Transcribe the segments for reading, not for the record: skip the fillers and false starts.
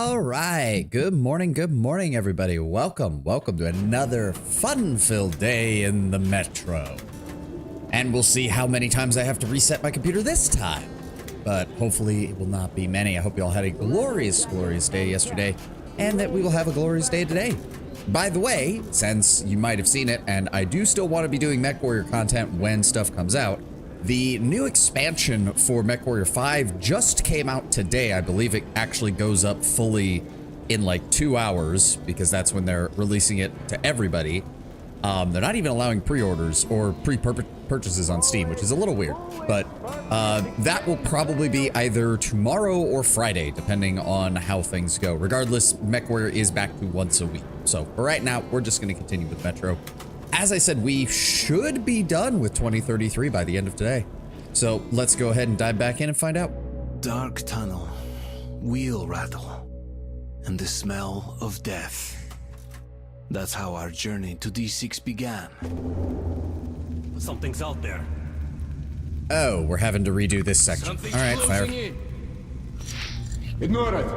All right, good morning, everybody. Welcome to another fun-filled day in the Metro. And we'll see how many times I have to reset my computer this time. But hopefully it will not be many. I hope you all had a glorious day yesterday, and that we will have a glorious day today. By the way, since you might have seen it, and I do still want to be doing MechWarrior content when stuff comes out, the new expansion for MechWarrior 5 just came out today. I believe it actually goes up fully in like 2 hours, because that's when they're releasing it to everybody. They're not even allowing pre-orders or pre-purchases on Steam, which is a little weird. But that will probably be either tomorrow or Friday, depending on how things go. Regardless, MechWarrior is back to once a week. So for right now, we're just going to continue with Metro. As I said, we should be done with 2033 by the end of today. So let's go ahead and dive back in and find out. Dark tunnel, wheel rattle, and the smell of death. That's how our journey to D6 began. Something's out there. Oh, we're having to redo this section. All right, fire. Ignore it.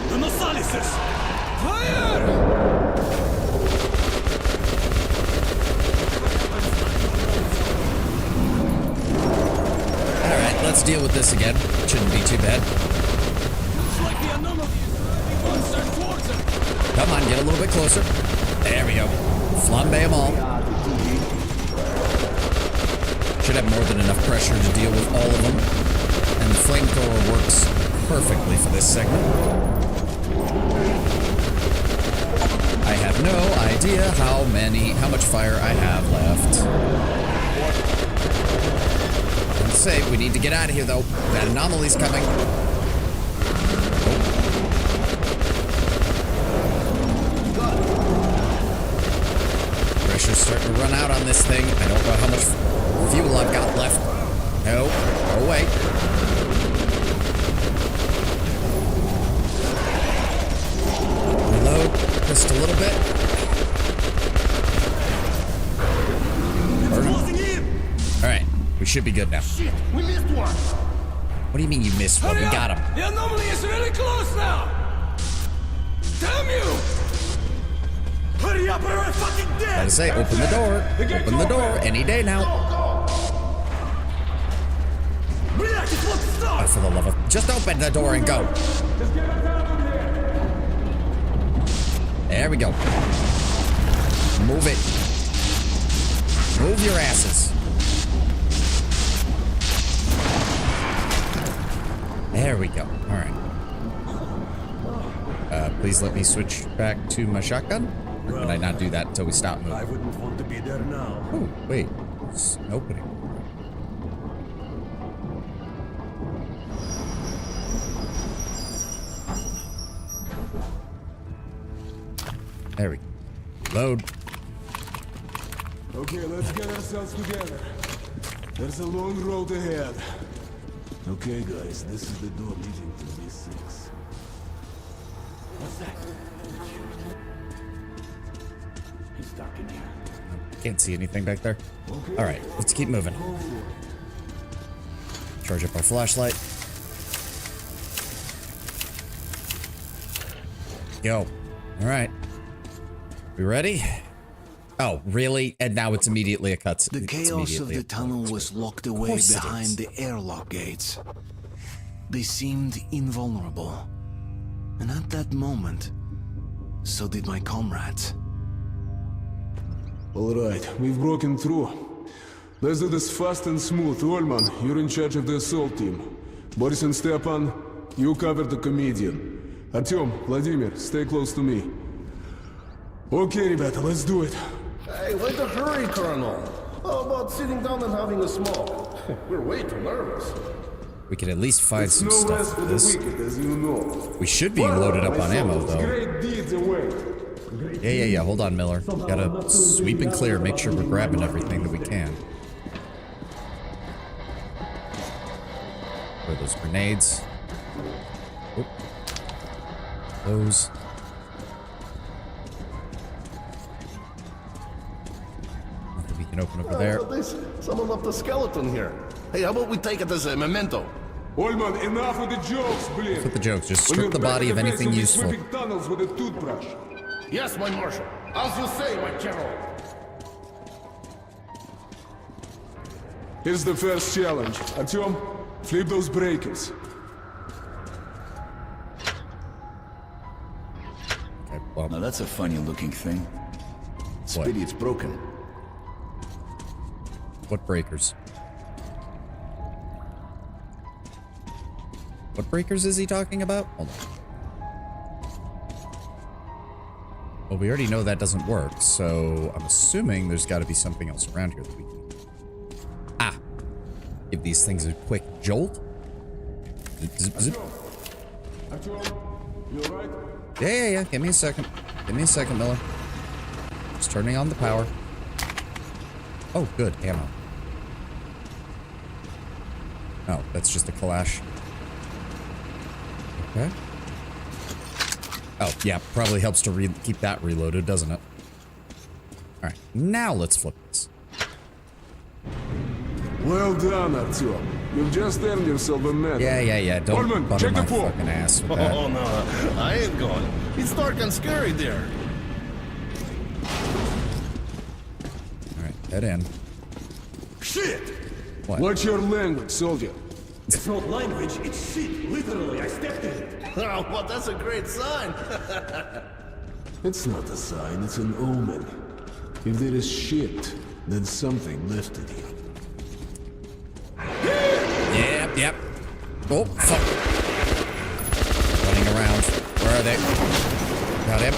The Nosalises! Fire! Alright, let's deal with this again. Shouldn't be too bad. Looks like the anomaly is one side towards it. Come on, get a little bit closer. There we go. Flambe them all. Should have more than enough pressure to deal with all of them. And the flamethrower works perfectly for this segment. I have no idea how much fire I have left. Let's say we need to get out of here though. That anomaly's coming. Pressure's starting to run out on this thing. I don't know how much fuel I've got left. No, go away. Reload just a little bit. Alright, we should be good now. Shit, we missed one. What do you mean you missed one? We got him. The anomaly is really close now! Damn you! Hurry up or we're fucking dead! Gotta say, open the door. Open the door any day now. Relax, it's what Oh, start! for the love of... Just open the door and go. There we go. Move it. Move your asses. There we go. All right. Please let me switch back to my shotgun. Or can I not do that until we stop moving? I wouldn't want to be there now. Oh, wait. It's an opening. There we go. Load. Okay, let's get ourselves together. There's a long road ahead. Okay, guys, this is the door leading to D6. What's that? It's dark in here. Can't see anything back there. Okay. All right, let's keep moving. Charge up our flashlight. Go. All right. We ready? Oh, really? And now it's immediately a cutscene. The chaos of the tunnel was locked away behind the airlock gates. They seemed invulnerable. And at that moment, so did my comrades. All right, we've broken through. Let's do this fast and smooth. Olman, you're in charge of the assault team. Boris and Stepan, you cover the comedian. Artyom, Vladimir, stay close to me. Okay, ребята, let's do it. Hey, why the hurry, Colonel? How about sitting down and having a smoke? We're way too nervous. We could at least find It's some no stuff rest for for the this. wicked, as you know. We should be loaded up on ammo, though. Great deeds away. Yeah. Hold on, Miller. Gotta sweep and clear, make sure we're grabbing everything that we can. Where are those grenades? Oop. Those. Nothing we can open over there. Someone left a skeleton here. Hey, how about we take it as a memento? Oldman, enough with the jokes, please. With the jokes, just strip the body of anything useful. Tunnels with a toothbrush. Yes, my marshal. As you say, my general. Here's the first challenge. Artyom, flip those breakers. Okay, well, Now that's a funny looking thing. It's a What? pity it's broken. what breakers? What breakers is he talking about? Hold on. Well, we already know that doesn't work, so I'm assuming there's got to be something else around here that we can... Ah! Give these things a quick jolt. Zip, zip, zip. Artyom, you alright? Yeah. Give me a second. Give me a second, Miller. Just turning on the power. Oh, good. Ammo. Oh, that's just a Kalash. Okay. Oh, yeah. Probably helps to keep that reloaded, doesn't it? Alright. Now let's flip this. Well done, Artyom. You've just earned yourself a medal. Yeah. Don't Orman, butter check my the fork. fucking ass with that. Oh, no. I ain't going. It's dark and scary there. Alright, head in. Shit! What? Watch your language, soldier. It's not language, it's shit. Literally, I stepped in it. Oh, well, that's a great sign. It's not a sign, it's an omen. If there is shit, then something lifted you. Yep. Oh, fuck. Running around. Where are they? Got him.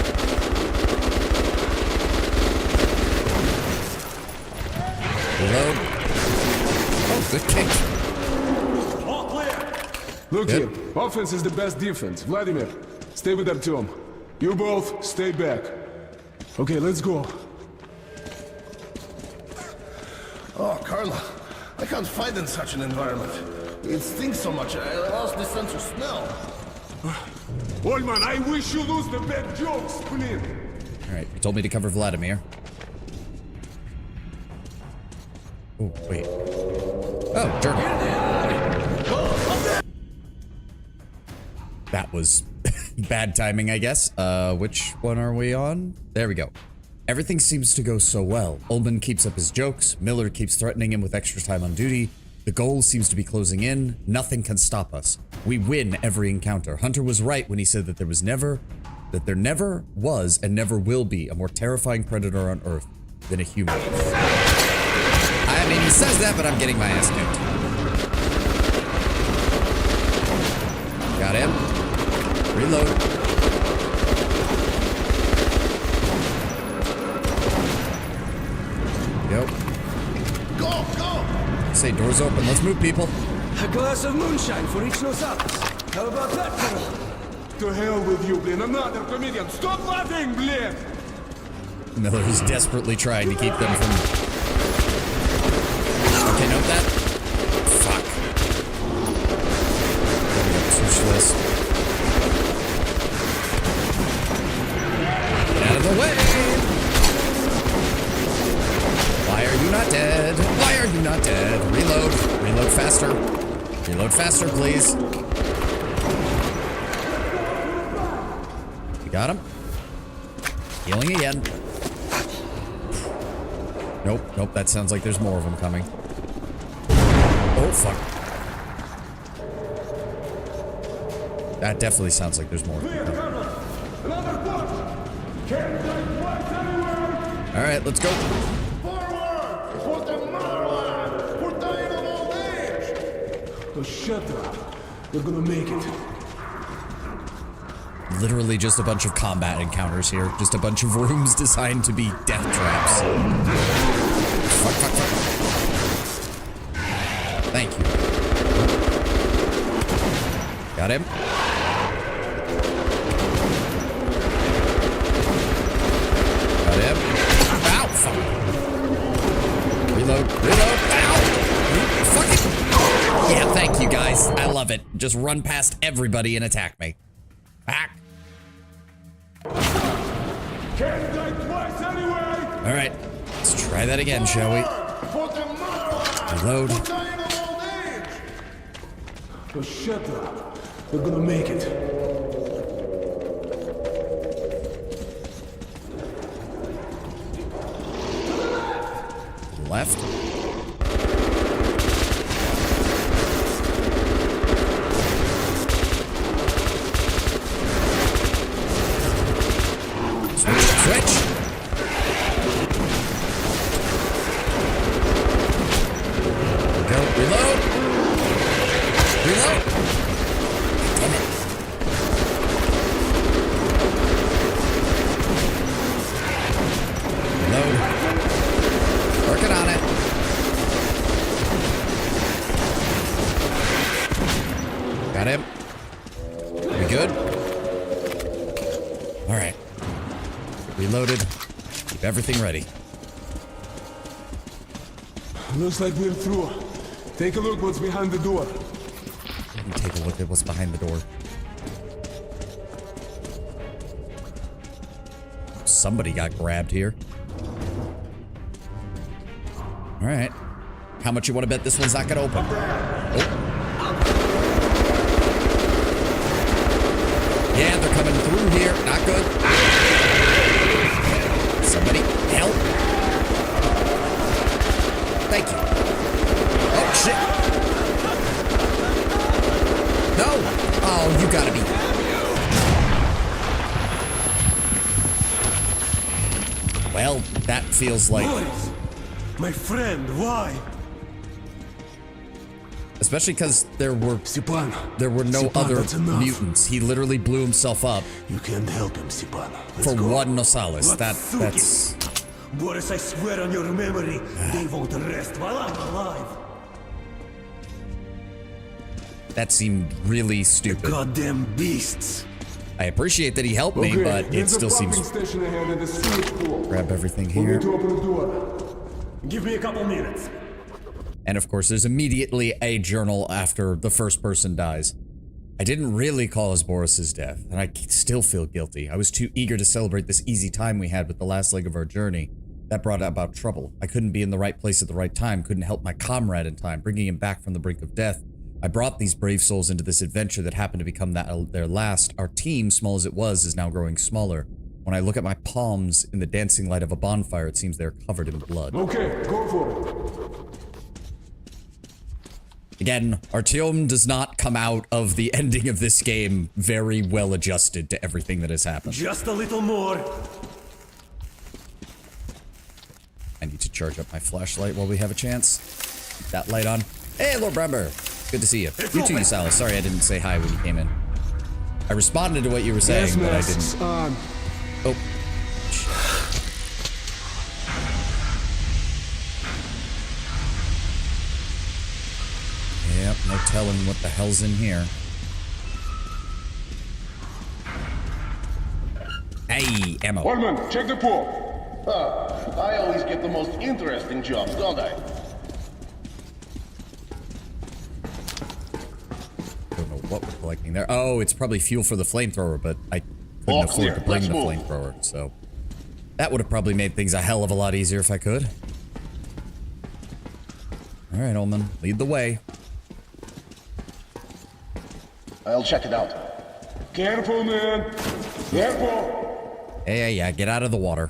Reload. Oh, good kick. All clear. Look Yep. here, offense is the best defense. Vladimir, stay with Artyom. You both, stay back. Okay, let's go. Oh, Carla, I can't fight in such an environment. It stinks so much, I lost the sense of smell. Oldman, I wish you lose the bad jokes, please. Alright, you told me to cover Vladimir. Oh, wait. Oh, journal. That was bad timing, I guess. Which one are we on? There we go. Everything seems to go so well. Ullman keeps up his jokes. Miller keeps threatening him with extra time on duty. The goal seems to be closing in. Nothing can stop us. We win every encounter. Hunter was right when he said that there never was and never will be a more terrifying predator on Earth than a human. I mean, he says that, but I'm getting my ass kicked. Got him. Reload. Yep. Go! Say doors open. Let's move, people. A glass of moonshine for each Nosakis. How about that, Colonel? To hell with you, blin. Another comedian. Stop laughing, blin. Miller is desperately trying to keep them from... Okay, note that. Fuck. Push this. Get out of the way! Why are you not dead? Why are you not dead? Reload. Reload faster. Reload faster, please. We got him. Healing again. Nope, that sounds like there's more of them coming. Oh, fuck. That definitely sounds like there's more of them coming. Alright, let's go. Forward! For the motherland! We're dying of old age! Oh, shut up. You're gonna make it. Literally just a bunch of combat encounters here. Just a bunch of rooms designed to be death traps. Fuck. Thank you. Got him. Got him. Ow, fuck. Reload. Ow! Fuck it. Yeah, thank you guys. I love it. Just run past everybody and attack me. Back. Can't die twice anyway. All right, let's try that again, shall we? For the motherland! Reload. We're dying of old age! Oh, shut up. We're gonna make it. Left. Switch. Go. Reload. Reload. Damn it. Reload. Working on it. Got him. We good? All right. Reloaded. Keep everything ready. Looks like we're through. Take a look what's behind the door. Let me take a look at what's behind the door. Somebody got grabbed here. All right. How much you want to bet this one's not gonna open? Oh. Yeah, they're coming through here. Not good. Somebody help. Thank you. Oh, shit. No. Oh, you gotta be. Well, that feels like... Boris, my friend, why? Especially because there were no Stepan, other that's enough. mutants. He literally blew himself up You can't help him, Stepan. for one Nosalis. What That's... Boris, I swear on your memory, they won't rest while I'm alive. That seemed really stupid. Goddamn beasts. I appreciate that he helped me, Okay, but it there's still a pumping seems... station ahead and a sewage pool. Grab everything We here. need to open the door. Give me a couple minutes. And of course, there's immediately a journal after the first person dies. I didn't really cause Boris's death, and I still feel guilty. I was too eager to celebrate this easy time we had with the last leg of our journey. That brought about trouble. I couldn't be in the right place at the right time, couldn't help my comrade in time, bringing him back from the brink of death. I brought these brave souls into this adventure that happened to become their last. Our team, small as it was, is now growing smaller. When I look at my palms in the dancing light of a bonfire, it seems they're covered in blood. Okay, go for it. Again, Artyom does not come out of the ending of this game very well adjusted to everything that has happened. Just a little more. I need to charge up my flashlight while we have a chance. Keep that light on. Hey, Lord Brember. Good to see you. You too, Salas. Sorry I didn't say hi when you came in. I responded to what you were saying, Gas but I masks didn't. on. Oh. Yep, no telling what the hell's in here. Hey, ammo. Orman, check the pool. I always get the most interesting jobs, don't I? Don't know what we're collecting there. Oh, it's probably fuel for the flamethrower, but I couldn't All afford clear. to bring Let's the move. flamethrower, so that would have probably made things a hell of a lot easier if I could. All right, Ullman, lead the way. I'll check it out. Careful, man. Careful. Yeah, get out of the water.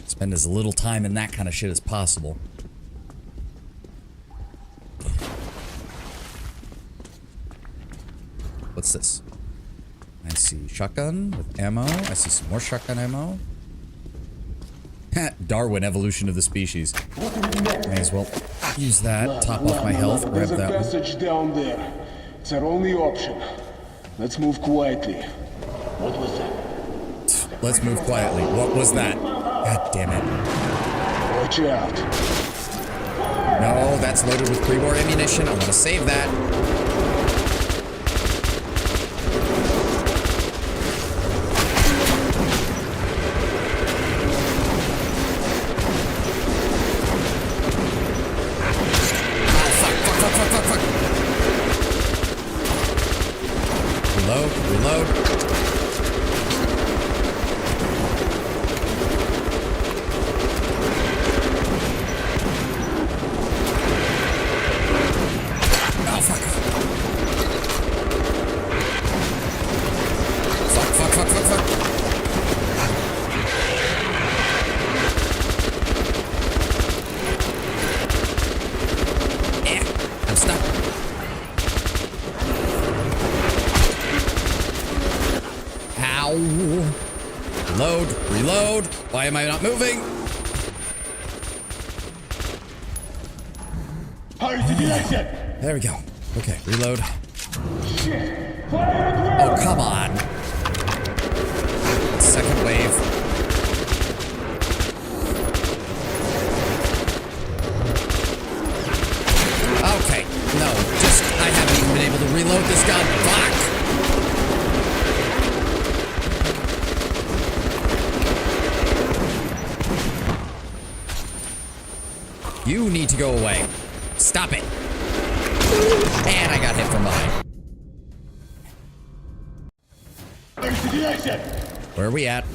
Spend as little time in that kind of shit as possible. What's this? I see shotgun with ammo. I see some more shotgun ammo. Darwin, evolution of the species. May as well use that. Top off my health. Grab There's a that one. passage down there. It's our only option. Let's move quietly. What was that? Let's move quietly. What was that? God damn it. Watch out. No, that's loaded with pre-war ammunition. I want to save that. Reload. Ow. Reload, reload. Why am I not moving? There we go. Okay, reload. Oh, come on. Second wave. Okay, no, just, I haven't even been able to reload this gun. Fuck! You need to go away. Stop it. And I got hit from behind. Where are we at?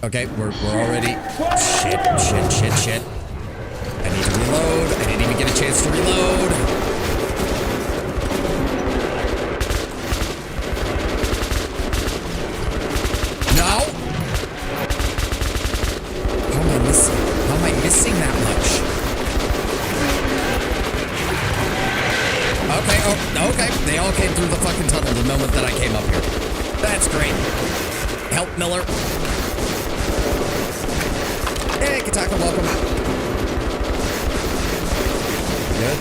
Okay, we're already... Shit. I need to reload. I didn't even get a chance to reload. No! How am I missing that much? Okay, oh, okay. They all came through the fucking tunnel the moment that I came up here. That's great. Help, Miller. Hey, Kataka, welcome. Good.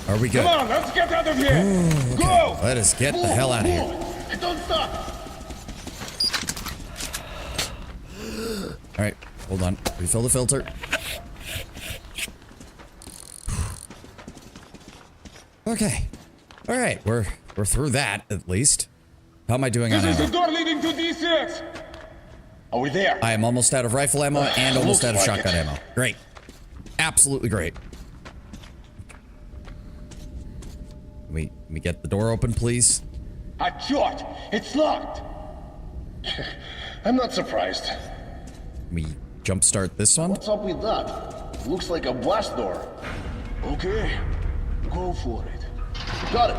Are we good? Come on, let's get out of here. Ooh, okay. Go. Let us get the hell out of here. Don't stop. All right, hold on. Refill the filter. Okay. All right, we're through that at least. How am I doing on This is the ammo? door leading to D6. Are we there? I am almost out of rifle ammo and almost out of Looks like shotgun it. ammo. Great. Absolutely great. Can we get the door open, please? Ah, short. It's locked. I'm not surprised. Can we jumpstart this one? What's up with that? Looks like a blast door. Okay, go for it. Got it.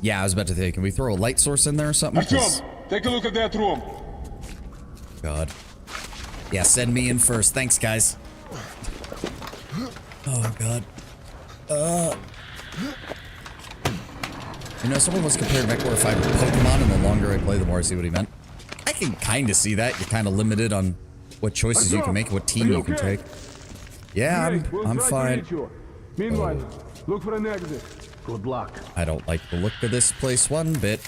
Yeah, I was about to say, can we throw a light source in there or something? 'Cause- Artyom, take a look at that room. God. Yeah, send me in first. Thanks, guys. Oh, God. You know, someone was comparing MechWarrior 5 to Pokemon, and the longer I play, the more I see what he meant. I can kind of see that. You're kind of limited on what choices you can make, what team you can take. Yeah, I'm fine. Meanwhile, look for an exit. Good luck. I don't like the look of this place one bit.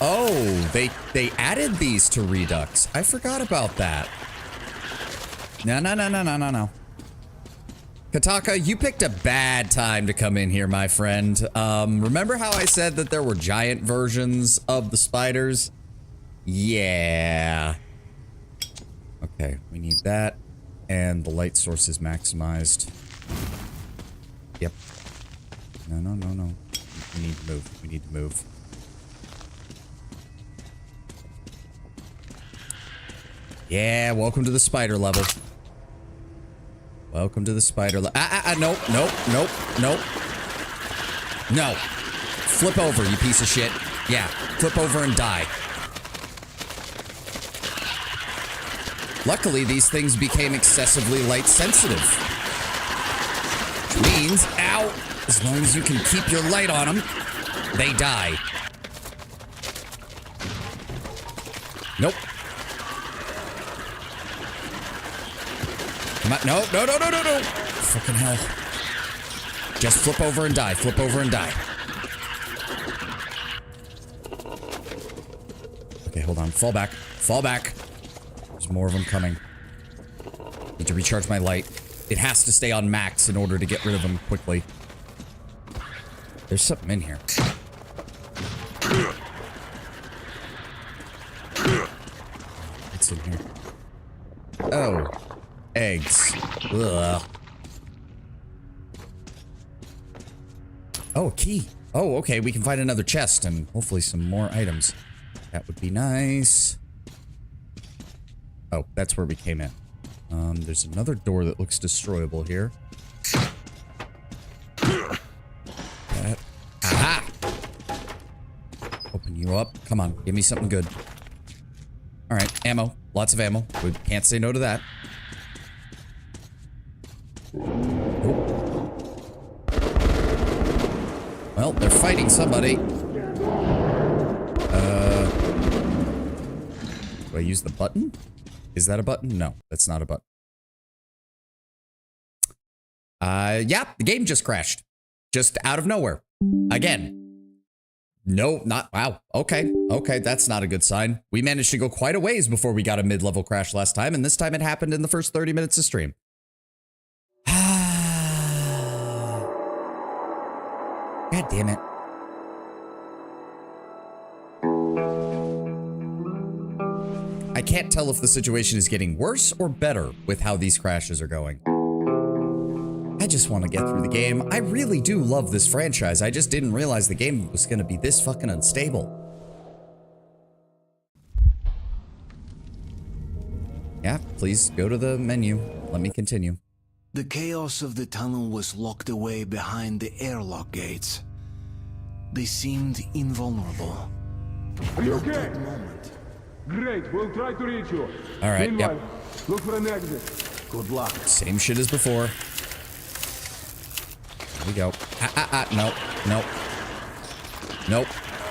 Oh, they added these to Redux. I forgot about that. No. Kataka, you picked a bad time to come in here, my friend. Remember how I said that there were giant versions of the spiders? Yeah. Okay, we need that. And the light source is maximized. Yep. No. We need to move. Yeah, welcome to the spider level. Welcome to the spider level. Nope. No. Flip over, you piece of shit. Yeah, flip over and die. Luckily, these things became excessively light sensitive. Which means, ow, as long as you can keep your light on them, they die. Nope. Come on, no. Fucking hell. Just flip over and die, Okay, hold on, fall back. There's more of them coming. Need to recharge my light. It has to stay on max in order to get rid of them quickly. There's something in here. What's in here? Oh. Eggs. Ugh. Oh, a key. Oh, okay. We can find another chest and hopefully some more items. That would be nice. Oh, that's where we came in. There's another door that looks destroyable here. That. Aha! Open you up. Come on, give me something good. Alright, ammo. Lots of ammo. We can't say no to that. Well, they're fighting somebody. Do I use the button? Is that a button? No, that's not a button. Yeah, the game just crashed. Just out of nowhere. Again. No, not, wow. Okay, okay, that's not a good sign. We managed to go quite a ways before we got a mid-level crash last time, and this time it happened in the first 30 minutes of stream. God damn it. I can't tell if the situation is getting worse or better with how these crashes are going. I just want to get through the game. I really do love this franchise. I just didn't realize the game was going to be this fucking unstable. Yeah, please go to the menu. Let me continue. The chaos of the tunnel was locked away behind the airlock gates. They seemed invulnerable. Are you At okay? that moment, Great, we'll try to reach you. All right, Meanwhile, yep. look for an exit. good luck. Same shit as before. Here we go. Nope, nope. Nope,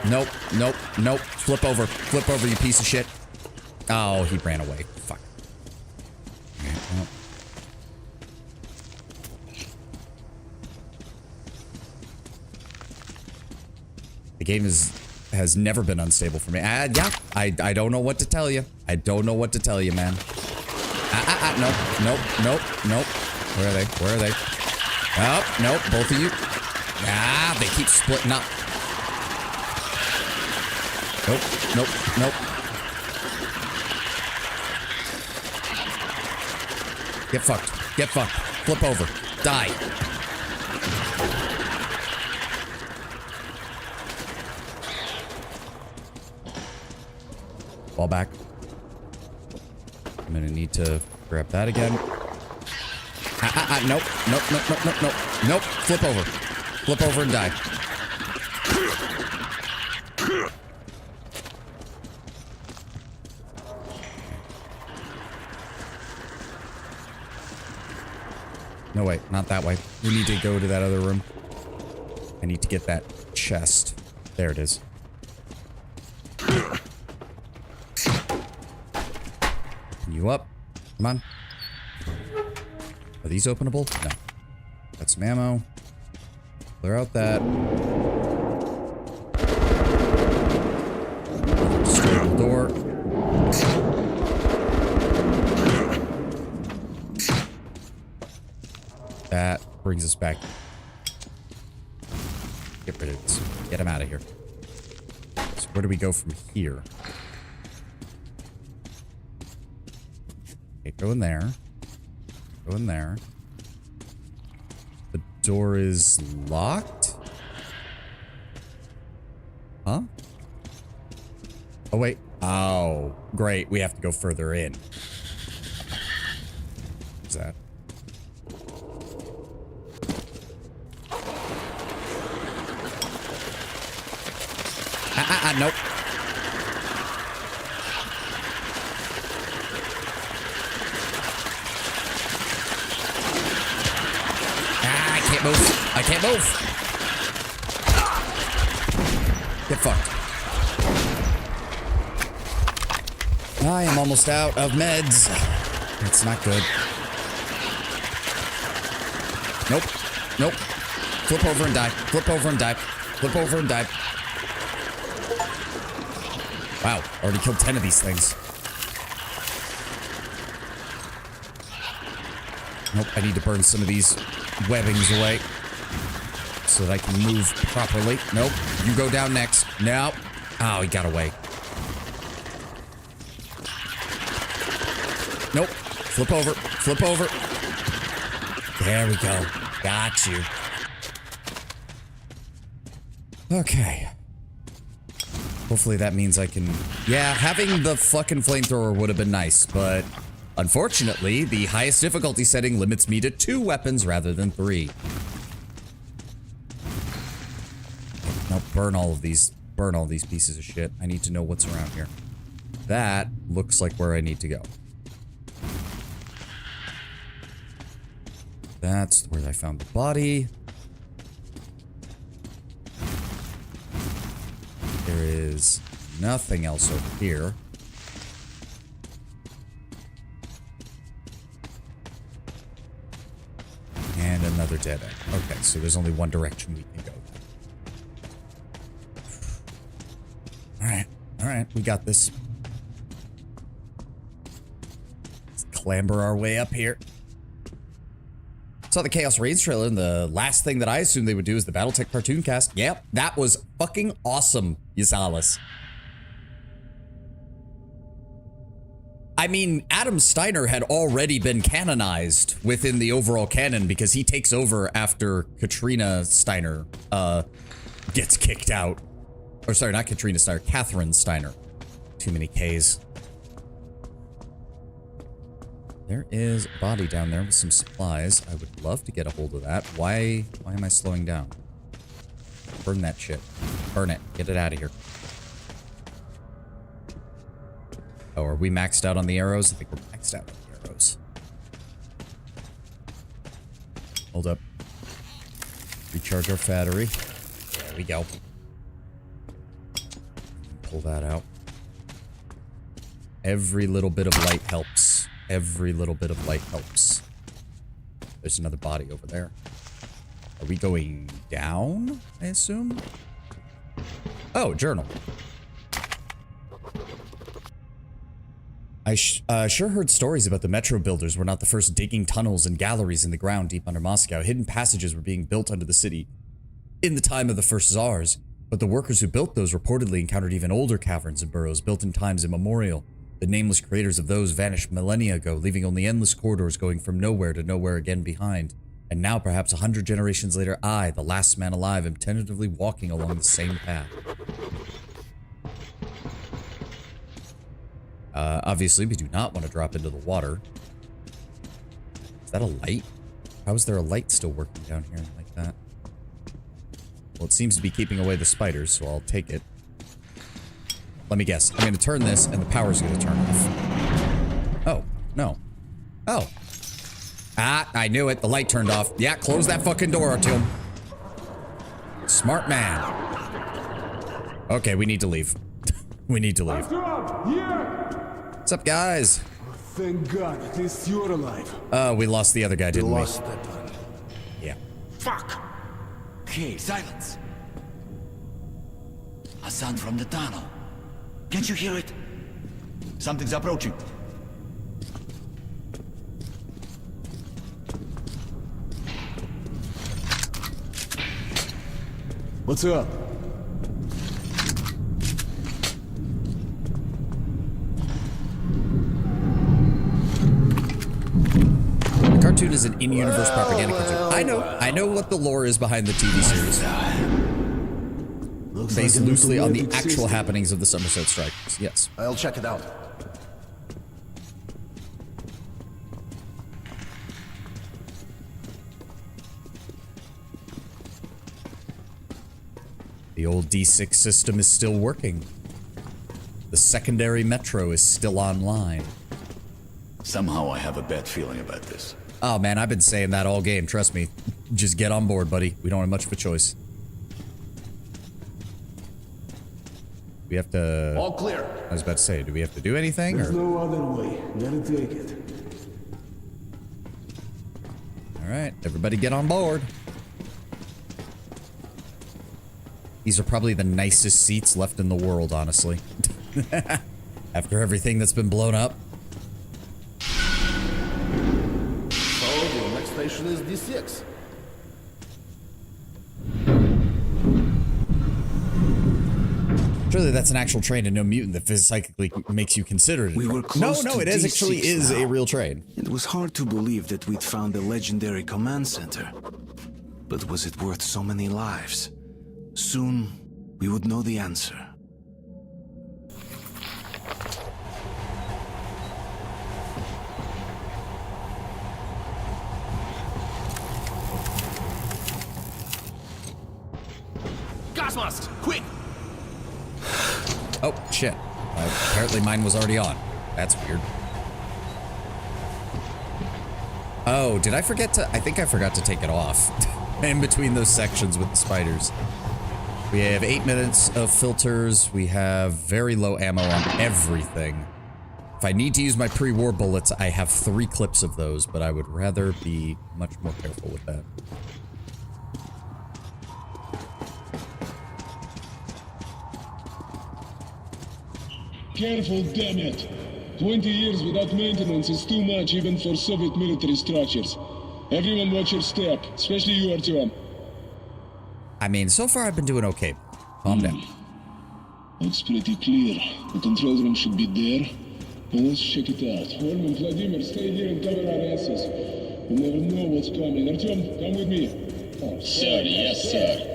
nope, nope, nope. Flip over, you piece of shit. Oh, he ran away. Fuck. All right, well. The game has never been unstable for me. Yeah, I don't know what to tell you. I don't know what to tell you, man. Nope, nope, nope, nope. Where are they? Where are they? Oh, nope, both of you. Ah, they keep splitting up. Nope, nope, nope. Get fucked. Get fucked. Flip over. Die. Fall back. I'm gonna need to grab that again. Nope. Nope, nope, nope, nope, nope. Nope. Flip over. Flip over and die. No, wait, not that way. We need to go to that other room. I need to get that chest. There it is. You up. Come on. Are these openable? No. Got some ammo. Clear out that. Destroy the door. That brings us back. Get rid of this. Get him out of here. So where do we go from here? Okay, go in there. Go in there. The door is locked? Huh? Oh, wait. Oh, great. We have to go further in. What's that? Nope. I can't move. I can't move. Get fucked. I am almost out of meds. That's not good. Nope. Nope. Flip over and die. Flip over and die. Flip over and die. Wow, already killed 10 of these things. Nope, I need to burn some of these webbings away so that I can move properly. Nope, you go down next. Nope. Oh, he got away. Nope. Flip over. Flip over. There we go. Got you. Okay. Hopefully that means I can... Yeah, having the fucking flamethrower would have been nice, but... Unfortunately, the highest difficulty setting limits me to 2 weapons rather than 3. Now burn all of these. Burn all these pieces of shit. I need to know what's around here. That looks like where I need to go. That's where I found the body. is nothing else over here. And another dead end. Okay, so there's only one direction we can go. Alright, we got this. Let's clamber our way up here. Saw the Chaos Raids trailer, and the last thing that I assumed they would do is the Battletech cartoon cast. Yep, that was fucking awesome, Yasalis. I mean, Adam Steiner had already been canonized within the overall canon because he takes over after Katrina Steiner gets kicked out. Or sorry, not Katrina Steiner, Catherine Steiner. Too many Ks. There is a body down there with some supplies. I would love to get a hold of that. Why am I slowing down? Burn that shit. Burn it. Get it out of here. Oh, are we maxed out on the arrows? I think we're maxed out on the arrows. Hold up. Recharge our battery. There we go. Pull that out. Every little bit of light helps. Every little bit of light helps. There's another body over there. Are we going down, I assume? Oh, journal. I sure heard stories about the metro builders were not the first digging tunnels and galleries in the ground deep under Moscow. Hidden passages were being built under the city in the time of the first czars, but the workers who built those reportedly encountered even older caverns and burrows built in times immemorial. The nameless creators of those vanished millennia ago, leaving only endless corridors going from nowhere to nowhere again behind. And now, perhaps 100 generations later, I, the last man alive, am tentatively walking along the same path. Obviously, we do not want to drop into the water. Is that a light? How is there a light still working down here like that? Well, it seems to be keeping away the spiders, so I'll take it. Let me guess. I'm going to turn this, and the power's going to turn off. Oh, no. Oh. Ah, I knew it. The light turned off. Yeah, close that fucking door, Artyom. Smart man. Okay, we need to leave. We need to leave. What's up, guys? Thank God, at least you're alive. We lost the other guy, didn't we? Lost that one. Yeah. Fuck! Okay, silence. A sound from the tunnel. Can't you hear it? Something's approaching. What's up? The cartoon is an in-universe propaganda cartoon. I know what the lore is behind the TV series. Looks Based like loosely on the automatic actual system. happenings of the Somerset Strikers. Yes. I'll check it out. The old D6 system is still working. The secondary metro is still online. Somehow I have a bad feeling about this. Oh man, I've been saying that all game, trust me. Just get on board, buddy. We don't have much of a choice. We have to... All clear. I was about to say, do we have to do anything? There's Or... no other way. Gotta take it. Alright, everybody get on board. These are probably the nicest seats left in the world, honestly. After everything that's been blown up. So the next station is D6. Surely that's an actual train and no mutant that psychically makes you consider it. We were close no, to it is actually D6 is a now. real train. It was hard to believe that we'd found the legendary command center. But was it worth so many lives? Soon, we would know the answer. Gas mask, quick! Oh, shit. Apparently mine was already on. That's weird. Oh, did I forget to... I think I forgot to take it off. In between those sections with the spiders. We have 8 minutes of filters. We have very low ammo on everything. If I need to use my pre-war bullets, I have 3 clips of those, but I would rather be much more careful with that. Careful, damn it! 20 years without maintenance is too much even for Soviet military structures. Everyone watch your step, especially you, Artyom. I mean, so far I've been doing okay. Calm down. Looks pretty clear. The control room should be there. Now let's check it out. Holman, Vladimir, stay here and cover our asses. You never know what's coming. Artyom, come with me. Oh, sir, yes, sir.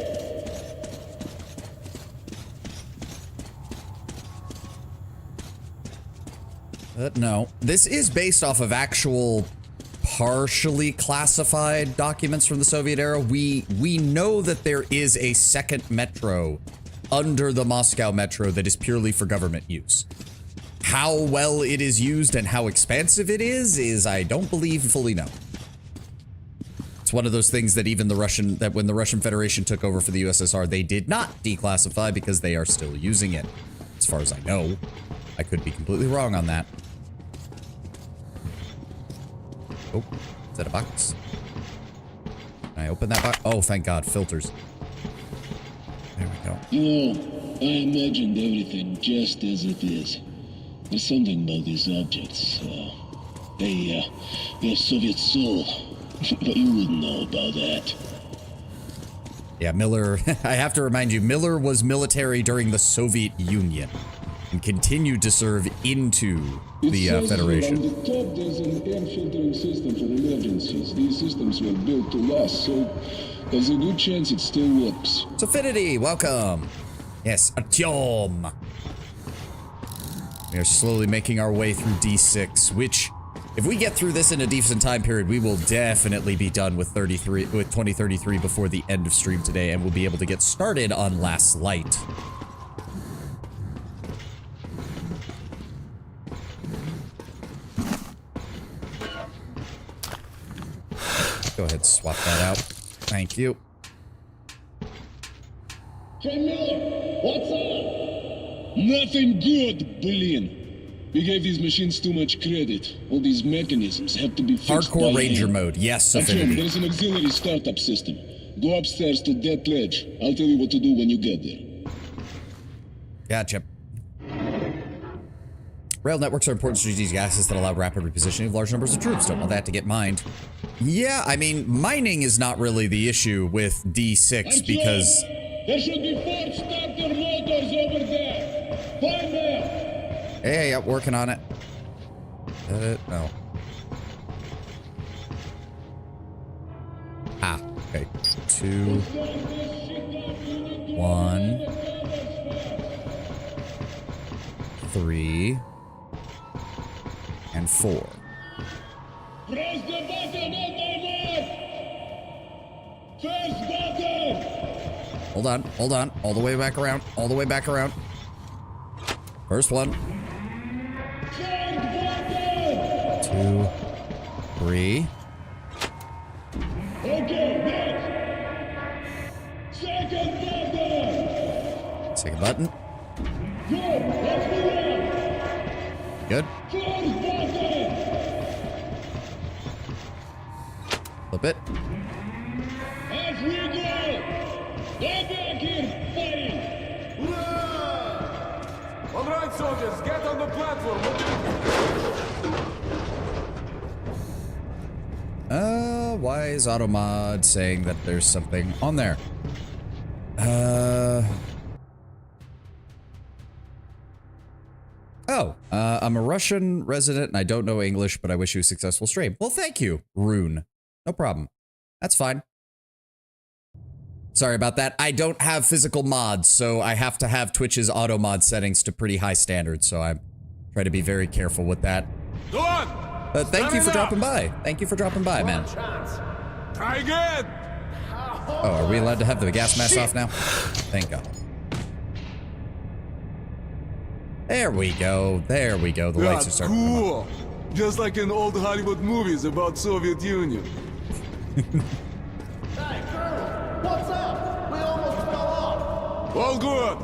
No. This is based off of actual partially classified documents from the Soviet era. We know that there is a second metro under the Moscow metro that is purely for government use. How well it is used and how expansive it is I don't believe fully know. It's one of those things that even that when the Russian Federation took over for the USSR, they did not declassify because they are still using it. As far as I know. I could be completely wrong on that. Oh, is that a box? Can I open that box? Oh, thank God, filters. There we go. You know, I imagined everything just as it is. There's something about these objects. They have Soviet soul. But you wouldn't know about that. Yeah, Miller, I have to remind you, Miller was military during the Soviet Union and continued to serve into the Federation. On the top, there's an air filtering system for emergencies. These systems were built to last, so there's a good chance it still works. Affinity, welcome. Yes, Artyom. We are slowly making our way through D6, which, if we get through this in a decent time period, we will definitely be done with 2033 before the end of stream today, and we'll be able to get started on Last Light. Go ahead, swap that out. Thank you. Hey, Miller, what's up? Nothing good, Berlin. We gave these machines too much credit. All these mechanisms have to be fixed Hardcore by Ranger hand. mode. Yes, Artyom, Affinity. there's an auxiliary startup system. Go upstairs to that ledge. I'll tell you what to do when you get there. Gotcha. Rail networks are important strategic assets that allow rapid repositioning of large numbers of troops. Don't want that to get mined. Yeah, I mean, mining is not really the issue with D6 because... There should be 4 starter motors over there. Find them. Hey, I'm working on it. No. Ah, okay. 2, 1, 3, and 4. Press the button on my mark. First button. Hold on. All the way back around. All the way back around. First one. Third button. 2, 3. Okay, next. Second button. Second button. Good. Let's move on. Good. Fourth button. Flip it. As we go. Get back here, fighting. All right, soldiers, get on the platform. Why is Automod saying that there's something on there? I'm a Russian resident and I don't know English, but I wish you a successful stream. Well, thank you, Rune. No problem. That's fine. Sorry about that. I don't have physical mods, so I have to have Twitch's auto mod settings to pretty high standards, so I try to be very careful with that. Go on! But thank you for dropping by. Thank you for dropping by, man. Try again! Oh, are we allowed to have the gas mask off now? Thank God. There we go. There we go. The lights are starting to come on. Cool. Just like in old Hollywood movies about Soviet Union. Hey, Colonel, what's up? We almost fell off. All good.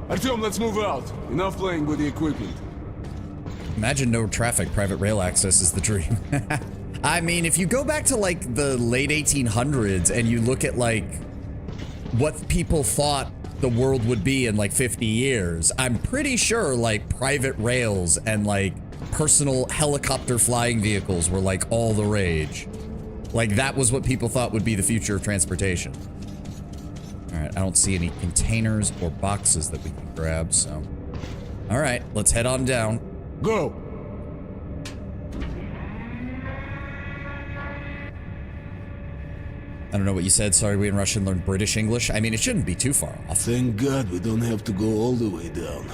Artyom, let's move out. Enough playing with the equipment. Imagine no traffic, private rail access is the dream. I mean, if you go back to like the late 1800s and you look at like what people thought the world would be in like 50 years, I'm pretty sure like private rails and like personal helicopter flying vehicles were like all the rage. Like that was what people thought would be the future of transportation. All right, I don't see any containers or boxes that we can grab, so. All right, let's head on down. Go. I don't know what you said. Sorry, we in Russian learned British English. I mean, it shouldn't be too far off. Thank God we don't have to go all the way down.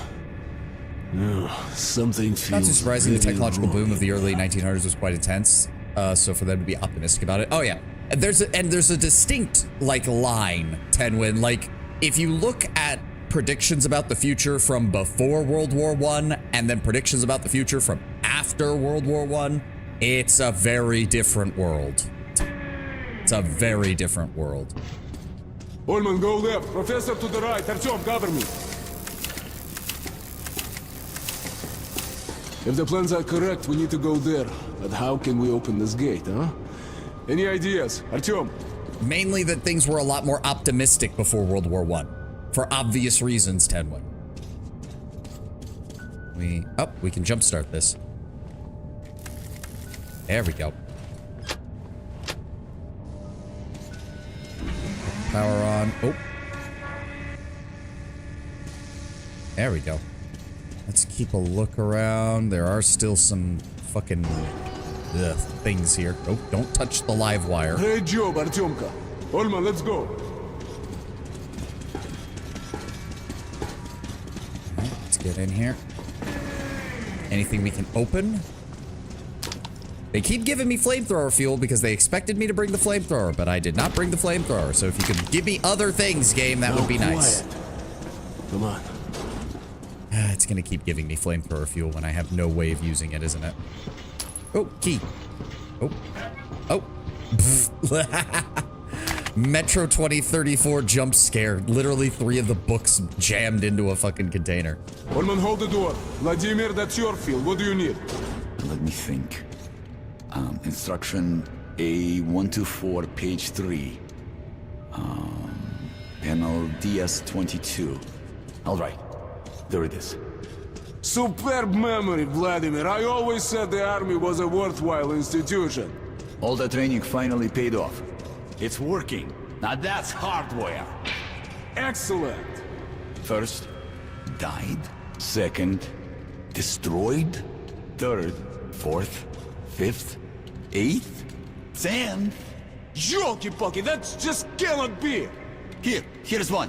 Something feels Not too surprising, the really technological wrong. boom of the early 1900s was quite intense. So for them to be optimistic about it. Oh yeah, there's a distinct like line, Tenwin. Like if you look at predictions about the future from before World War I and then predictions about the future from after World War I, it's a very different world. It's a very different world. Ullman, go left. Professor to the right. Artyom, cover me. If the plans are correct, we need to go there. But how can we open this gate, huh? Any ideas? Artyom? Mainly that things were a lot more optimistic before World War I. For obvious reasons, Tenwin. We can jumpstart this. There we go. Power on. Oh. There we go. Let's keep a look around. There are still some fucking things here. Oh, don't touch the live wire. Great job, Artyomka. Ullman, let's go. Alright, let's get in here. Anything we can open? They keep giving me flamethrower fuel because they expected me to bring the flamethrower, but I did not bring the flamethrower. So if you could give me other things, game, that would be nice. Come on. It's gonna keep giving me flamethrower fuel when I have no way of using it, isn't it? Oh, key. Oh. Oh. Metro 2034 jump scare. Literally 3 of the books jammed into a fucking container. Ullman, hold the door. Vladimir, that's your field. What do you need? Let me think. Instruction A124, page 3. Panel DS22. All right. There it is. Superb memory, Vladimir. I always said the army was a worthwhile institution. All the training finally paid off. It's working. Now that's hardware. Excellent. First, died. Second, destroyed. Third, fourth, fifth, eighth, 10th. Jolky-pokey, that just cannot be. Here's one.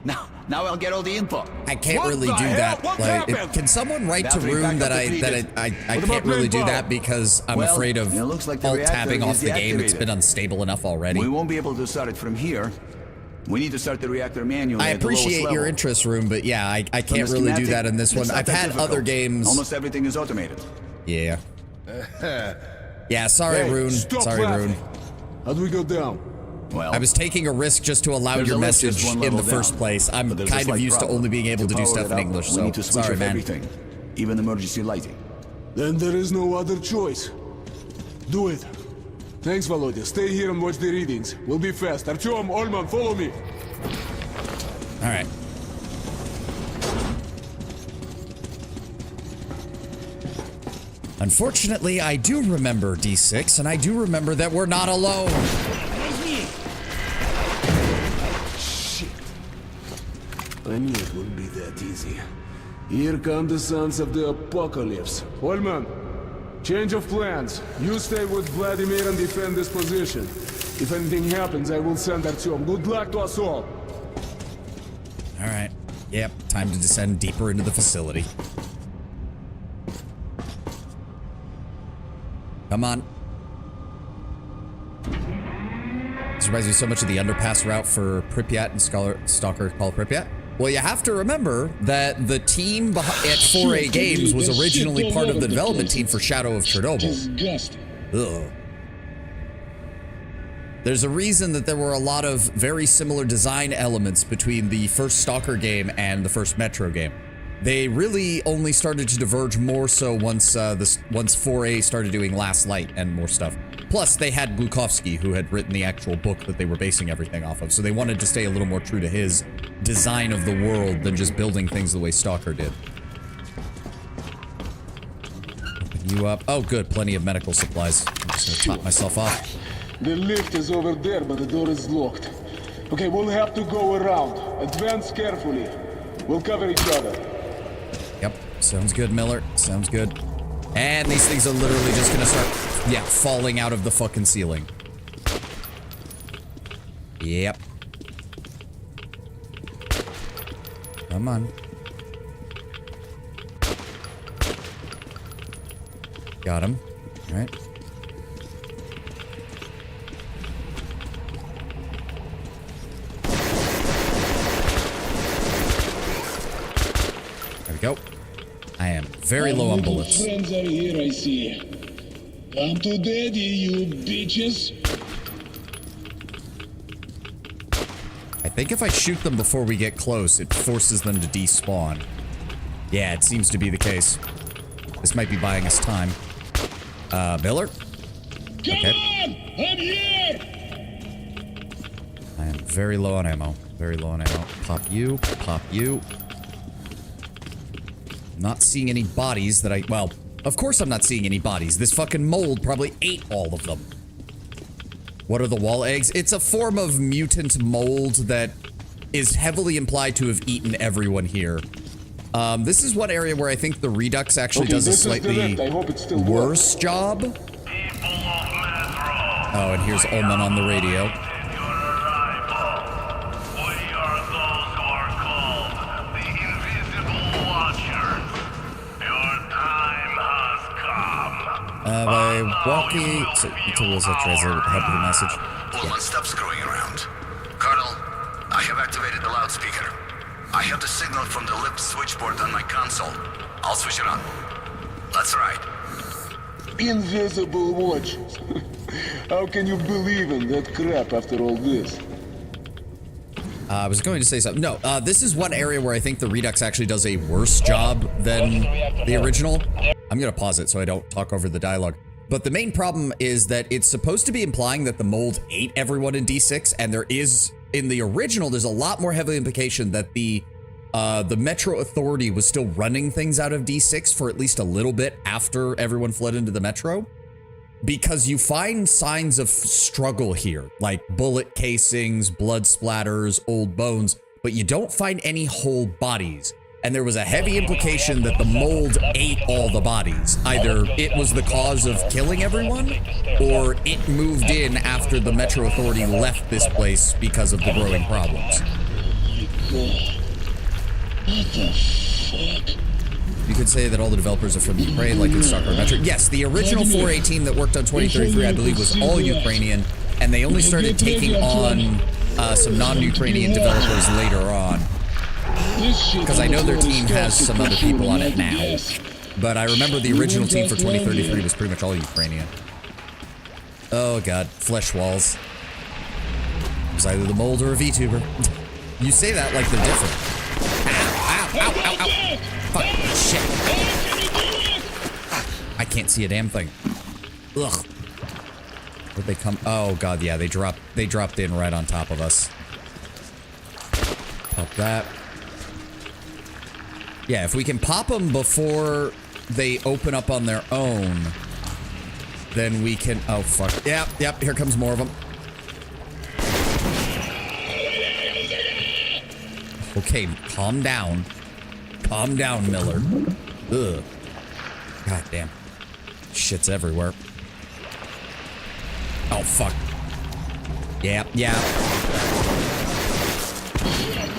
Now I'll get all the info. I can't What really the do hell? that. What Like, happened? can someone write to Battery Rune that backup I depleted. can't really do manpower? that because I'm Well, afraid of it looks like the alt reactor tabbing off is the game. It's deactivated. been unstable enough already. We won't be able to start it from here. We need to start the reactor manually. I at the lowest appreciate your level. interest, Rune, but yeah, I From can't the really do schematic, that in this it's one. not I've that had difficult. other games. Almost everything is automated. Yeah. Yeah, sorry, Hey, Rune. stop Sorry, laughing. Rune. How do we go down? Well, I was taking a risk just to allow there's your a lift just message one in the level first down. place. I'm But there's a kind of slight used to problem. only being able to do power stuff it in up, English, we so need to switch sorry, off man. everything, even emergency lighting. Then there is no other choice. Do it. Thanks, Volodya. Stay here and watch the readings. We'll be fast. Artyom, Ullman, follow me. All right. Unfortunately, I do remember D6, and I do remember that we're not alone. Shit. I knew it wouldn't be that easy. Here come the sons of the apocalypse. Ullman, change of plans. You stay with Vladimir and defend this position. If anything happens, I will send Artyom. Good luck to us all. All right. Yep, time to descend deeper into the facility. Come on. This reminds me so much of the underpass route for Pripyat and Stalker Call Pripyat. Well, you have to remember that the team at 4A Games was originally part of the development team for Shadow of Chernobyl. Disgusting. Ugh. There's a reason that there were a lot of very similar design elements between the first Stalker game and the first Metro game. They really only started to diverge more so once 4A started doing Last Light and more stuff. Plus, they had Glukowski, who had written the actual book that they were basing everything off of, so they wanted to stay a little more true to his design of the world than just building things the way Stalker did. Open you up. Oh, good. Plenty of medical supplies. I'm just gonna top myself off. The lift is over there, but the door is locked. Okay, we'll have to go around. Advance carefully. We'll cover each other. Yep. Sounds good, Miller. Sounds good. And these things are literally just gonna start, yeah, falling out of the fucking ceiling. Yep. Come on. Got him. All right. There we go. I am very low on bullets. Friends are here, I see. Come to daddy, you bitches. I think if I shoot them before we get close, it forces them to despawn. Yeah, it seems to be the case. This might be buying us time. Miller? Come on! I'm here! I am very low on ammo. Very low on ammo. Pop you. Pop you. Not seeing any bodies that well, of course I'm not seeing any bodies. This fucking mold probably ate all of them. What are the wall eggs? It's a form of mutant mold that is heavily implied to have eaten everyone here. This is one area where I think the Redux actually does a slightly worse job. Oh, and here's Ullman on the radio. By walkie, so tools that tries to help with the message. Ullman, stop screwing around. Colonel, I have activated the loudspeaker. I have the signal from the lift switchboard on my console. I'll switch it on. That's right. Invisible watches. How can you believe in that crap after all this? I was going to say something. No, this is one area where I think the Redux actually does a worse job than the original. I'm going to pause it so I don't talk over the dialogue. But the main problem is that it's supposed to be implying that the mold ate everyone in D6, and there is, in the original, there's a lot more heavy implication that the Metro Authority was still running things out of D6 for at least a little bit after everyone fled into the Metro. Because you find signs of struggle here, like bullet casings, blood splatters, old bones, but you don't find any whole bodies. And there was a heavy implication that the mold ate all the bodies. Either it was the cause of killing everyone, or it moved in after the Metro Authority left this place because of the growing problems. What the fuck? You could say that all the developers are from Ukraine, like in Stalker Metro. Yes, the original 4A team that worked on 2033, I believe, was all Ukrainian, and they only started taking on some non-Ukrainian developers later on. Because I know their team has some other people on it now. But I remember the original team for 2033 was pretty much all Ukrainian. Oh god, flesh walls. It was either the mold or a VTuber. You say that like they're different. Ow, ow, ow, ow, ow. Fuck, shit. I can't see a damn thing. Ugh. Where'd they come? Oh god, yeah, they dropped in right on top of us. Pop that. Yeah, if we can pop them before they open up on their own, then we can... Oh, fuck. Yep, here comes more of them. Okay, calm down. Calm down, Miller. Ugh. God damn. Shit's everywhere. Oh, fuck. Yeah.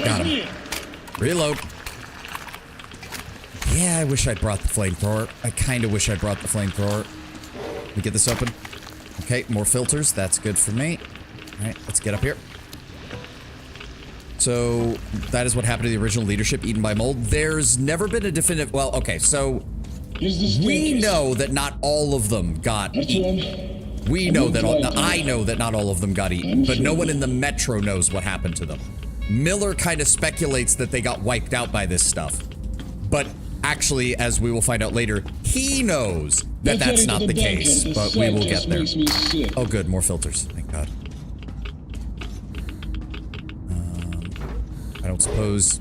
Got him. Reload. Yeah, I wish I'd brought the flamethrower. I kind of wish I brought the flamethrower. Let me get this open. Okay, more filters. That's good for me. All right, let's get up here. So, that is what happened to the original leadership eaten by mold. There's never been a definitive... Well, okay, so... We know that not all of them got eaten. We know that I know that not all of them got eaten, but no one in the metro knows what happened to them. Miller kind of speculates that they got wiped out by this stuff. But actually, as we will find out later, he knows that that's not the case, but we will get there. Oh good, more filters, thank God. I don't suppose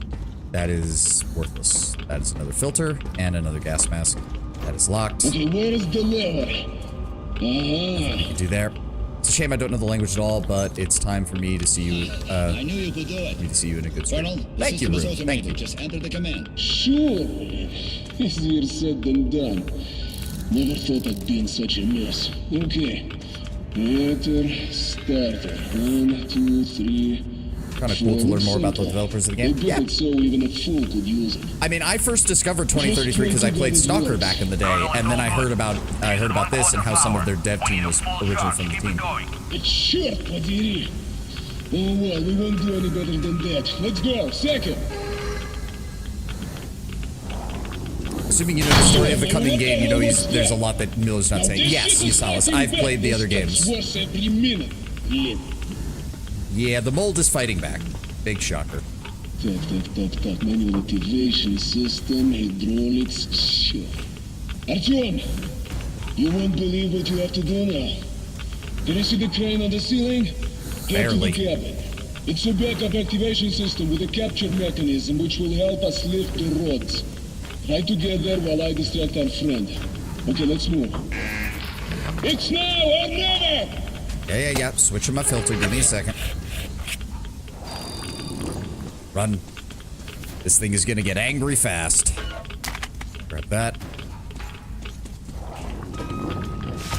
that is worthless. That is another filter and another gas mask. That is locked. Okay, where is the lever? Nothing you can do there. It's a shame I don't know the language at all, but it's time for me to see you. I knew you could do it. Me to see you in a good Colonel, streak. the Thank you, system is Ruth. automated. Thank you. Just enter the command. Sure. Easier said than done. Never thought I'd be in such a mess. Okay. Enter, starter. 1, 2, 3. Kind of cool to learn more about the developers of the game. They built it so even a fool could use it. I mean, I first discovered 2033 because I played Stalker back in the day, and then I heard about this and how some of their dev team was originally from the team. Черт подери! Oh well, we won't do any better than that. Let's go. Second. Assuming you know the story of the coming game, you know there's a lot that Miller's not saying. Yes, Usalis, I've played the other games. Worse every minute. Yeah, the mold is fighting back. Big shocker. Так. Manual activation system, hydraulics, sure. Artyom, you won't believe what you have to do now. Can you see the crane on the ceiling? Get Barely. to the cabin. It's a backup activation system with a capture mechanism which will help us lift the rods. Try to get there while I distract our friend. Okay, let's move. It's now or never! Yeah. Switching my filter. Give me a second. Run. This thing is gonna get angry fast. Grab that.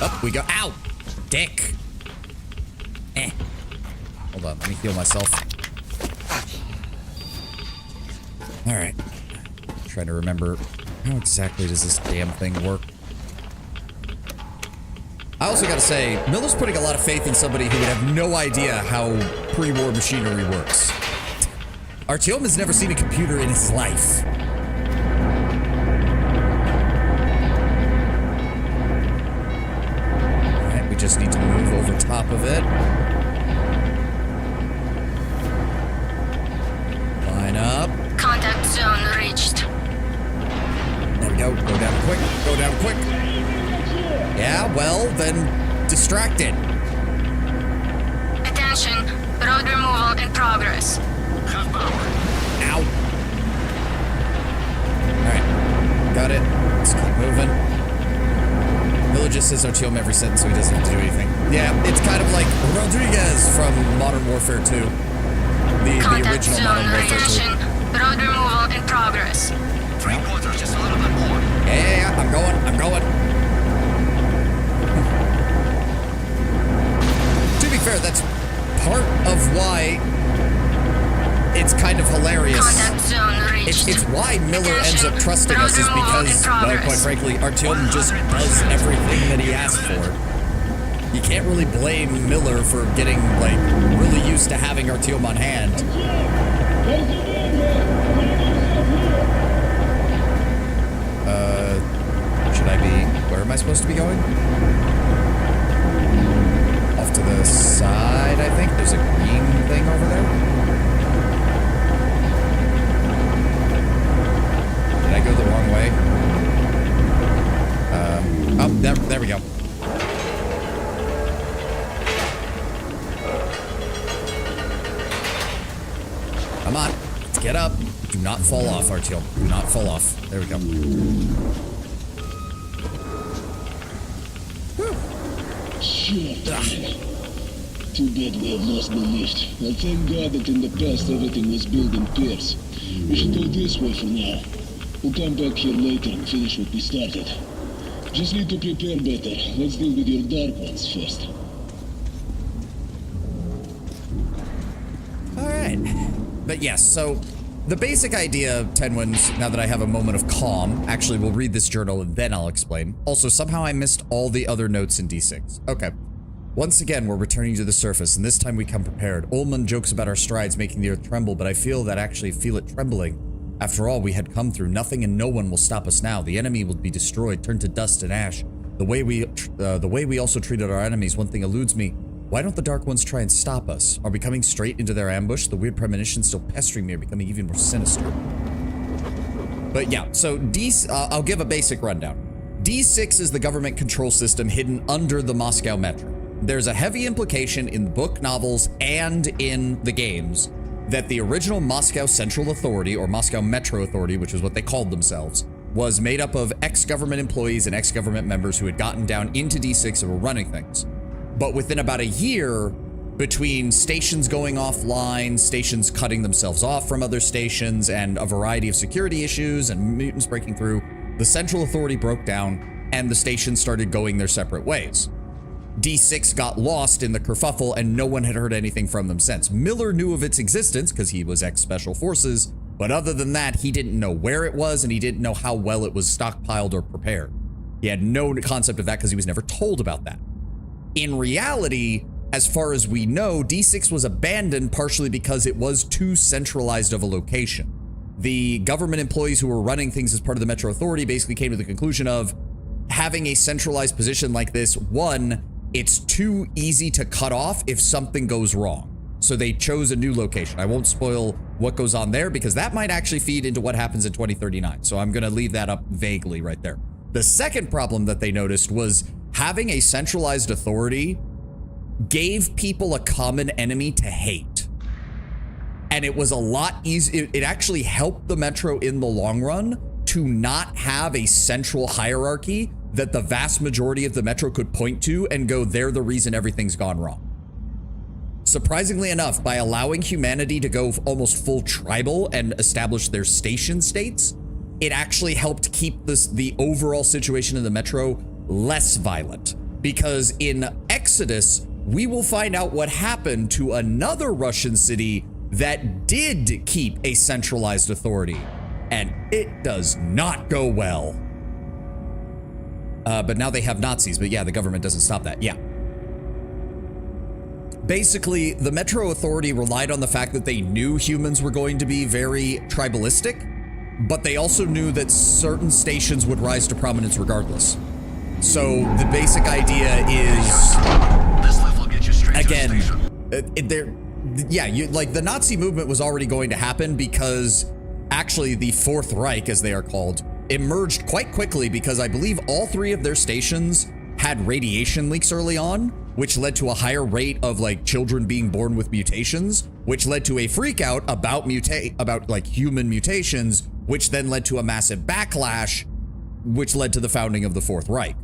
Up we go. Ow! Dick! Hold on, let me heal myself. Alright. Trying to remember how exactly does this damn thing work. I also gotta say, Miller's putting a lot of faith in somebody who would have no idea how pre-war machinery works. Artyom has never seen a computer in his life. Alright, we just need to move over top of it. Line up. Contact zone reached. There we go. Go down quick. Go down quick. Yeah, well, then distracted. Attention. Road removal in progress. Ow. Alright. Got it. Let's keep moving. Miller just says Artyom every sentence so he doesn't have to do anything. Yeah, it's kind of like Rodriguez from Modern Warfare 2. The Contact original zone Modern Warfare 2. attention. Road removal in progress. 3/4, just a little bit more. Yeah, I'm going. To be fair, that's part of why it's kind of hilarious. Contact zone reached. It's why Miller ends up trusting us is because, well, quite frankly, Artyom just does everything that he asks for. You can't really blame Miller for getting, like, really used to having Artyom on hand. Should I be... Where am I supposed to be going? Off to the side, I think. There's a green thing over there. Did I go the wrong way? Oh, there we go. Come on, let's get up. Do not fall off, Artyom. Do not fall off. There we go. Shit. Too bad we have lost the lift. Well, thank God that in the past everything was built in pairs. We should go this way for now. We'll come back here later and finish what we started. Just need to prepare better. Let's deal with your dark ones first. Alright. But yes, so the basic idea, Tenwins, now that I have a moment of calm, actually we'll read this journal and then I'll explain. Also, somehow I missed all the other notes in D6. Okay. Once again, we're returning to the surface, and this time we come prepared. Ullman jokes about our strides making the earth tremble, but I feel it trembling. After all we had come through, nothing and no one will stop us now. The enemy will be destroyed, turned to dust and ash. The way we also treated our enemies, one thing eludes me. Why don't the Dark Ones try and stop us? Are we coming straight into their ambush? The weird premonitions still pestering me are becoming even more sinister. But yeah, so I'll give a basic rundown. D6 is the government control system hidden under the Moscow Metro. There's a heavy implication in the book, novels, and in the games that the original Moscow Central Authority, or Moscow Metro Authority, which is what they called themselves, was made up of ex-government employees and ex-government members who had gotten down into D6 and were running things. But within about a year, between stations going offline, stations cutting themselves off from other stations, and a variety of security issues and mutants breaking through, the Central Authority broke down and the stations started going their separate ways. D6 got lost in the kerfuffle and no one had heard anything from them since. Miller knew of its existence because he was ex-Special Forces, but other than that, he didn't know where it was and he didn't know how well it was stockpiled or prepared. He had no concept of that because he was never told about that. In reality, as far as we know, D6 was abandoned partially because it was too centralized of a location. The government employees who were running things as part of the Metro Authority basically came to the conclusion of having a centralized position like this, one, it's too easy to cut off if something goes wrong. So they chose a new location. I won't spoil what goes on there because that might actually feed into what happens in 2039. So I'm going to leave that up vaguely right there. The second problem that they noticed was having a centralized authority gave people a common enemy to hate. And it was a lot easier. It actually helped the Metro in the long run to not have a central hierarchy that the vast majority of the Metro could point to and go, they're the reason everything's gone wrong. Surprisingly enough, by allowing humanity to go almost full tribal and establish their station states, it actually helped keep the overall situation in the Metro less violent. Because in Exodus, we will find out what happened to another Russian city that did keep a centralized authority, and it does not go well. But now they have Nazis, but yeah, the government doesn't stop that, yeah. Basically, the Metro Authority relied on the fact that they knew humans were going to be very tribalistic, but they also knew that certain stations would rise to prominence regardless. So the basic idea is, again, like the Nazi movement was already going to happen because actually the Fourth Reich, as they are called, emerged quite quickly because I believe all three of their stations had radiation leaks early on, which led to a higher rate of like children being born with mutations, which led to a freak out about like human mutations, which then led to a massive backlash, which led to the founding of the Fourth Reich.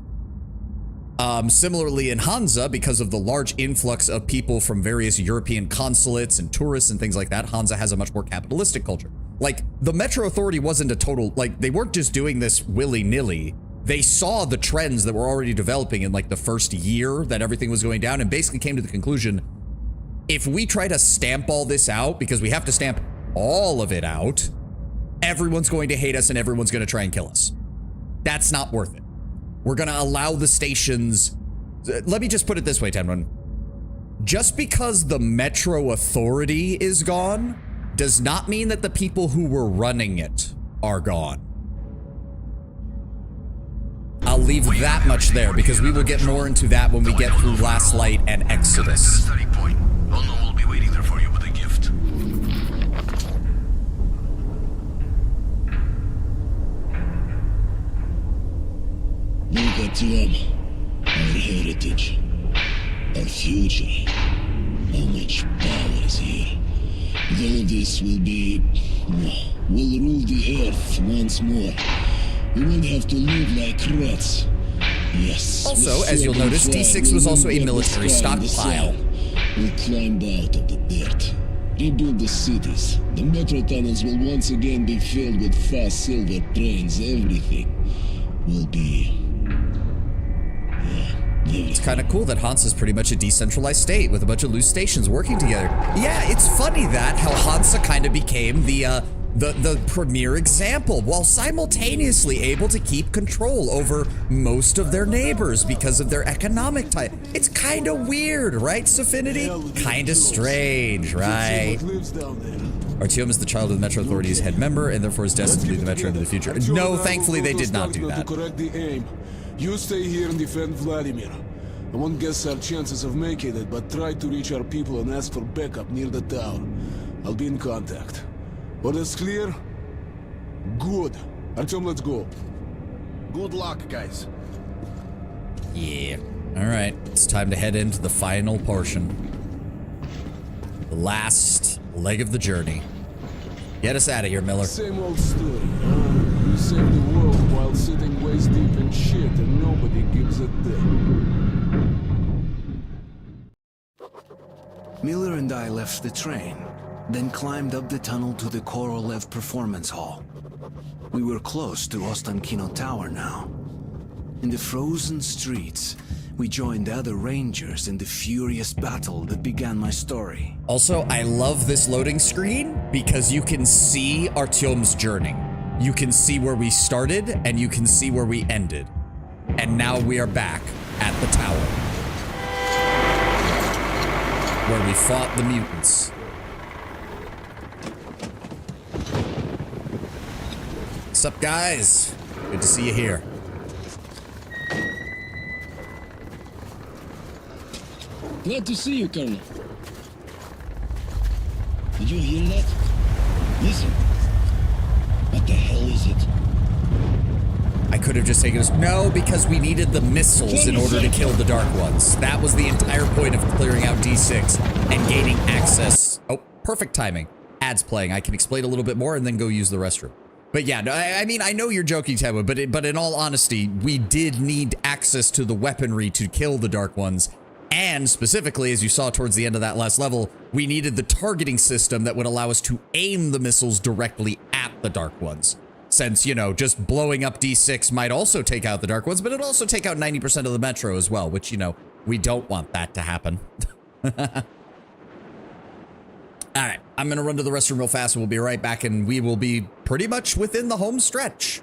Similarly in Hansa, because of the large influx of people from various European consulates and tourists and things like that, Hansa has a much more capitalistic culture. Like, the Metro Authority wasn't a total, like, they weren't just doing this willy-nilly. They saw the trends that were already developing in, like, the first year that everything was going down and basically came to the conclusion, if we try to stamp all this out, because we have to stamp all of it out, everyone's going to hate us and everyone's going to try and kill us. That's not worth it. We're going to allow the stations... Let me just put it this way, Tenrun. Just because the Metro Authority is gone does not mean that the people who were running it are gone. I'll leave that much there because we will get more into that when we get through Last Light and Exodus. Will be waiting there for you with a gift. Look at them. Our heritage. Our future. How much power is here. All of this will rule the earth once more. We won't have to live like rats. Yes. Also, as you'll notice, D6 was also a military stockpile. We'll climb out of the dirt. Rebuild the cities. The metro tunnels will once again be filled with fast silver trains. Everything will be... It's kind of cool that Hansa is pretty much a decentralized state with a bunch of loose stations working together. Yeah, it's funny that how Hansa kind of became the premier example while simultaneously able to keep control over most of their neighbors because of their economic type. It's kind of weird, right, Sophinity? Kind of strange, right? Artyom is the child of the Metro Authority's head member and therefore is destined to be the Metro into the future. No, thankfully they did not do that. You stay here and defend Vladimir. I won't guess our chances of making it, but try to reach our people and ask for backup near the tower. I'll be in contact. Orders clear? Good. Artyom, let's go. Good luck, guys. Yeah. Alright, it's time to head into the final portion. The last leg of the journey. Get us out of here, Miller. Same old story. You save the world while sitting waist deep in shit and nobody gives a damn. Miller and I left the train, then climbed up the tunnel to the Korolev Performance Hall. We were close to Ostankino Tower now. In the frozen streets, we joined other rangers in the furious battle that began my story. Also, I love this loading screen because you can see Artyom's journey. You can see where we started and you can see where we ended. And now we are back at the tower, where we fought the mutants. What's up, guys? Good to see you here. Glad to see you, Colonel. Did you hear that? Listen. What the hell is it? I could have just taken us. No, because we needed the missiles in order to kill the Dark Ones. That was the entire point of clearing out D6 and gaining access. Oh, perfect timing. Ads playing. I can explain a little bit more and then go use the restroom. But yeah, no, I mean, I know you're joking, Tedwood, but in all honesty, we did need access to the weaponry to kill the Dark Ones. And specifically, as you saw towards the end of that last level, we needed the targeting system that would allow us to aim the missiles directly at the Dark Ones. Since, you know, just blowing up D6 might also take out the Dark Ones, but it'd also take out 90% of the Metro as well, which, you know, we don't want that to happen. All right, I'm going to run to the restroom real fast and we'll be right back and we will be pretty much within the home stretch.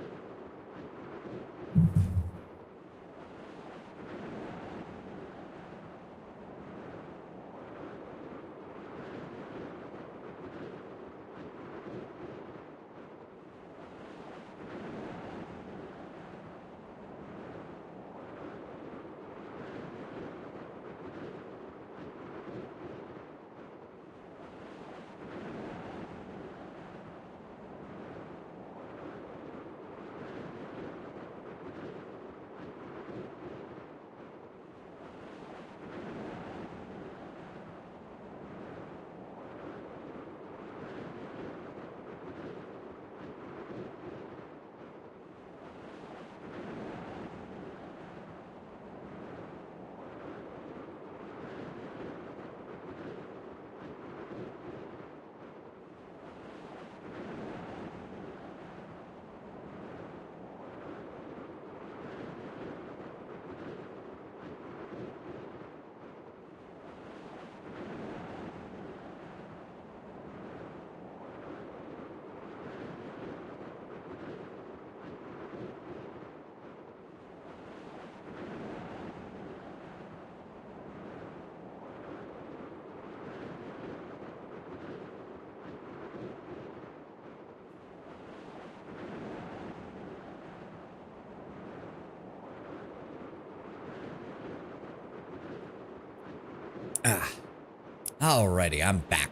Alrighty, I'm back.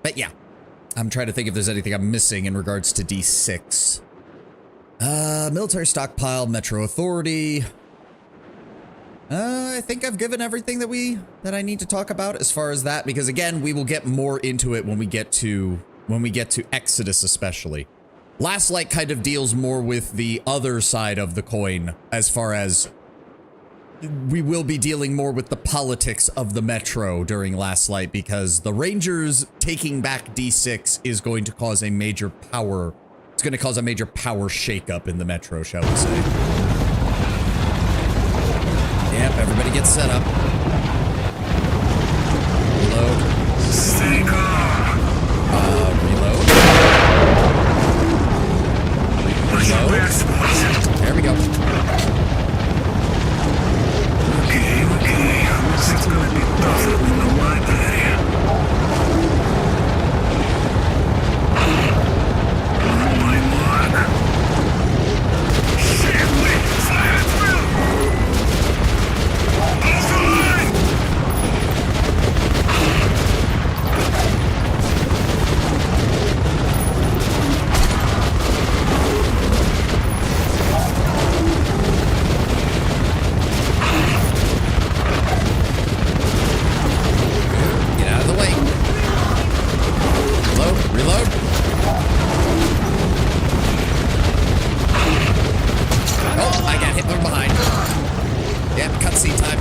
But yeah, I'm trying to think if there's anything I'm missing in regards to D6. Military stockpile, Metro Authority. I think I've given everything that I need to talk about as far as that, because again, we will get more into it when we get to Exodus especially. Last Light kind of deals more with the other side of the coin as far as we will be dealing more with the politics of the Metro during Last Light, because the Rangers taking back D6 is going to cause a major power. It's going to cause a major power shakeup in the Metro, shall we say. Yep, everybody gets set up. Reload. Reload. Reload. There we go. Okay, it's gonna be tougher than the library. On my mark. Shit! cutscene time.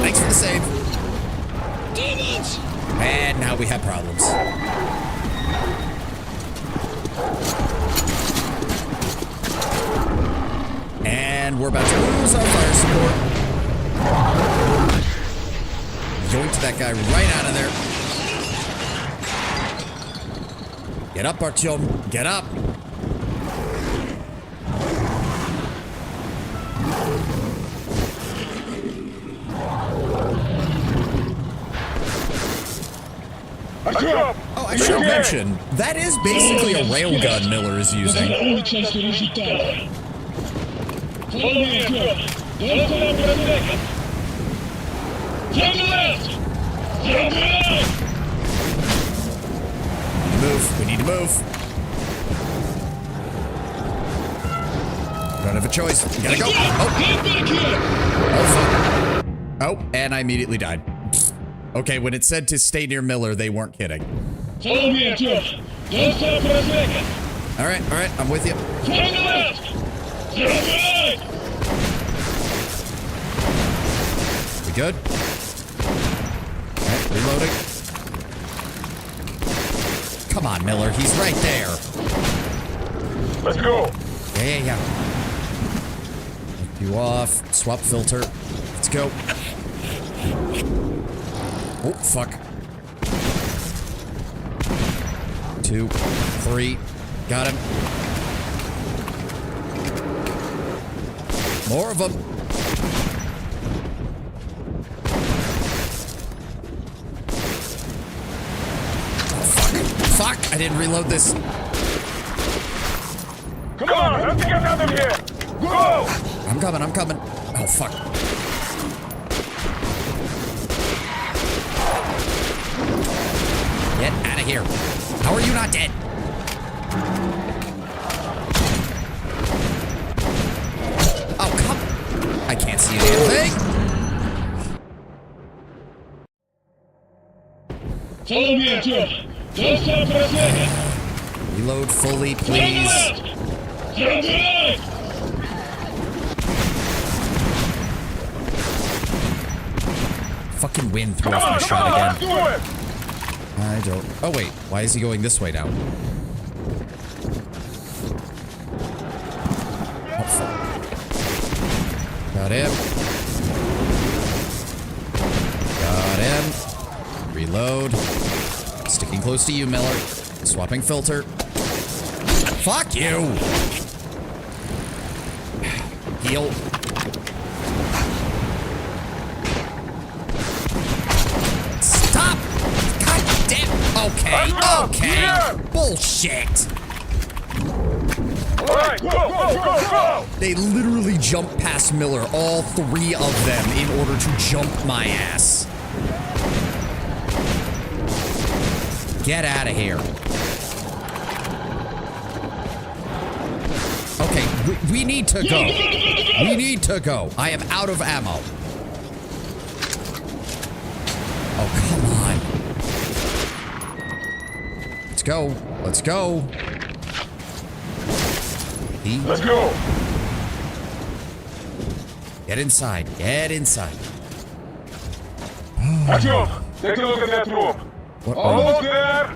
Thanks for the save. Demons! And now we have problems. And we're about to lose our fire support. Yoinked that guy right out of there. Get up, Artyom. Get up. Oh, I should mention, that is basically a railgun Miller is using. Only chance to reach the tower. Follow me, Artyom. Don't come up for a second. From the left! From the left! Move. We need to move. Don't have a choice. We gotta go. Oh. Get back here! Oh, fuck. Oh, and I immediately died. Okay, when it said to stay near Miller, they weren't kidding. Follow me, Artyom. Don't stop for a second. All right, I'm with you. From the left! From the right! We good? All right, reloading. Come on, Miller. He's right there. Let's go. Yeah. Lift you off. Swap filter. Let's go. Oh, fuck. 2, 3. Got him. More of them. Fuck! I didn't reload this. Come on, let's get out of here. Go! I'm coming. Oh, fuck. Get out of here. How are you not dead? Oh, come. I can't see a damn thing. Follow me, Artyom. Don't stop for a second. Reload fully, please. From the right! Fucking wind threw off my shot again. I don't. Oh, wait. Why is he going this way now? Oh, fuck. Got him. Got him. Reload. Sticking close to you, Miller. Swapping filter. Fuck you! Heal. Stop! God damn. Okay. Bullshit. All right, go! They literally jumped past Miller, all 3 of them, in order to jump my ass. Get out of here. Okay, we need to go. We need to go. I am out of ammo. Oh, come on. Let's go. Let's go. Let's go. Get inside. Get inside. Artyom, take a look at that room. What? Almost there.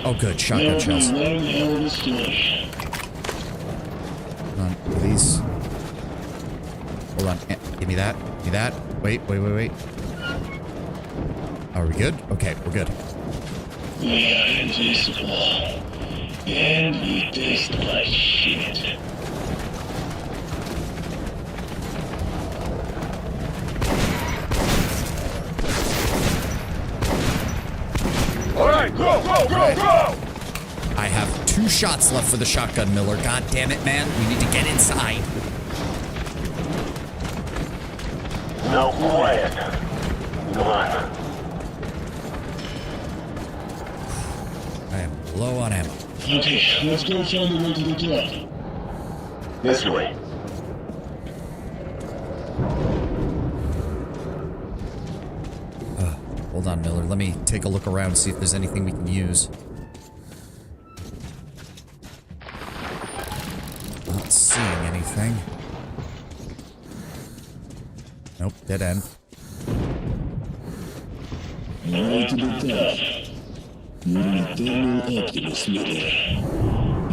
Oh, good. Shotgun shells. One hell of a story. Hold on, please. Hold on. Give me that. Give me that. Wait. Are we good? Okay, we're good. We are invisible. And we taste like shit. All right, go! I have 2 shots left for the shotgun, Miller. God damn it, man. We need to get inside. Now quiet. Come on. I am low on ammo. Okay, let's go find the way to the top. This way. Hold on, Miller. Let me take a look around, see if there's anything we can use. Not seeing anything. Nope, dead end. All to the top. You're an eternal optimist, Miller.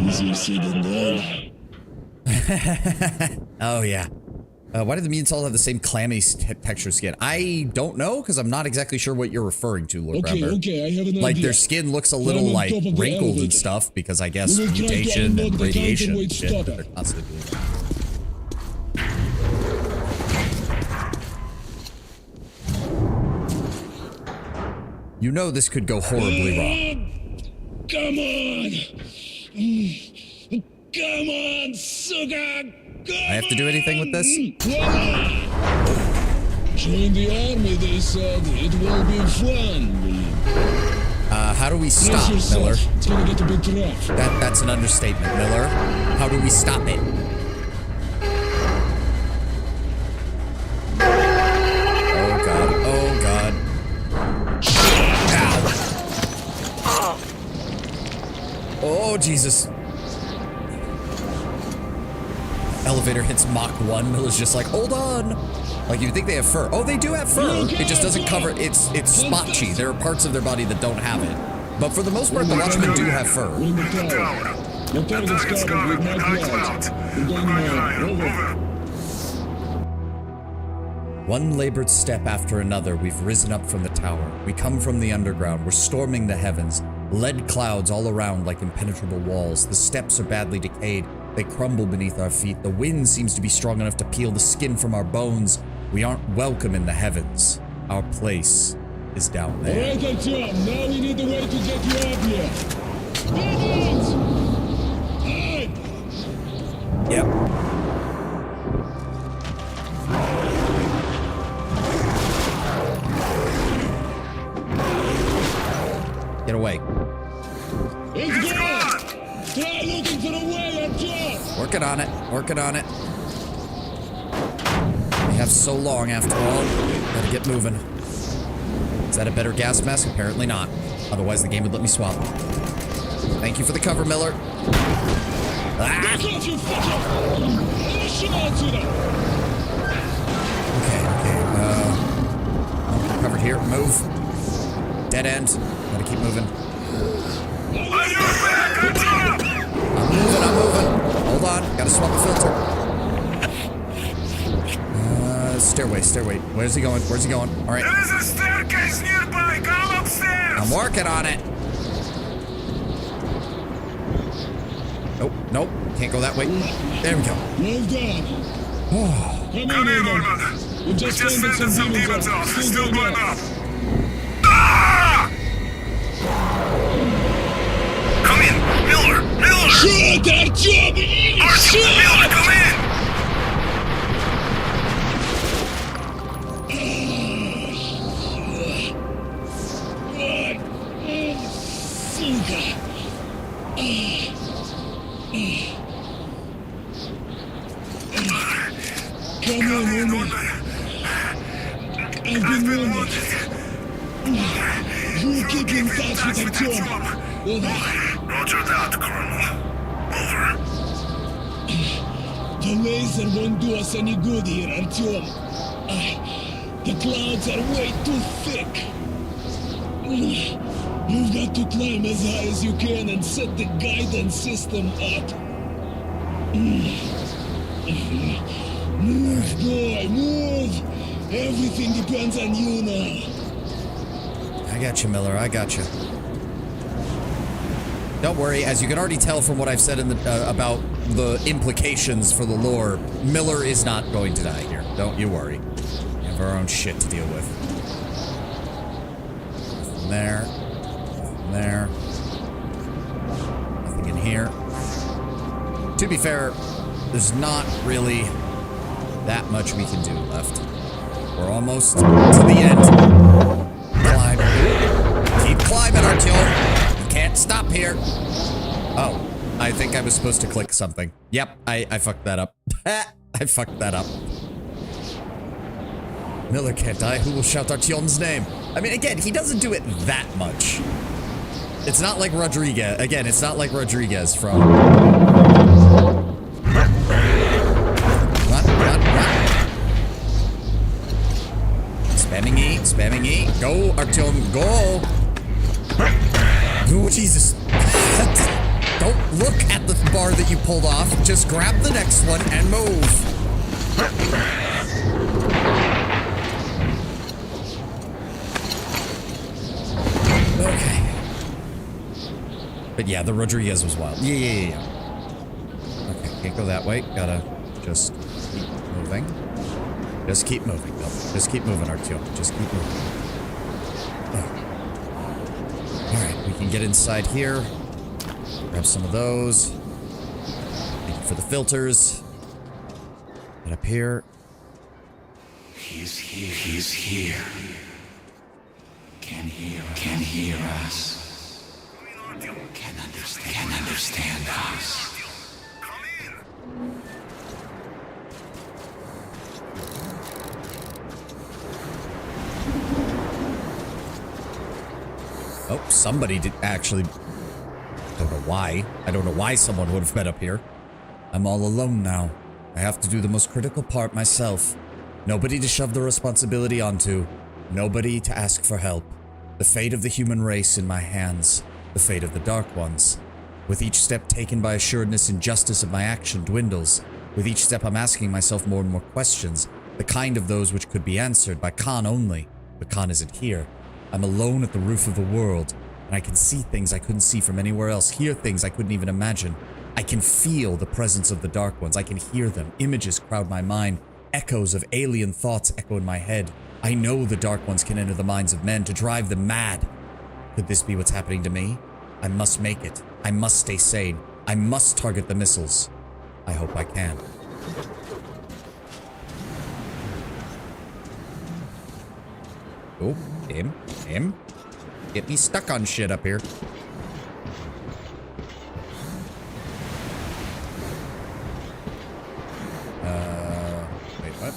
Easier said than done. Oh, yeah. Why do the mutants all have the same clammy texture skin? I don't know, because I'm not exactly sure what you're referring to, Lord Ramber. Okay, I have an Like, idea. their skin looks a little, Climb on like, top of the wrinkled and elevator. stuff, because I guess We will try to mutation unlock and the radiation counterweight and shit that stopper. they're constantly doing. You know this could go horribly wrong. Come on! Come on, sugar! I have to do anything with this? Join the army, they said. It will be fun. How do we stop, Brace Miller? yourself. It's gonna get a bit rough. That's an understatement, Miller. How do we stop it? Oh god, oh god. Ow. Oh Jesus. Elevator hits Mach 1, Miller's just like, hold on. Like, you'd think they have fur. Oh, they do have fur. It just doesn't cover, it's splotchy. There are parts of their body that don't have it. But for the most part, the Watchmen do have fur. We're in the tower. The target's covered with high clouds. We're going high. Over. One labored step after another, we've risen up from the tower. We come from the underground. We're storming the heavens. Lead clouds all around like impenetrable walls. The steps are badly decayed. They crumble beneath our feet. The wind seems to be strong enough to peel the skin from our bones. We aren't welcome in the heavens. Our place is down there. Alright, Artyom. Now we need a way to get you up here. Bandits! Hide! Yep. Get away. It's gone! Try looking for a way, Artyom! Working on it. Working on it. We have so long after all. Gotta get moving. Is that a better gas mask? Apparently not. Otherwise the game would let me swap. Thank you for the cover, Miller. Ah! Back off, you fucker! Okay, covered here. Move. Dead end. Gotta keep moving. I'm moving. Hold on. Gotta swap the filter. Stairway. Where's he going? All right. There is a staircase nearby. Come upstairs. I'm working on it. Nope. Can't go that way. There we go. Well done. Come in, Norman. We just fended some demons off. Still going up. Come in, Miller. Shoot, Artyom! Miller, come in. Сука! Come on, Norman. I've been wounded. You keep in touch with Artyom. Roger that, Colonel. Over. The laser won't do us any good here, Artyom. The clouds are way too thick. You've got to climb as high as you can and set the guidance system up. Move, boy, move! Everything depends on you now. I got you, Miller. I got you. Don't worry. As you can already tell from what I've said in the about the implications for the lore, Miller is not going to die here. Don't you worry. We have our own shit to deal with. Nothing there. Nothing there. Nothing in here. To be fair, there's not really that much we can do left. We're almost to the end. Climb. Keep climbing, Artyom. You can't stop here. Oh, I think I was supposed to click something. Yep, I fucked that up. I fucked that up. Miller can't die. Who will shout Artyom's name? I mean, again, he doesn't do it that much. It's not like Rodriguez. Again, it's not like Rodriguez from... Run. Spamming E. Go, Artyom, go. Oh, Jesus. Don't look at the bar that you pulled off. Just grab the next one and move. Okay. But yeah, the Rodriguez was wild. Yeah. Okay, can't go that way. Gotta just keep moving. Just keep moving, Bill. Just keep moving, Artyom. Just keep moving. Alright, we can get inside here. Grab some of those. Thank you for the filters. Get up here. He's here. He's here. Can hear us. Can understand us. Oh, somebody did actually. I don't know why. I don't know why someone would have been up here. I'm all alone now. I have to do the most critical part myself. Nobody to shove the responsibility onto. Nobody to ask for help. The fate of the human race in my hands. The fate of the Dark Ones. With each step taken by assuredness and justice of my action dwindles. With each step I'm asking myself more and more questions. The kind of those which could be answered by Khan only. But Khan isn't here. I'm alone at the roof of the world. And I can see things I couldn't see from anywhere else. Hear things I couldn't even imagine. I can feel the presence of the Dark Ones. I can hear them. Images crowd my mind. Echoes of alien thoughts echo in my head. I know the Dark Ones can enter the minds of men to drive them mad. Could this be what's happening to me? I must make it. I must stay sane. I must target the missiles. I hope I can. Oh, him. Get me stuck on shit up here. Wait, what?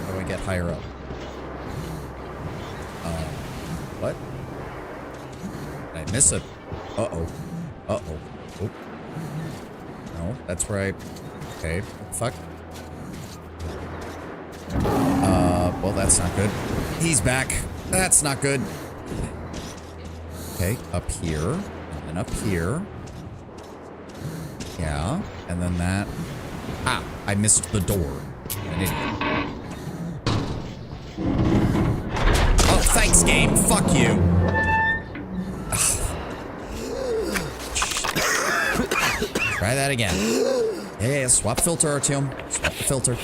How do I get higher up? What? Did I miss it? Uh-oh. Oh. No, that's where I... Okay, fuck. Well, that's not good. He's back. That's not good. Okay, up here. And then up here. Yeah, and then that. Ah, I missed the door. An idiot. Oh, thanks, game. Fuck you. Try that again. Yeah, swap filter, Artyom. Swap the filter.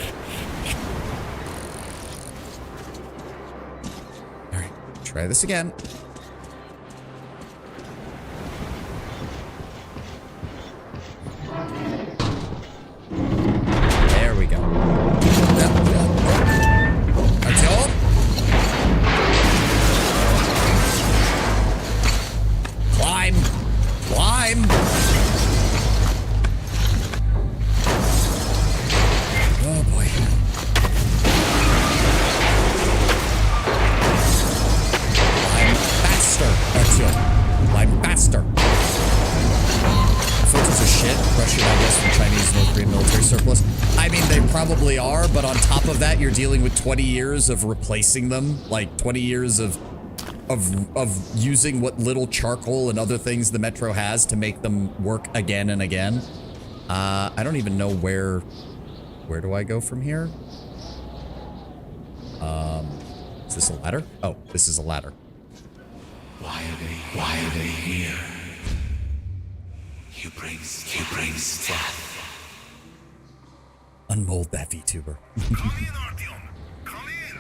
Alright, try this again. There we go. Artyom? Climb! Oh boy. Climb faster. Filters are shit. Russian, I guess, from Chinese North Korean military surplus. I mean, they probably are, but on top of that, you're dealing with 20 years of replacing them. Like, 20 years of using what little charcoal and other things the Metro has to make them work again and again. I don't even know where do I go from here? Is this a ladder? Oh, this is a ladder. Why are they here? He brings death. Unmold that VTuber. Come in, Artyom. Come in.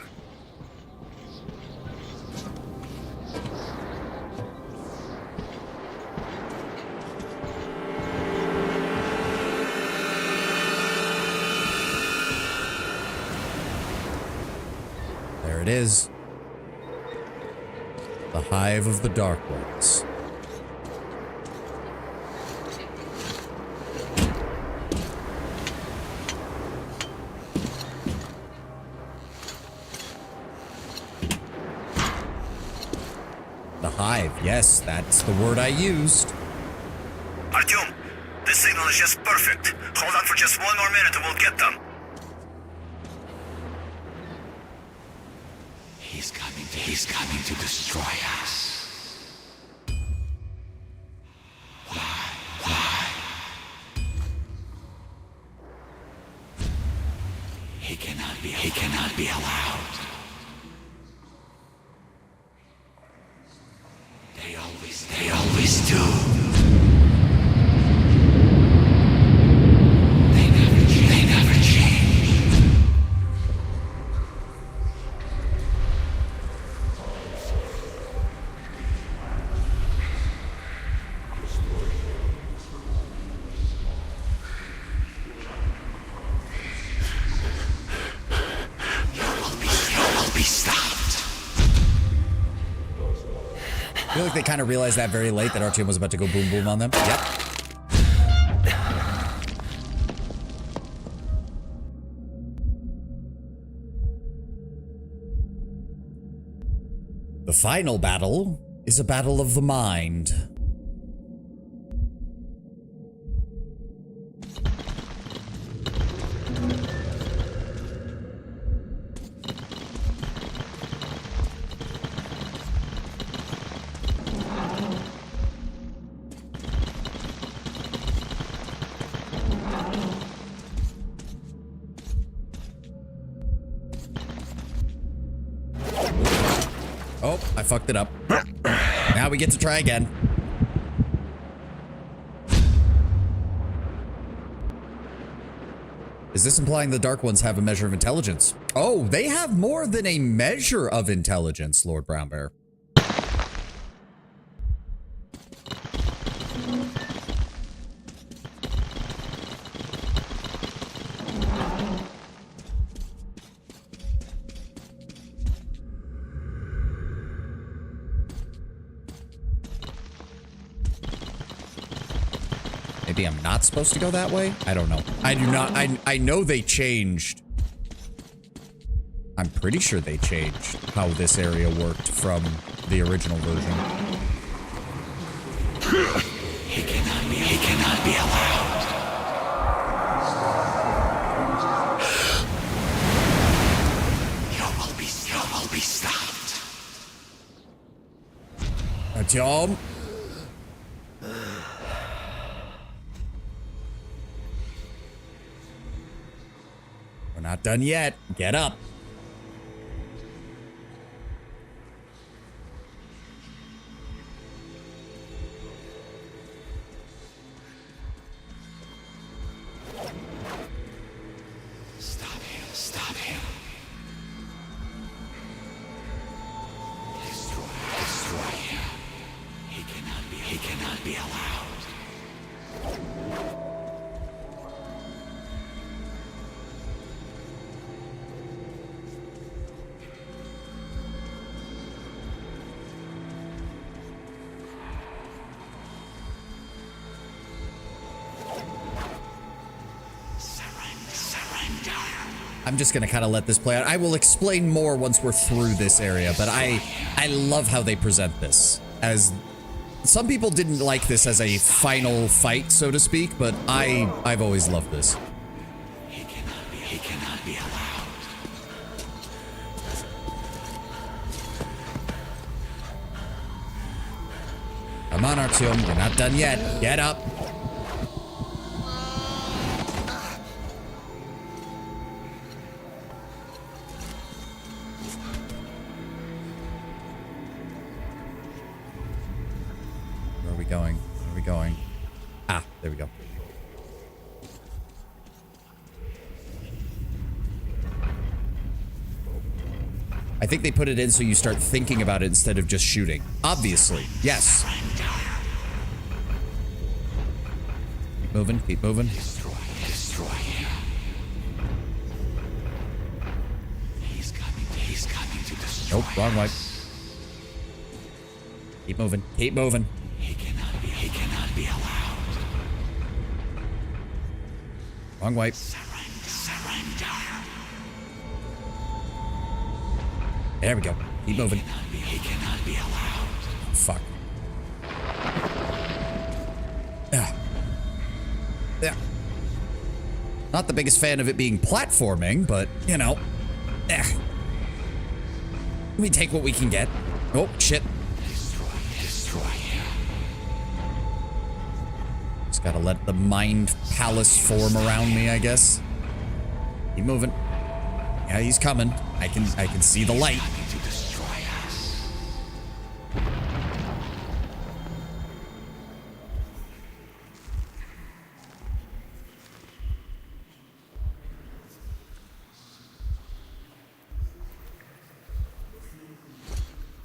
There it is. The Hive of the Dark Ones. The Hive, yes, that's the word I used. Artyom, this signal is just perfect. Hold on for just one more minute and we'll get them. He's coming to destroy us. Why? He cannot be allowed. They always do. They never change. You will be stopped. I feel like they kind of realized that very late that Artyom was about to go boom boom on them. Yep. The final battle is a battle of the mind. Oh, I fucked it up. Now we get to try again. Is this implying the Dark Ones have a measure of intelligence? Oh, they have more than a measure of intelligence, Lord Brown Bear. Maybe I'm not supposed to go that way? I don't know. I do not. I know they changed. I'm pretty sure they changed how this area worked from the original version. He cannot be allowed. You will be stopped. Artyom. We're not done yet. Get up. Stop him. Destroy him. He cannot be allowed. I'm just gonna kind of let this play out. I will explain more once we're through this area, but I love how they present this. As some people didn't like this as a final fight, so to speak, but I've always loved this. He cannot be allowed. Come on, Artyom, you're not done yet. Get up. Where are we going? Where are we going? Ah, there we go. I think they put it in so you start thinking about it instead of just shooting. Obviously, yes. Keep moving, keep moving. Destroy him. He's coming to destroy. Nope, wrong way. Keep moving, keep moving. He cannot be allowed. Wrong way. Surrender. There we go. Keep moving. He cannot be allowed. Fuck. Yeah. Yeah. Not the biggest fan of it being platforming, but, you know. Eh. We take what we can get. Oh, shit. Just gotta let the mind palace form around me, I guess. Keep moving. Yeah, he's coming. I can see the light.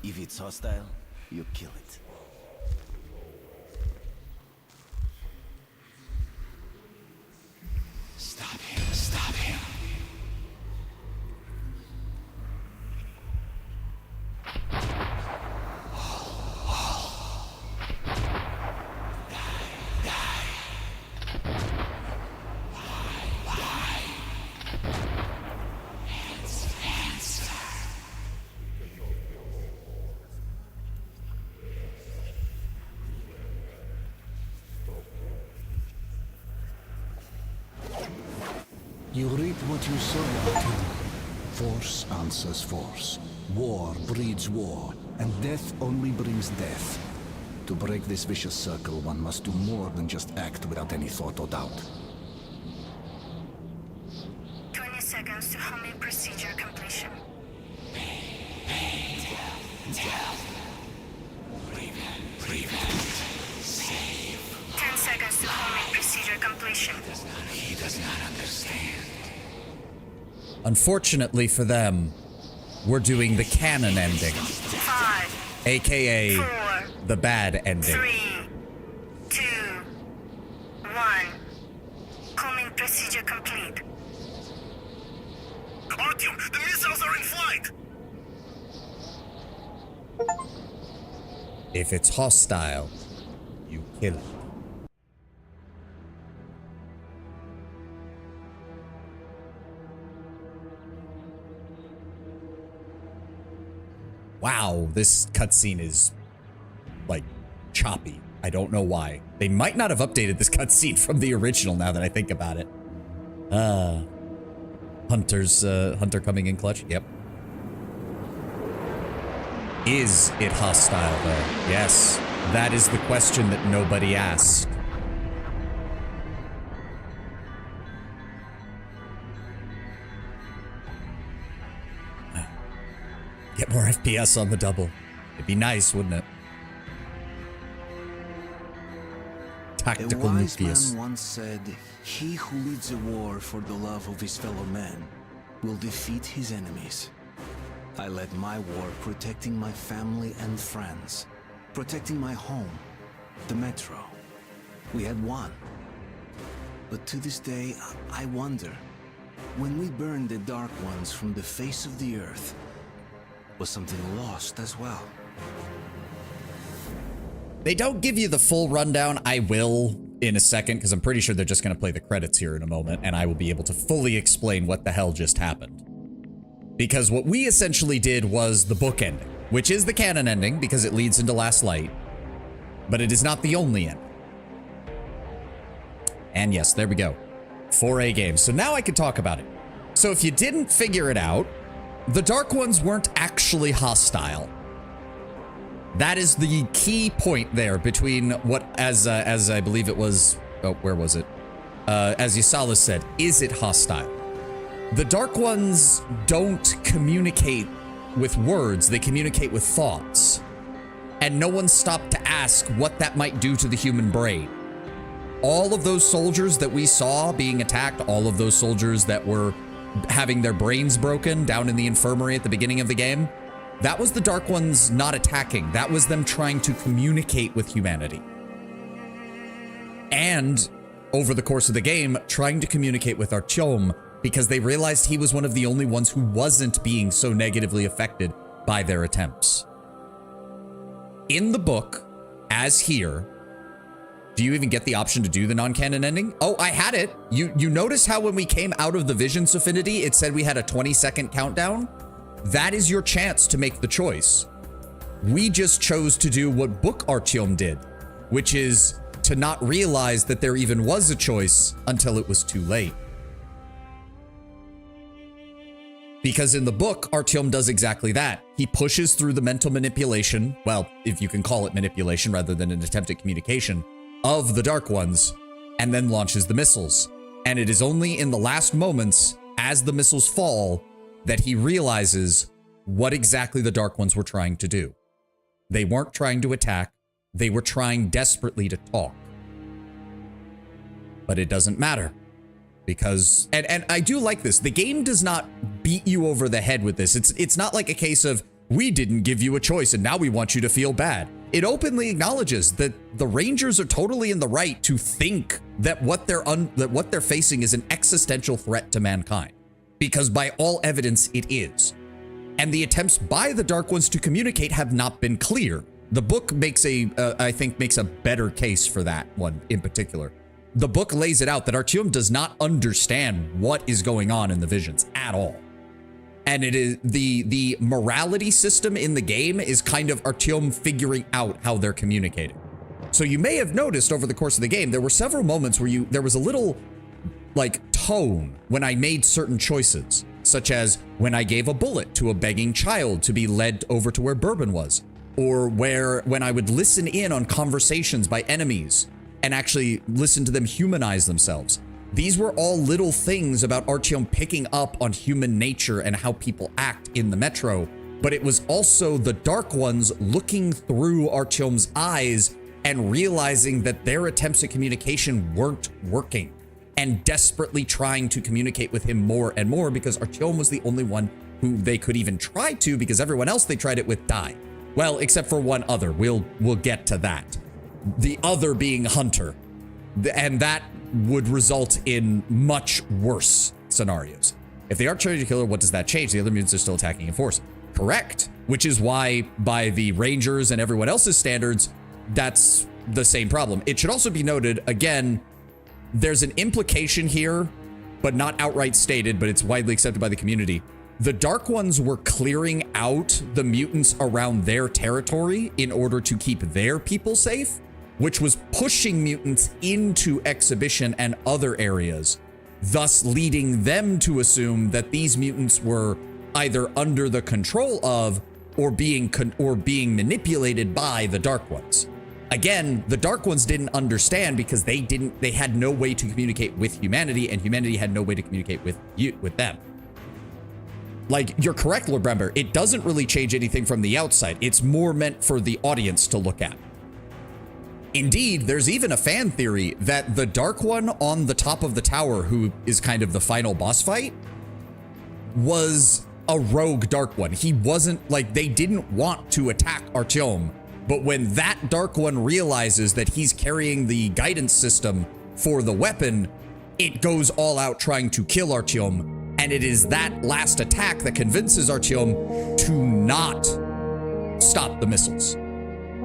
If it's hostile, you kill it. Stop him, stop him. You reap what you sow, Artyom. Force answers force. War breeds war, and death only brings death. To break this vicious circle, one must do more than just act without any thought or doubt. 20 seconds to homing procedure completion. Save. 10 seconds to homing procedure completion. He does not understand. Unfortunately for them, we're doing the canon ending. 5, AKA 4, the bad ending. 3, 2, 1. Homing procedure complete. Artyom, the missiles are in flight! If it's hostile, you kill it. Wow, this cutscene is, like, choppy. I don't know why. They might not have updated this cutscene from the original now that I think about it. Hunter coming in clutch. Yep. Is it hostile, though? Yes. That is the question that nobody asked. Get more FPS on the double. It'd be nice, wouldn't it? Tactical A wise nucleus. man once said, "He who leads a war for the love of his fellow men will defeat his enemies." I led my war protecting my family and friends, protecting my home, the metro. We had won. But to this day, I wonder, when we burned the Dark Ones from the face of the earth, was something lost as well? They don't give you the full rundown. I will in a second, because I'm pretty sure they're just going to play the credits here in a moment, and I will be able to fully explain what the hell just happened. Because what we essentially did was the book ending, which is the canon ending because it leads into Last Light, but it is not the only ending. And yes, there we go. 4A game. So now I can talk about it. So if you didn't figure it out, the Dark Ones weren't actually hostile. That is the key point there between what, as I believe it was, oh, where was it? As Yasala said, is it hostile? The Dark Ones don't communicate with words, they communicate with thoughts. And no one stopped to ask what that might do to the human brain. All of those soldiers that we saw being attacked, all of those soldiers that were having their brains broken down in the infirmary at the beginning of the game, that was the Dark Ones not attacking. That was them trying to communicate with humanity. And over the course of the game, trying to communicate with Artyom because they realized he was one of the only ones who wasn't being so negatively affected by their attempts. In the book, as here, do you even get the option to do the non-canon ending? Oh, I had it. You notice how when we came out of the Visions Affinity, it said we had a 20-second countdown? That is your chance to make the choice. We just chose to do what Book Artyom did, which is to not realize that there even was a choice until it was too late. Because in the book, Artyom does exactly that. He pushes through the mental manipulation, well, if you can call it manipulation rather than an attempt at communication, of the Dark Ones, and then launches the missiles. And it is only in the last moments, as the missiles fall, that he realizes what exactly the Dark Ones were trying to do. They weren't trying to attack, they were trying desperately to talk. But it doesn't matter. Because, and I do like this, the game does not beat you over the head with this. It's not like a case of, we didn't give you a choice and now we want you to feel bad. It openly acknowledges that the Rangers are totally in the right to think that what they're facing is an existential threat to mankind. Because by all evidence, it is. And the attempts by the Dark Ones to communicate have not been clear. The book makes I think makes a better case for that one in particular. The book lays it out that Artyom does not understand what is going on in the visions at all. And it is the morality system in the game is kind of Artyom figuring out how they're communicating. So you may have noticed over the course of the game, there were several moments where there was a little like tone when I made certain choices, such as when I gave a bullet to a begging child to be led over to where Bourbon was, or when I would listen in on conversations by enemies and actually listen to them humanize themselves. These were all little things about Artyom picking up on human nature and how people act in the Metro, but it was also the Dark Ones looking through Artyom's eyes and realizing that their attempts at communication weren't working and desperately trying to communicate with him more and more because Artyom was the only one who they could even try to, because everyone else they tried it with died. Well, except for one other. We'll get to that. The other being Hunter. And that would result in much worse scenarios. If they aren't trying to kill her, what does that change? The other mutants are still attacking in force. Correct. Which is why, by the Rangers and everyone else's standards, that's the same problem. It should also be noted, again, there's an implication here, but not outright stated, but it's widely accepted by the community. The Dark Ones were clearing out the mutants around their territory in order to keep their people safe, which was pushing mutants into Exhibition and other areas, thus leading them to assume that these mutants were either under the control of or being manipulated by the Dark Ones. Again, the Dark Ones didn't understand because they had no way to communicate with humanity, and humanity had no way to communicate with them. Like, you're correct, Lord Brember, it doesn't really change anything from the outside. It's more meant for the audience to look at. Indeed, there's even a fan theory that the Dark One on the top of the tower, who is kind of the final boss fight, was a rogue Dark One. He wasn't, like, they didn't want to attack Artyom, but when that Dark One realizes that he's carrying the guidance system for the weapon, it goes all out trying to kill Artyom, and it is that last attack that convinces Artyom to not stop the missiles.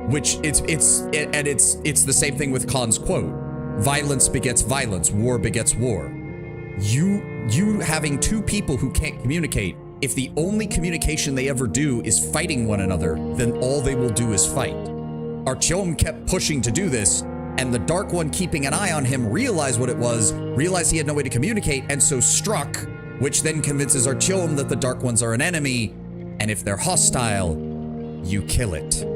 Which it's the same thing with Khan's quote. Violence begets violence, war begets war. You having two people who can't communicate, if the only communication they ever do is fighting one another, then all they will do is fight. Artyom kept pushing to do this, and the Dark One keeping an eye on him realized what it was, realized he had no way to communicate, and so struck, which then convinces Artyom that the Dark Ones are an enemy, and if they're hostile, you kill it.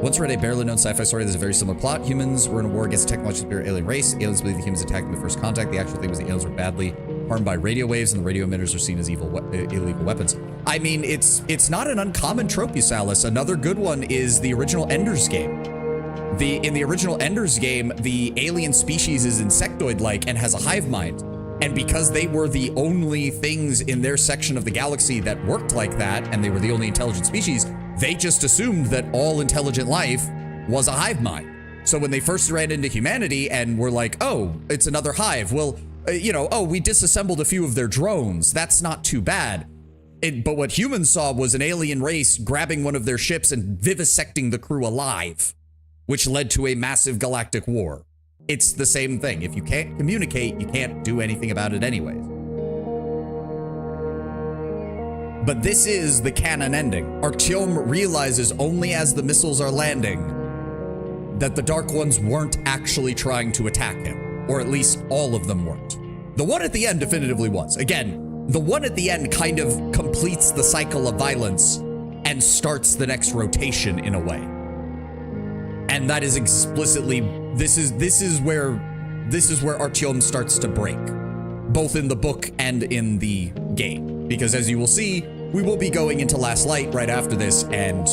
Once read a barely known sci-fi story that's a very similar plot. Humans were in a war against a technologically superior alien race. Aliens believe the humans attacked them at first contact. The actual thing was the aliens were badly harmed by radio waves, and the radio emitters are seen as illegal weapons. I mean, it's not an uncommon trope, Usalis. Another good one is the original Ender's Game. In the original Ender's Game, the alien species is insectoid-like and has a hive mind. And because they were the only things in their section of the galaxy that worked like that, and they were the only intelligent species, they just assumed that all intelligent life was a hive mind. So when they first ran into humanity and were like, oh, it's another hive. Well, we disassembled a few of their drones. That's not too bad. But what humans saw was an alien race grabbing one of their ships and vivisecting the crew alive, which led to a massive galactic war. It's the same thing. If you can't communicate, you can't do anything about it anyways. But this is the canon ending. Artyom realizes only as the missiles are landing that the Dark Ones weren't actually trying to attack him, or at least all of them weren't. The one at the end definitively was. Again, The one at the end kind of completes the cycle of violence and starts the next rotation in a way. And that is explicitly, this is where Artyom starts to break, both in the book and in the game. Because as you will see, we will be going into Last Light right after this, and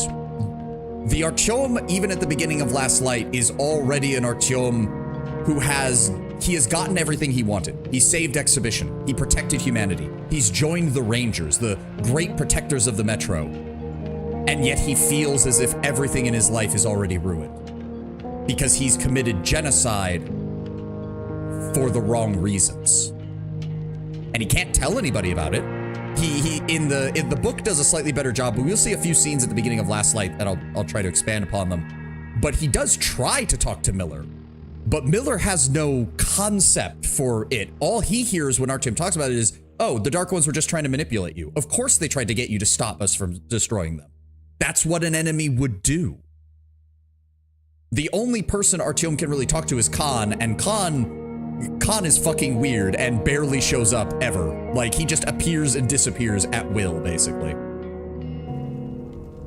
the Artyom, even at the beginning of Last Light, is already an Artyom who has gotten everything he wanted. He saved Exhibition. He protected humanity. He's joined the Rangers, the great protectors of the Metro. And yet he feels as if everything in his life is already ruined because he's committed genocide for the wrong reasons. And he can't tell anybody about it. He in the book does a slightly better job, but we'll see a few scenes at the beginning of Last Light that I'll try to expand upon them. But he does try to talk to Miller. But Miller has no concept for it. All he hears when Artyom talks about it is, oh, the Dark Ones were just trying to manipulate you. Of course they tried to get you to stop us from destroying them. That's what an enemy would do. The only person Artyom can really talk to is Khan, and Khan is fucking weird and barely shows up ever. Like, he just appears and disappears at will, basically.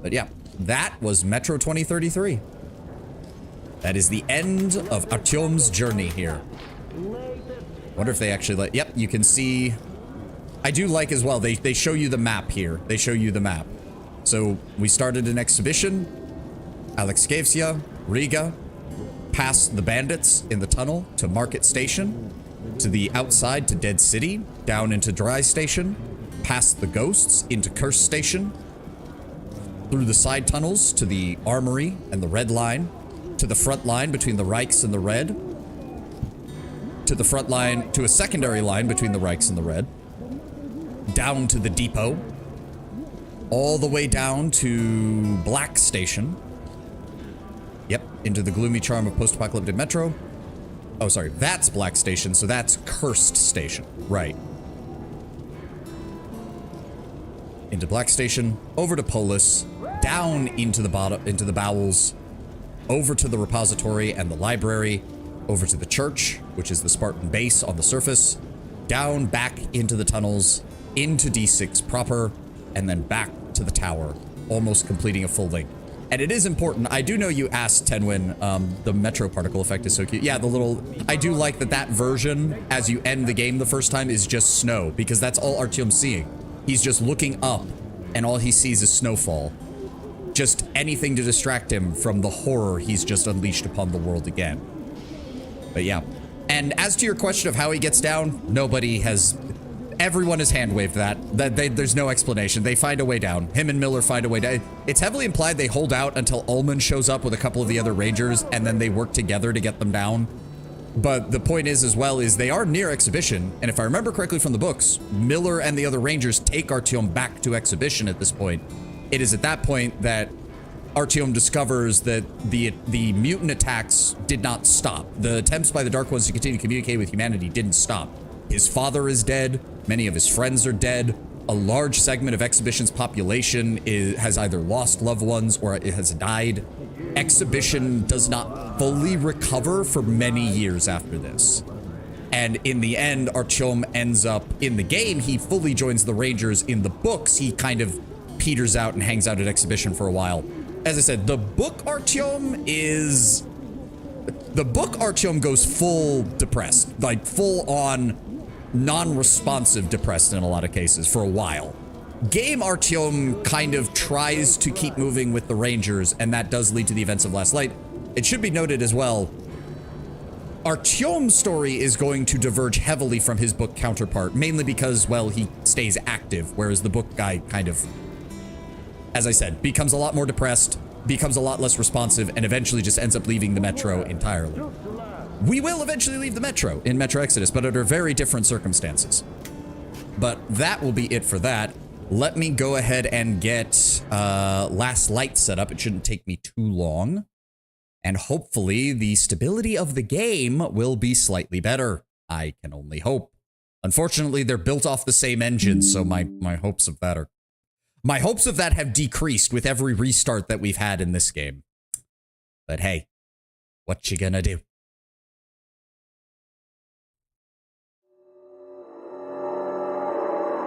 But yeah, that was Metro 2033. That is the end of Artyom's journey here. Wonder if they actually let, yep, you can see. I do like as well, they show you the map here. They show you the map. So we started an exhibition, Alexeyevsia, Riga, past the bandits in the tunnel to Market Station, to the outside to Dead City, down into Dry Station, past the ghosts into Curse Station, through the side tunnels to the Armory and the Red Line, to the front line between the Reichs and the Red, to the front line, to a secondary line between the Reichs and the Red, down to the depot, all the way down to Black Station. Yep, into the gloomy charm of post-apocalyptic Metro. Oh, sorry, that's Black Station, so that's Cursed Station, right. Into Black Station, over to Polis, down into the bottom, into the bowels, over to the repository and the library, over to the church, which is the Spartan base on the surface, down back into the tunnels, into D6 proper, and then back to the tower, almost completing a full link. And it is important, I do know you asked, Tenwin, the Metro particle effect is so cute. Yeah, the little, I do like that version, as you end the game the first time, is just snow, because that's all Artyom's seeing. He's just looking up, and all he sees is snowfall. Just anything to distract him from the horror he's just unleashed upon the world again. But yeah. And as to your question of how he gets down, everyone has hand-waved that. There's no explanation. They find a way down. Him and Miller find a way down. It's heavily implied they hold out until Ullman shows up with a couple of the other Rangers, and then they work together to get them down. But the point is, as well, is they are near Exhibition, and if I remember correctly from the books, Miller and the other Rangers take Artyom back to Exhibition at this point. It is at that point that Artyom discovers that the mutant attacks did not stop. The attempts by the Dark Ones to continue to communicate with humanity didn't stop. His father is dead. Many of his friends are dead. A large segment of Exhibition's population has either lost loved ones or it has died. Exhibition does not fully recover for many years after this. And in the end, Artyom ends up, in the game, he fully joins the Rangers. In the books, he kind of peters out and hangs out at Exhibition for a while. As I said, the book Artyom goes full depressed, like full on non-responsive depressed in a lot of cases for a while. Game Artyom kind of tries to keep moving with the Rangers, and that does lead to the events of Last Light. It should be noted as well, Artyom's story is going to diverge heavily from his book counterpart, mainly because, well, he stays active, whereas the book guy kind of, as I said, becomes a lot more depressed, becomes a lot less responsive, and eventually just ends up leaving the Metro entirely. We will eventually leave the Metro in Metro Exodus, but under very different circumstances. But that will be it for that. Let me go ahead and get Last Light set up. It shouldn't take me too long. And hopefully the stability of the game will be slightly better. I can only hope. Unfortunately, they're built off the same engine, so my hopes of that have decreased with every restart that we've had in this game. But hey, what you gonna do?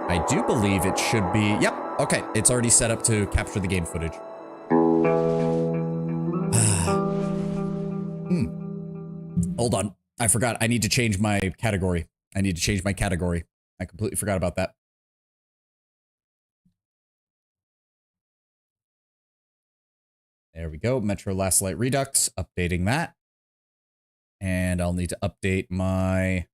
I do believe it should be... Yep, okay. It's already set up to capture the game footage. Hold on. I forgot. I need to change my category. I completely forgot about that. There we go. Metro Last Light Redux. Updating that. And I'll need to update my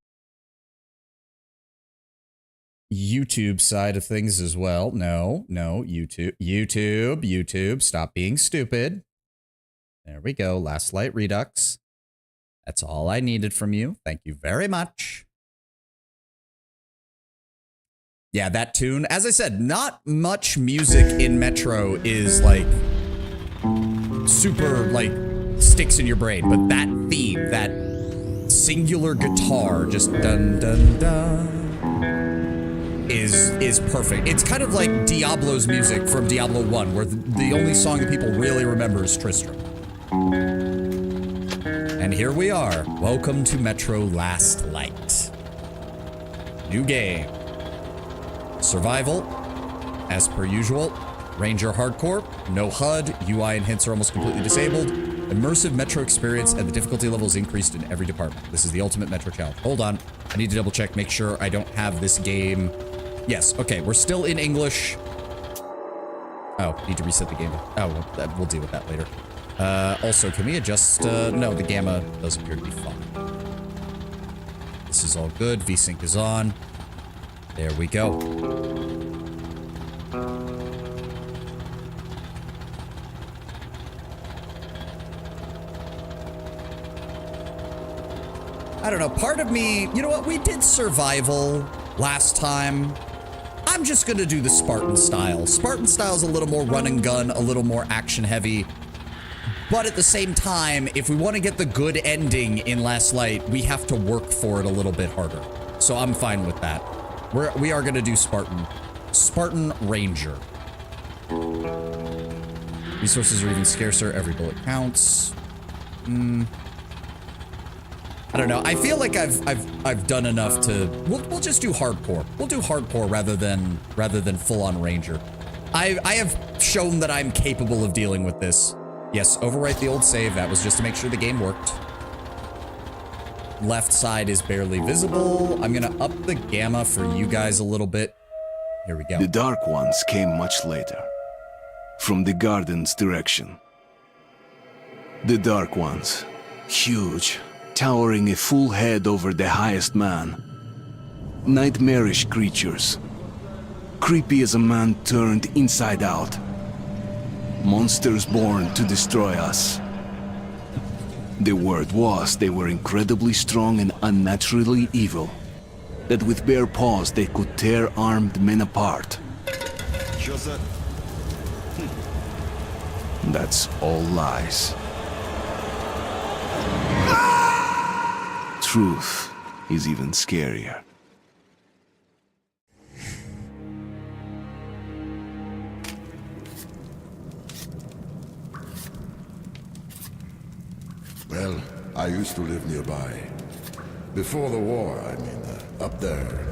YouTube side of things as well. No, YouTube. Stop being stupid. There we go. Last Light Redux. That's all I needed from you. Thank you very much. Yeah, that tune. As I said, not much music in Metro is like super like sticks in your brain, but that theme, that singular guitar, just dun dun dun, is perfect. It's kind of like Diablo's music from Diablo 1, where the only song that people really remember is Tristram. And here we are. Welcome to Metro Last Light. New game. Survival, as per usual. Ranger Hardcore, no HUD, UI and hints are almost completely disabled. Immersive Metro experience, and the difficulty level is increased in every department. This is the ultimate Metro challenge. Hold on, I need to double check, make sure I don't have this game. Yes, okay, we're still in English. Oh, need to reset the game. Oh, we'll deal with that later. Also, can we adjust, no, the gamma does appear to be fine. This is all good, VSync is on. There we go. I don't know, part of me, you know what, we did survival last time. I'm just gonna do the Spartan style. Spartan style is a little more run and gun, a little more action heavy. But at the same time, if we want to get the good ending in Last Light, we have to work for it a little bit harder. So I'm fine with that. We are gonna do Spartan. Spartan Ranger. Resources are even scarcer, every bullet counts. I don't know. I feel like I've done enough to. We'll just do hardcore. We'll do hardcore rather than full-on Ranger. I have shown that I'm capable of dealing with this. Yes, overwrite the old save. That was just to make sure the game worked. Left side is barely visible. I'm gonna up the gamma for you guys a little bit. Here we go. The Dark Ones came much later, from the garden's direction. The Dark Ones, huge, towering a full head over the highest man. Nightmarish creatures, creepy as a man turned inside out. Monsters born to destroy us. The word was they were incredibly strong and unnaturally evil. That with bare paws they could tear armed men apart. That's all lies. Truth is even scarier. Well, I used to live nearby. Before the war, I mean, up there.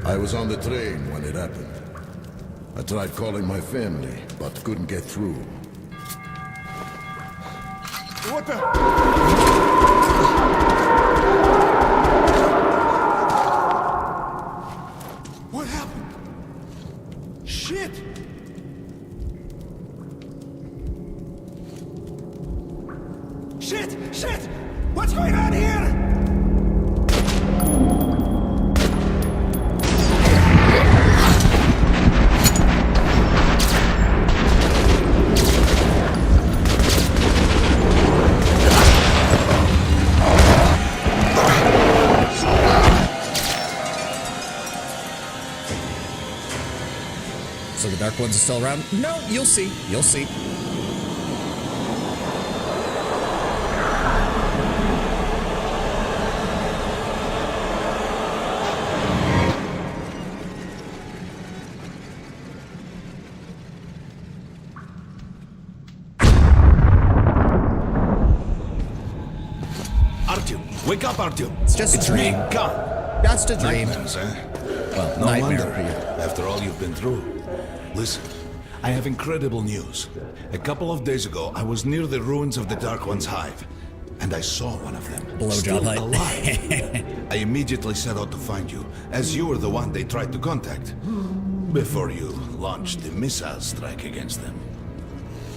I was on the train when it happened. I tried calling my family, but couldn't get through. What the? What happened? Shit! Shit! Shit! What's going on here? So the Dark Ones are still around? No, you'll see. You'll see. Artyom, wake up, Artyom. It's just a dream. Me, come. Just a dream. Nightmares, eh? Well, No nightmare. wonder, after all you've been through. Listen, I have incredible news. A couple of days ago, I was near the ruins of the Dark One's hive, and I saw one of them, Blowjob still height. alive. I immediately set out to find you, as you were the one they tried to contact, before you launched the missile strike against them.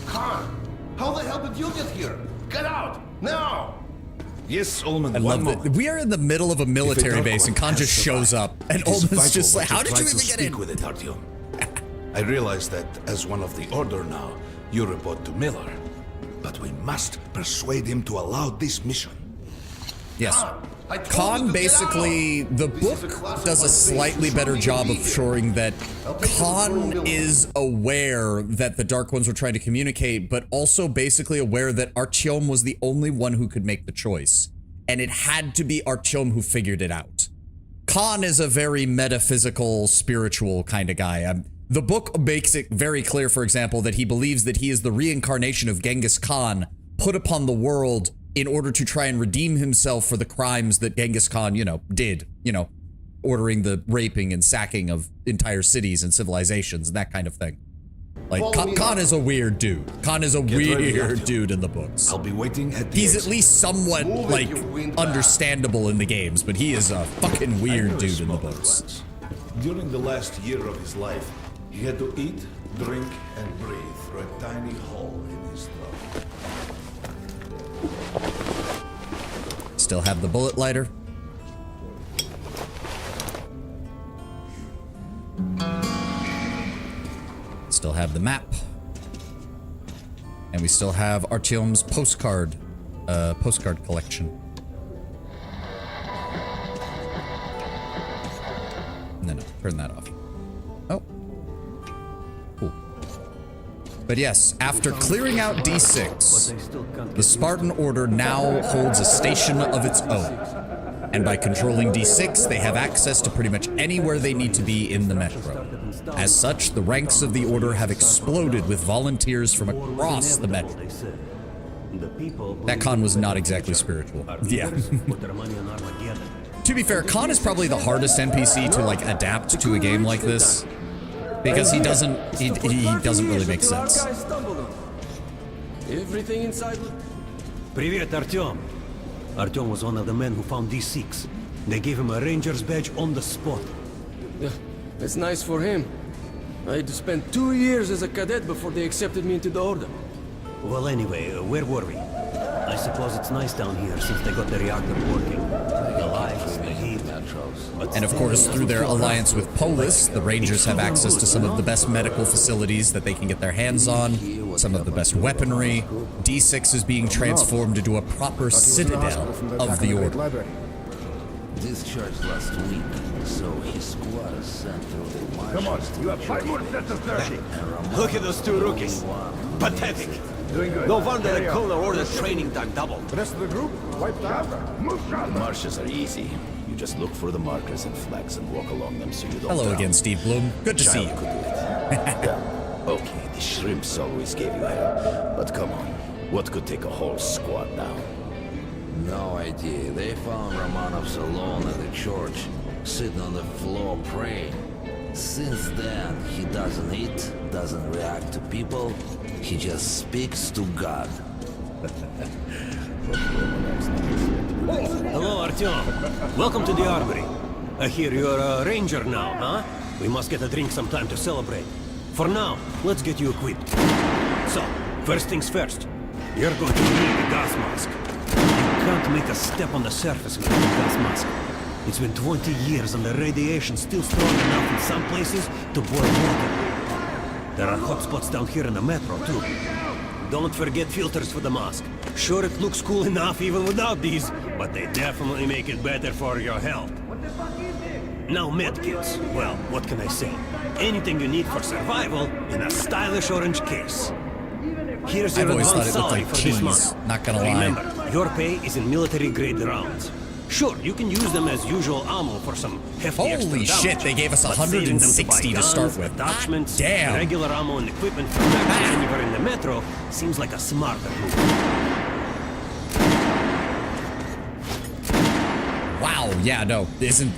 Khan, how the hell did you get here? Get out, now! Yes, Ullman, I love that. We are in the middle of a military base and Khan just shows up. And Ullman's just like, how did you even get in? With it, Artyom. I realize that as one of the Order now, you report to Miller. But we must persuade him to allow this mission. Yes. Khan basically, the book does a slightly better job of showing that Khan is aware that the Dark Ones were trying to communicate, but also basically aware that Artyom was the only one who could make the choice. And it had to be Artyom who figured it out. Khan is a very metaphysical, spiritual kind of guy. The book makes it very clear, for example, that he believes that he is the reincarnation of Genghis Khan put upon the world in order to try and redeem himself for the crimes that Genghis Khan, did, ordering the raping and sacking of entire cities and civilizations and that kind of thing. Like, Khan is a weird dude. Khan is a weird dude in the books. I'll be waiting at the He's at least somewhat, like, understandable in the games, but he is a fucking weird dude in the books. During the last year of his life, he had to eat, drink, and breathe through a tiny hole in his throat. Still have the bullet lighter. Still have the map. And we still have Artyom's postcard collection. No, turn that off. Oh. Cool. But yes, after clearing out D6, the Spartan Order now holds a station of its own. And by controlling D6, they have access to pretty much anywhere they need to be in the Metro. As such, the ranks of the Order have exploded with volunteers from across the Metro. That Khan was not exactly spiritual. Yeah. To be fair, Khan is probably the hardest NPC to like adapt to a game like this. Because he doesn't really make sense. Everything inside. Привет, Artyom. Artyom was one of the men who found D6. They gave him a ranger's badge on the spot. Yeah, it's nice for him. I had to spend 2 years as a cadet before they accepted me into the Order. Well, anyway, where were we? I suppose it's nice down here since they got the reactor working. The lights, the heat. And of course, through their alliance with Polis, the Rangers have access to some of the best medical facilities that they can get their hands on, some of the best weaponry. D6 is being transformed into a proper citadel of the Order. Discharged last week, so his squad is sent through the marsh. Come on, you have 5 more sets of 30. Look at those two rookies. Pathetic. Doing good. No wonder the Colonel ordered training time double. The rest of the group, wiped out. Move sharp. The marshes are easy. You just look for the markers and flags and walk along them so you don't Hello drown. again, Steve Bloom. Good to see you. Could do it. Okay, the shrimps always gave you hell. But come on, what could take a whole squad down? No idea. They found Romanovs alone at the church, sitting on the floor praying. Since then, he doesn't eat, doesn't react to people. He just speaks to God. Hello, Artyom. Welcome to the Armory. I hear you're a ranger now, huh? We must get a drink sometime to celebrate. For now, let's get you equipped. So, first things first. You're going to need a gas mask. You can't make a step on the surface without a gas mask. It's been 20 years and the radiation's still strong enough in some places to boil water. There are hot spots down here in the metro, too. Don't forget filters for the mask. Sure, it looks cool enough even without these, but they definitely make it better for your health. Now medkits. Well, what can I say? Anything you need for survival in a stylish orange case. Here's your I've always thought advance it looked salary like for this cheese, month. not gonna lie. Remember, your pay is in military-grade rounds. Sure, you can use them as usual ammo for some hefty Holy extra shit, damage, they gave us but saving them 160 buy to start guns, with. Attachments, Damn. regular ammo and equipment for when you were in the metro seems like a smarter move. Wow, Wow, yeah, no, isn't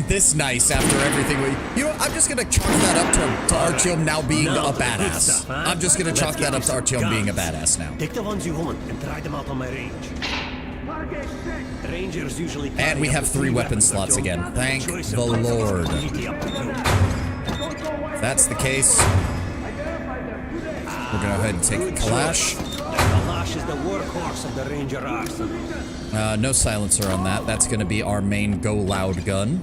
this nice after everything we... You know, I'm just gonna chalk that up to Artyom now being a badass. Stuff, huh? I'm just gonna chalk that up to Artyom being a badass now. Take the ones you want and try them out on my range. Rangers usually And we have 3 weapon slots again. Thank the Lord. If that's the case, we're gonna go ahead and take the Kalash. The Kalash is the workhorse of the Ranger arsenal. No silencer on that. That's gonna be our main go loud gun.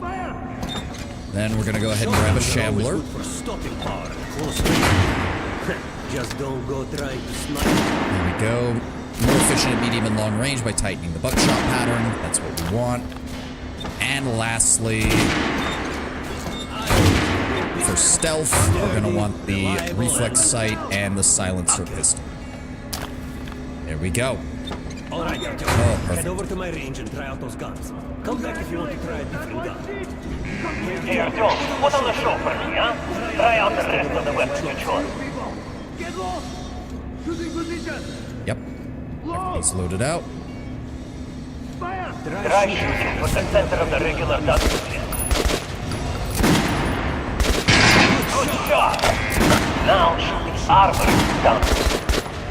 Then we're gonna go ahead and grab a Shambler. For stopping power at close range. Just don't go trying to snipe. There we go. More efficient at medium and long range by tightening the buckshot pattern. That's what we want. And lastly, for stealth, we're gonna want the reflex sight and the silencer pistol. There we go. All right, Artyom. Oh, perfect. Head over to my range and try out those guns. Come back if you want to try a different gun. Hey, Artyom, put on the show for me, huh? Try out the rest of the weapons you chose. Yep. Everything's loaded out. Try shooting for the center of the regular dust. Good shot! Now shoot the armor down.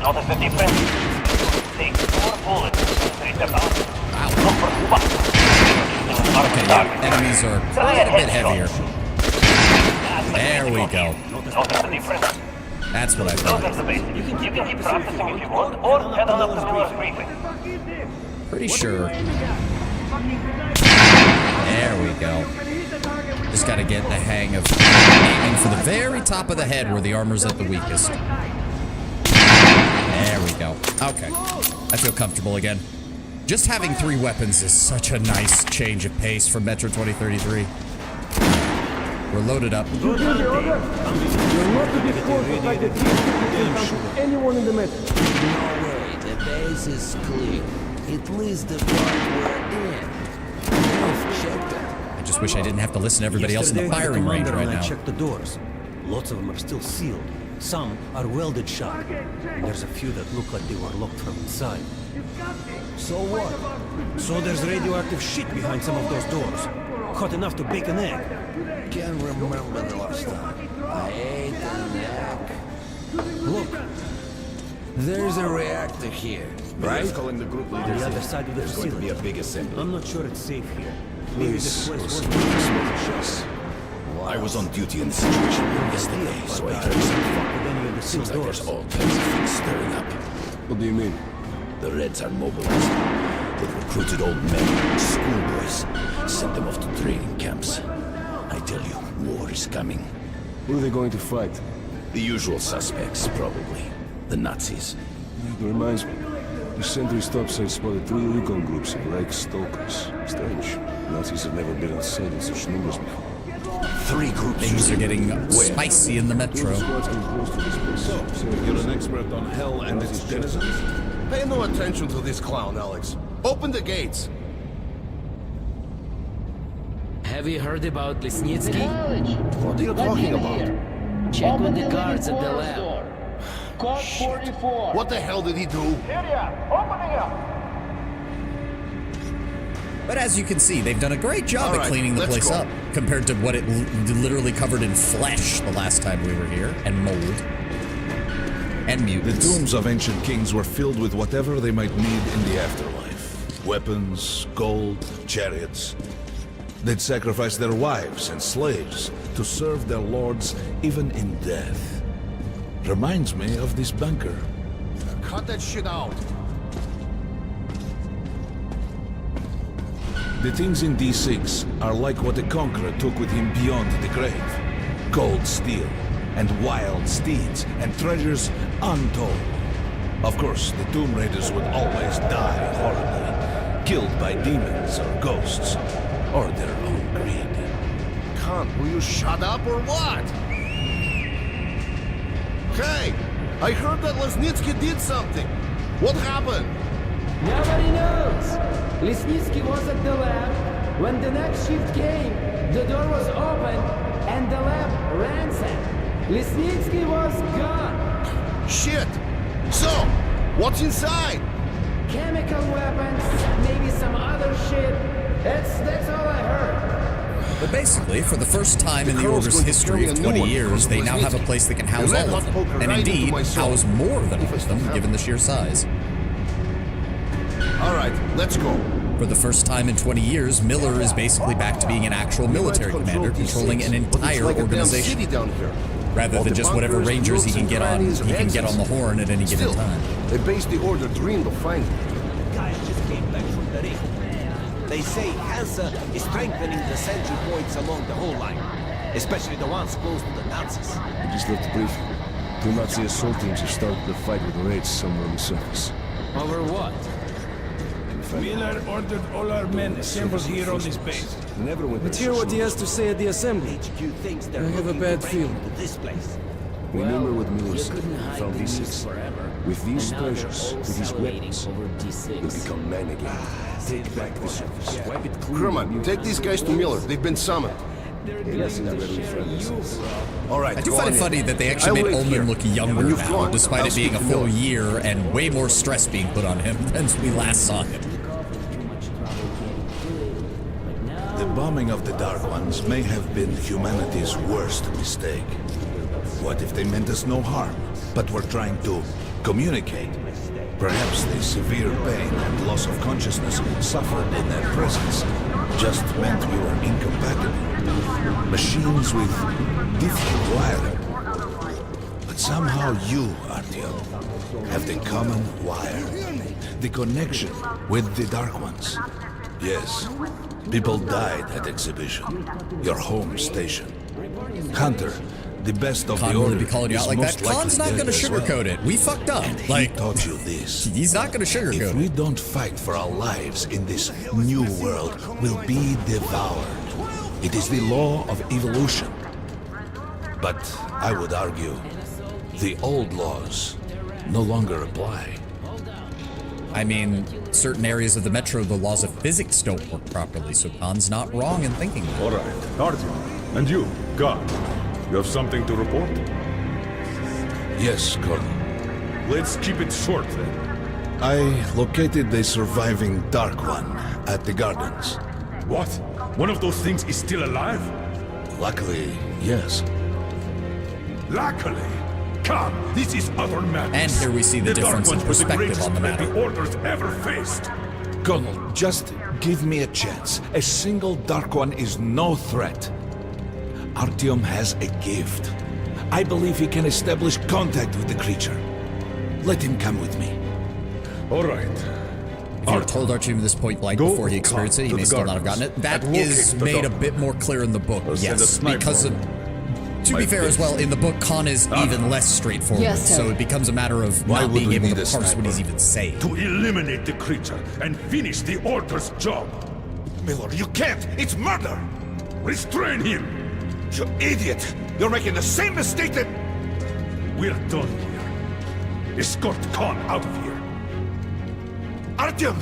Notice the difference? Take 4 bullets and treat them out. Look for spots. Okay, yeah, enemies are a bit heavier. There we go. Notice the difference? That's what I Those thought. are the basics. You can keep practicing if you want, or head on up to Miller's briefing. Pretty sure. There we go. Just gotta get the hang of aiming for the very top of the head where the armor's at the weakest. There we go. Okay. I feel comfortable again. Just having 3 weapons is such a nice change of pace from Metro 2033. We're loaded up. You're not to be forced by the team anyone in the metro. No way, the base is clear. At least the part we're in. I've checked it. I just wish I didn't have to listen to everybody else in the firing range right I now. checked the doors. Lots of them are still sealed. Some are welded shut. And there's a few that look like they were locked from inside. So what? So there's radioactive shit behind some of those doors. Hot enough to bake an egg. Can't remember the last time. I ate an egg. Look, there's a reactor here, right? Calling the group On the other side of the facility. a big assembly. I'm not sure it's safe here. Maybe this place was I was on duty in the situation yesterday, so I heard some. Seems like there's all kinds of things stirring up. What do you mean? The Reds are mobilizing. They've recruited old men, schoolboys, sent them off to training camps. I tell you, war is coming. Who are they going to fight? The usual suspects, probably. The Nazis. It reminds me. The sentry stop sign spotted 3 recon groups of Reich stalkers. Strange. Nazis have never been outside in such numbers before. 3 groups. Things are getting spicy in the metro. So, you're an expert on hell and its denizens? Pay no attention to this clown, Alex. Open the gates. Have you heard about Lesnitsky? What are you talking about? Check with the guards at the lab. Code 44. What the hell did he do? Opening up. But as you can see, they've done a great job All at right, cleaning the let's place go. up compared to what it literally covered in flesh the last time we were here, and mold, and The mutants. tombs of ancient kings were filled with whatever they might need in the afterlife. Weapons, gold, chariots. They'd sacrifice their wives and slaves to serve their lords even in death. Reminds me of this bunker. Cut that shit out. The things in D6 are like what the Conqueror took with him beyond the grave. Gold steel, and wild steeds, and treasures untold. Of course, the Tomb Raiders would always die horribly, killed by demons or ghosts, or their own greed. Cunt, will you shut up or what? Hey, I heard that Lesnitsky did something. What happened? Nobody knows. Lesnitsky was at the lab. When the next shift came, the door was open and the lab ransacked. Lesnitsky was gone. Shit. So, what's inside? Chemical weapons, maybe some other shit. That's all I heard. But basically, for the first time in the Order's history of 20 years, they now have a place that can house all of them. And indeed, house more than all of them, given the sheer size. All right, let's go. For the first time in 20 years, Miller is basically back to being an actual military commander, controlling an entire organization. Rather than just whatever rangers he can get on the horn at any given time. They base the Order dreamed of finding. Guys just came back from the ring. They say Hansa is strengthening the sentry points along the whole line, especially the ones close to the Nazis. I just left the briefing. Two Nazi assault teams have started the fight with raids somewhere on the surface. Over what? Miller ordered all our men assembled here on this base. Let's hear what he has to say at the assembly. I have a bad feeling. Remember what Miller said. We found D6. With these treasures, with these weapons, we'll become men again. Take back the surface. Wipe it clean. Crewman, take these guys to Miller. They've been summoned. All right, I do find it funny that they actually made Ullman look younger now, despite it being a full year and way more stress being put on him than we last saw him. The bombing of the Dark Ones may have been humanity's worst mistake. What if they meant us no harm, but were trying to communicate? Perhaps the severe pain and loss of consciousness suffered in their presence just meant we were incompatible. Machines with different wiring. But somehow you, Artyom, have the common wire. The connection with the Dark Ones. Yes, people died at Exhibition, your home station. Hunter, the best of the Order, be calling you out like that. Khan's not going to sugarcoat it. We fucked up. And he taught you this. He's not going to sugarcoat it. If we don't fight for our lives in this new world, we'll be devoured. It is the law of evolution. But I would argue, the old laws no longer apply. I mean, certain areas of the Metro, the laws of physics don't work properly, so Khan's not wrong in thinking that. All right, Artyom, and you, God, you have something to report? Yes, Colonel. Let's keep it short, then. I located the surviving Dark One at the Gardens. What? One of those things is still alive? Luckily, yes. Luckily? Come, this is other matters. And here we see the difference in perspective on the matter. The Order's ever faced. Colonel, just give me a chance. A single Dark One is no threat. Artyom has a gift. I believe he can establish contact with the creature. Let him come with me. All right. If you had told Artyom at this point blank before he experienced it, he may still not have gotten it. That is made a bit more clear in the book, yes, because of... To be fair as well, in the book, Khan is even less straightforward, Yes, so it becomes a matter of not being able to parse what he's even saying. To eliminate the creature and finish the Order's job. Miller, you can't! It's murder! Restrain him! You idiot! You're making the same mistake that... We're done here. Escort Khan out of here. Artyom!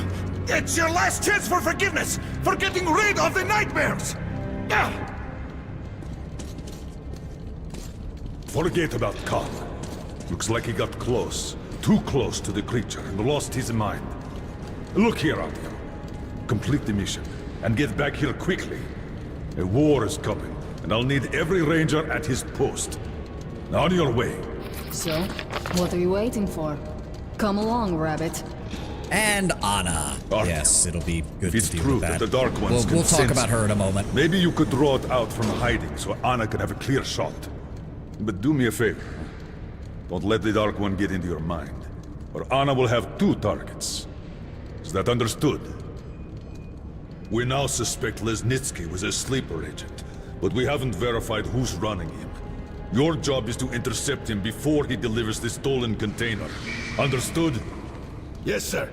It's your last chance for forgiveness! For getting rid of the nightmares! Forget about Khan. Looks like he got close. Too close to the creature and lost his mind. Look here, Artyom. Complete the mission and get back here quickly. A war is coming, and I'll need every ranger at his post. On your way. So, what are you waiting for? Come along, Rabbit. And Anna. Yes, it'll be good It's to deal true with that. the Dark Ones We'll can talk sense about her in a moment. Maybe you could draw it out from hiding so Anna can have a clear shot. But do me a favor. Don't let the Dark One get into your mind, or Anna will have two targets. Is that understood? We now suspect Lesnitsky was a sleeper agent, but we haven't verified who's running him. Your job is to intercept him before he delivers the stolen container. Understood? Yes, sir.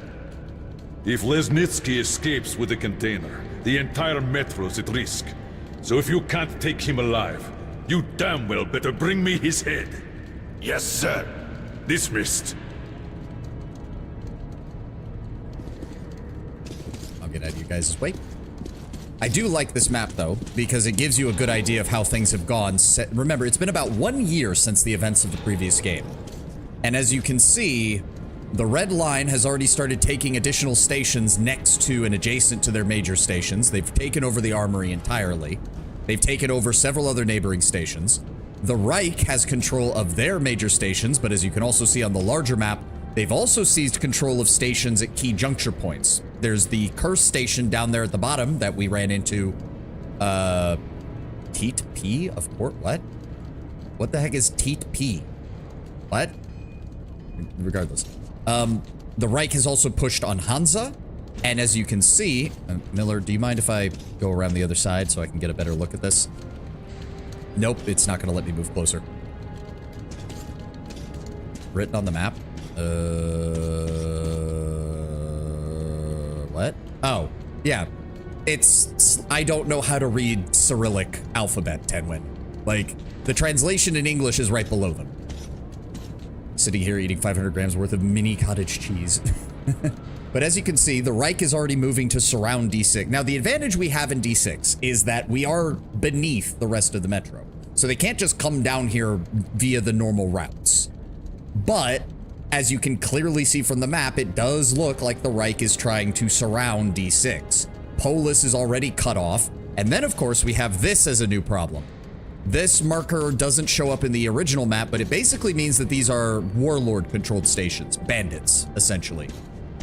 If Lesnitsky escapes with the container, the entire Metro's at risk. So if you can't take him alive, you damn well better bring me his head. Yes, sir. Dismissed. I'll get out of you guys' way. I do like this map, though, because it gives you a good idea of how things have gone. Remember, it's been about 1 year since the events of the previous game. And as you can see, The red line has already started taking additional stations next to and adjacent to their major stations. They've taken over the armory entirely. They've taken over several other neighboring stations. The Reich has control of their major stations, but as you can also see on the larger map, they've also seized control of stations at key juncture points. There's the Curse station down there at the bottom that we ran into. Teat P? Of course. What? What the heck is Teat P? What? Regardless. The Reich has also pushed on Hansa. And as you can see, Miller, do you mind if I go around the other side so I can get a better look at this? Nope, it's not going to let me move closer. Written on the map. What? Oh, yeah. It's, I don't know how to read Cyrillic alphabet, Tenwin. Like, the translation in English is right below them. Sitting here eating 500 grams worth of mini cottage cheese. But as you can see, the Reich is already moving to surround D6. Now, the advantage we have in D6 is that we are beneath the rest of the metro. So they can't just come down here via the normal routes. But, as you can clearly see from the map, it does look like the Reich is trying to surround D6. Polis is already cut off. And then, of course, we have this as a new problem. This marker doesn't show up in the original map, but it basically means that these are warlord-controlled stations. Bandits, essentially.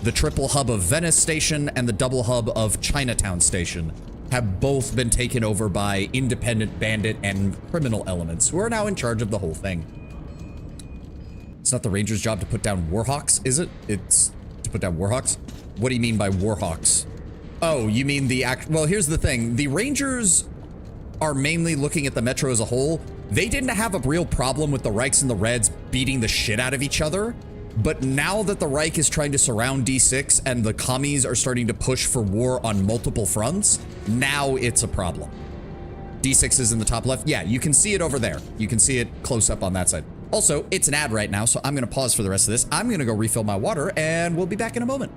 The triple hub of Venice Station and the double hub of Chinatown Station have both been taken over by independent bandit and criminal elements who are now in charge of the whole thing. It's not the Rangers' job to put down Warhawks, is it? It's to put down Warhawks? What do you mean by Warhawks? Oh, you mean the well, here's the thing. The Rangers are mainly looking at the metro as a whole. They didn't have a real problem with the Reichs and the Reds beating the shit out of each other. But now that the Reich is trying to surround D6 and the commies are starting to push for war on multiple fronts, now it's a problem. D6 is in the top left. Yeah, you can see it over there. You can see it close up on that side. Also, it's an ad right now, so I'm going to pause for the rest of this. I'm going to go refill my water, and we'll be back in a moment.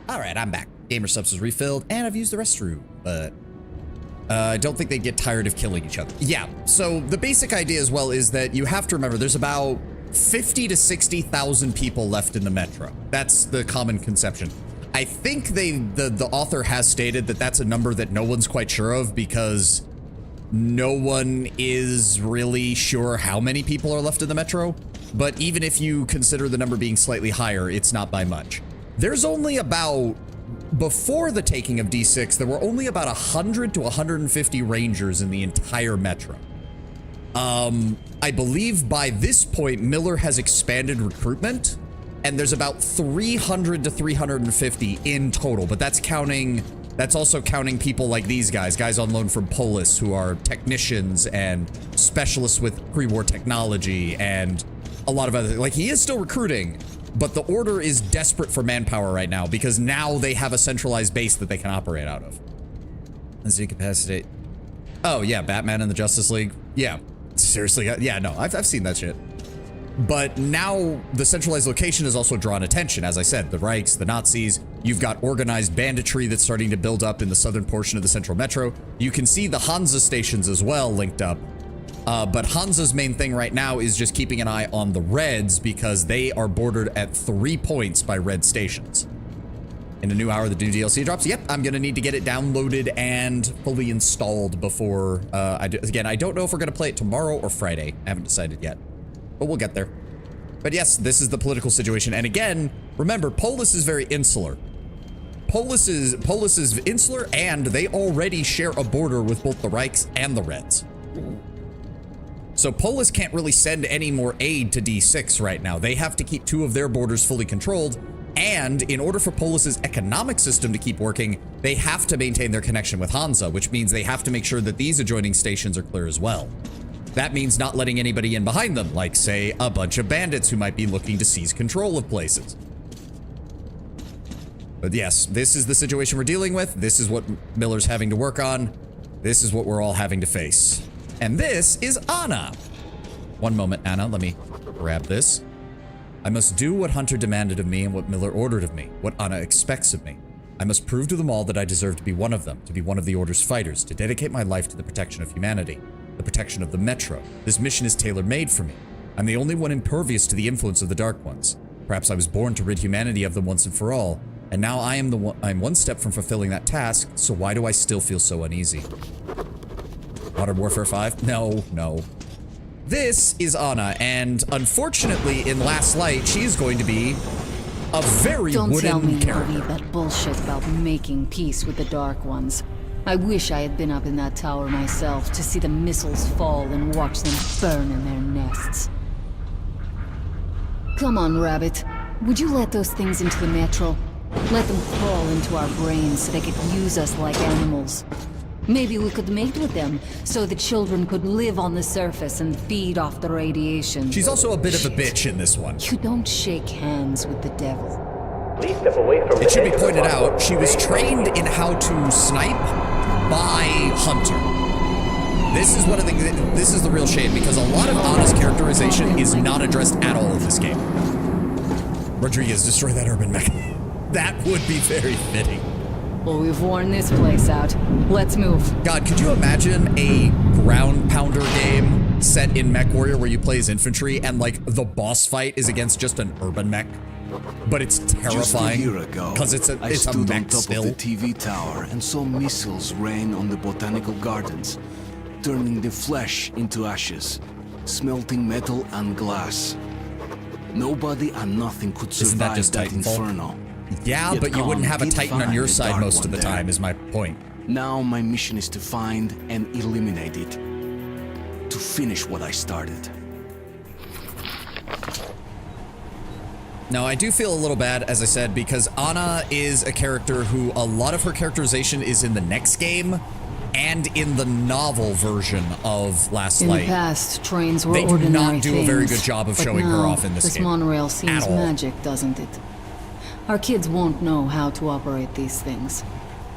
All right, I'm back. Gamer subs is refilled, and I've used the restroom, but I don't think they get tired of killing each other. Yeah, so the basic idea as well is that you have to remember there's about 50 to 60,000 people left in the metro. That's the common conception. I think the author has stated that that's a number that no one's quite sure of because no one is really sure how many people are left in the metro, but even if you consider the number being slightly higher, it's not by much. There's only about, before the taking of D6, there were only about 100 to 150 rangers in the entire metro. I believe by this point, Miller has expanded recruitment, and there's about 300 to 350 in total, but that's also counting people like these guys on loan from Polis, who are technicians and specialists with pre-war technology and a lot of other, like, he is still recruiting, but the Order is desperate for manpower right now because now they have a centralized base that they can operate out of. Let's incapacitate. Oh yeah, Batman and the Justice League. Yeah, seriously, yeah, no, I've seen that shit. But now the centralized location has also drawn attention. As I said, the Reichs, the Nazis, you've got organized banditry that's starting to build up in the southern portion of the central metro. You can see the Hansa stations as well linked up. But Hansa's main thing right now is just keeping an eye on the Reds because they are bordered at 3 points by Red stations. In a new hour, the new DLC drops. Yep, I'm going to need to get it downloaded and fully installed before, again, I don't know if we're going to play it tomorrow or Friday. I haven't decided yet. But we'll get there. But yes, this is the political situation. And again, remember, Polis is very insular. Polis is insular, and they already share a border with both the Reichs and the Reds. So Polis can't really send any more aid to D6 right now. They have to keep 2 of their borders fully controlled. And in order for Polis's economic system to keep working, they have to maintain their connection with Hansa, which means they have to make sure that these adjoining stations are clear as well. That means not letting anybody in behind them, like, say, a bunch of bandits who might be looking to seize control of places. But yes, this is the situation we're dealing with. This is what Miller's having to work on. This is what we're all having to face. And this is Anna. One moment, Anna, let me grab this. I must do what Hunter demanded of me and what Miller ordered of me, what Anna expects of me. I must prove to them all that I deserve to be one of them, to be one of the Order's fighters, to dedicate my life to the protection of humanity. The protection of the Metro. This mission is tailor-made for me. I'm the only one impervious to the influence of the Dark Ones. Perhaps I was born to rid humanity of them once and for all, and now I'm one step from fulfilling that task, so why do I still feel so uneasy? Modern Warfare 5? No. This is Anna, and unfortunately, in Last Light, she is going to be a very Don't wooden tell me character. you believe that bullshit about making peace with the Dark Ones. I wish I had been up in that tower myself to see the missiles fall and watch them burn in their nests. Come on, Rabbit. Would you let those things into the metro? Let them crawl into our brains so they could use us like animals. Maybe we could mate with them so the children could live on the surface and feed off the radiation. She's also a bit of a bitch in this one. You don't shake hands with the devil. Please step away from It should be pointed out, she was trained in how to snipe by Hunter. This is the real shame, because a lot of Anna's characterization is not addressed at all in this game. Rodriguez, destroy that urban mech. That would be very fitting. Well, we've worn this place out. Let's move. God, could you imagine a ground pounder game set in MechWarrior where you play as infantry and, like, the boss fight is against just an urban mech? But it's terrifying. Just a year ago, because it's I a stood mech on top still. of the TV tower and saw missiles rain on the botanical gardens, turning the flesh into ashes, smelting metal and glass. Nobody and nothing could Isn't that survive just that Titanfall? inferno. Yeah, Yet but you wouldn't Khan have a did Titan on find your the side Dark most of One the there. time, is my point. Now my mission is to find and eliminate it. To finish what I started. Now, I do feel a little bad, as I said, because Anna is a character who a lot of her characterization is in the next game and in the novel version of Last In Light. the past, trains were They do ordinary not do a very things, good job of but showing her now, off in this game. monorail seems At all. magic, doesn't it? Our kids won't know how to operate these things.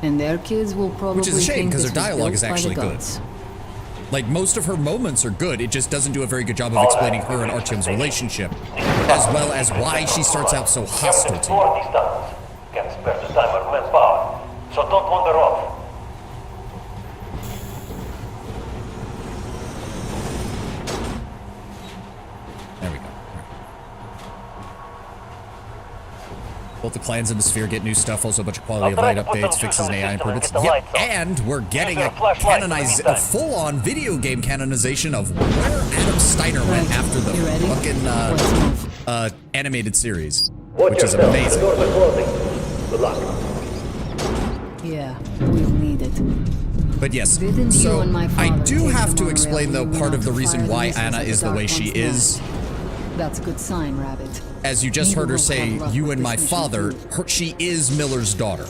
And their kids will probably Which is a shame, think because this her was dialogue built is by the actually good. gods. Like, most of her moments are good, it just doesn't do a very good job of explaining her and Artyom's relationship, as well as why she starts out so hostile to you. These tunnels. Can't spare the time or manpower, so don't wander off. There we go. Both the clans in the sphere get new stuff, also a bunch of quality of light updates, fixes and AI improvements. Yep, and we're getting a full-on video game canonization of where Adam Steiner went after the fucking animated series, which is amazing. Good luck. Yeah, we'll need it. But yes, so I do have to explain, though, part of the reason why Anna is the way she is. That's a good sign, Rabbit. As you just heard her say, you and my father, she is Miller's daughter.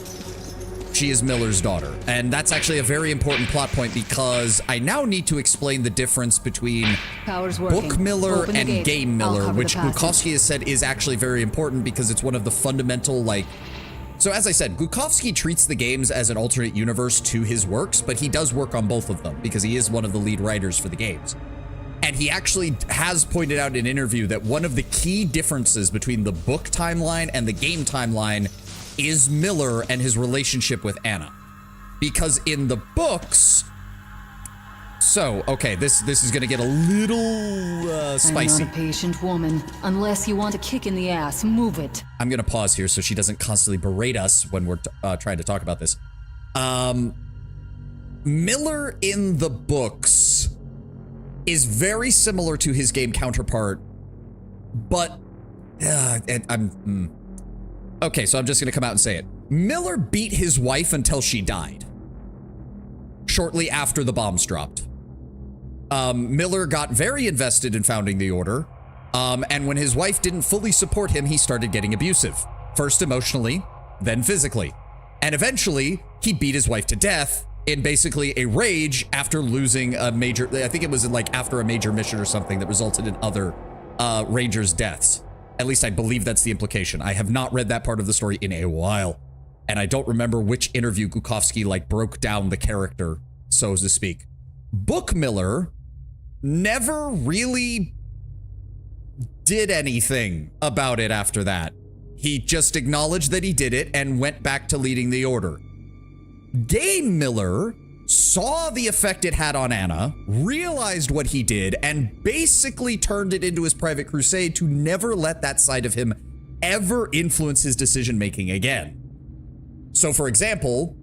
She is Miller's daughter. And that's actually a very important plot point because I now need to explain the difference between Book Miller and Game Miller, which Glukowski has said is actually very important because it's one of the fundamental, like... So as I said, Glukowski treats the games as an alternate universe to his works, but he does work on both of them because he is one of the lead writers for the games. And he actually has pointed out in an interview that one of the key differences between the book timeline and the game timeline is Miller and his relationship with Anna. Because in the books... So, okay, this is gonna get a little spicy. I'm not a patient woman. Unless you want a kick in the ass, move it. I'm gonna pause here so she doesn't constantly berate us when we're trying to talk about this. Miller in the books is very similar to his game counterpart, but okay, so I'm just gonna come out and say it. Miller beat his wife until she died. Shortly after the bombs dropped. Miller got very invested in founding the Order, and when his wife didn't fully support him, he started getting abusive. First emotionally, then physically. And eventually, he beat his wife to death in basically a rage after losing a major, I think it was like after a major mission or something that resulted in other Rangers' deaths. At least I believe that's the implication. I have not read that part of the story in a while. And I don't remember which interview Glukowski like broke down the character, so to speak. Book Miller never really did anything about it after that. He just acknowledged that he did it and went back to leading the Order. Game Miller saw the effect it had on Anna, realized what he did, and basically turned it into his private crusade to never let that side of him ever influence his decision-making again. So, for example,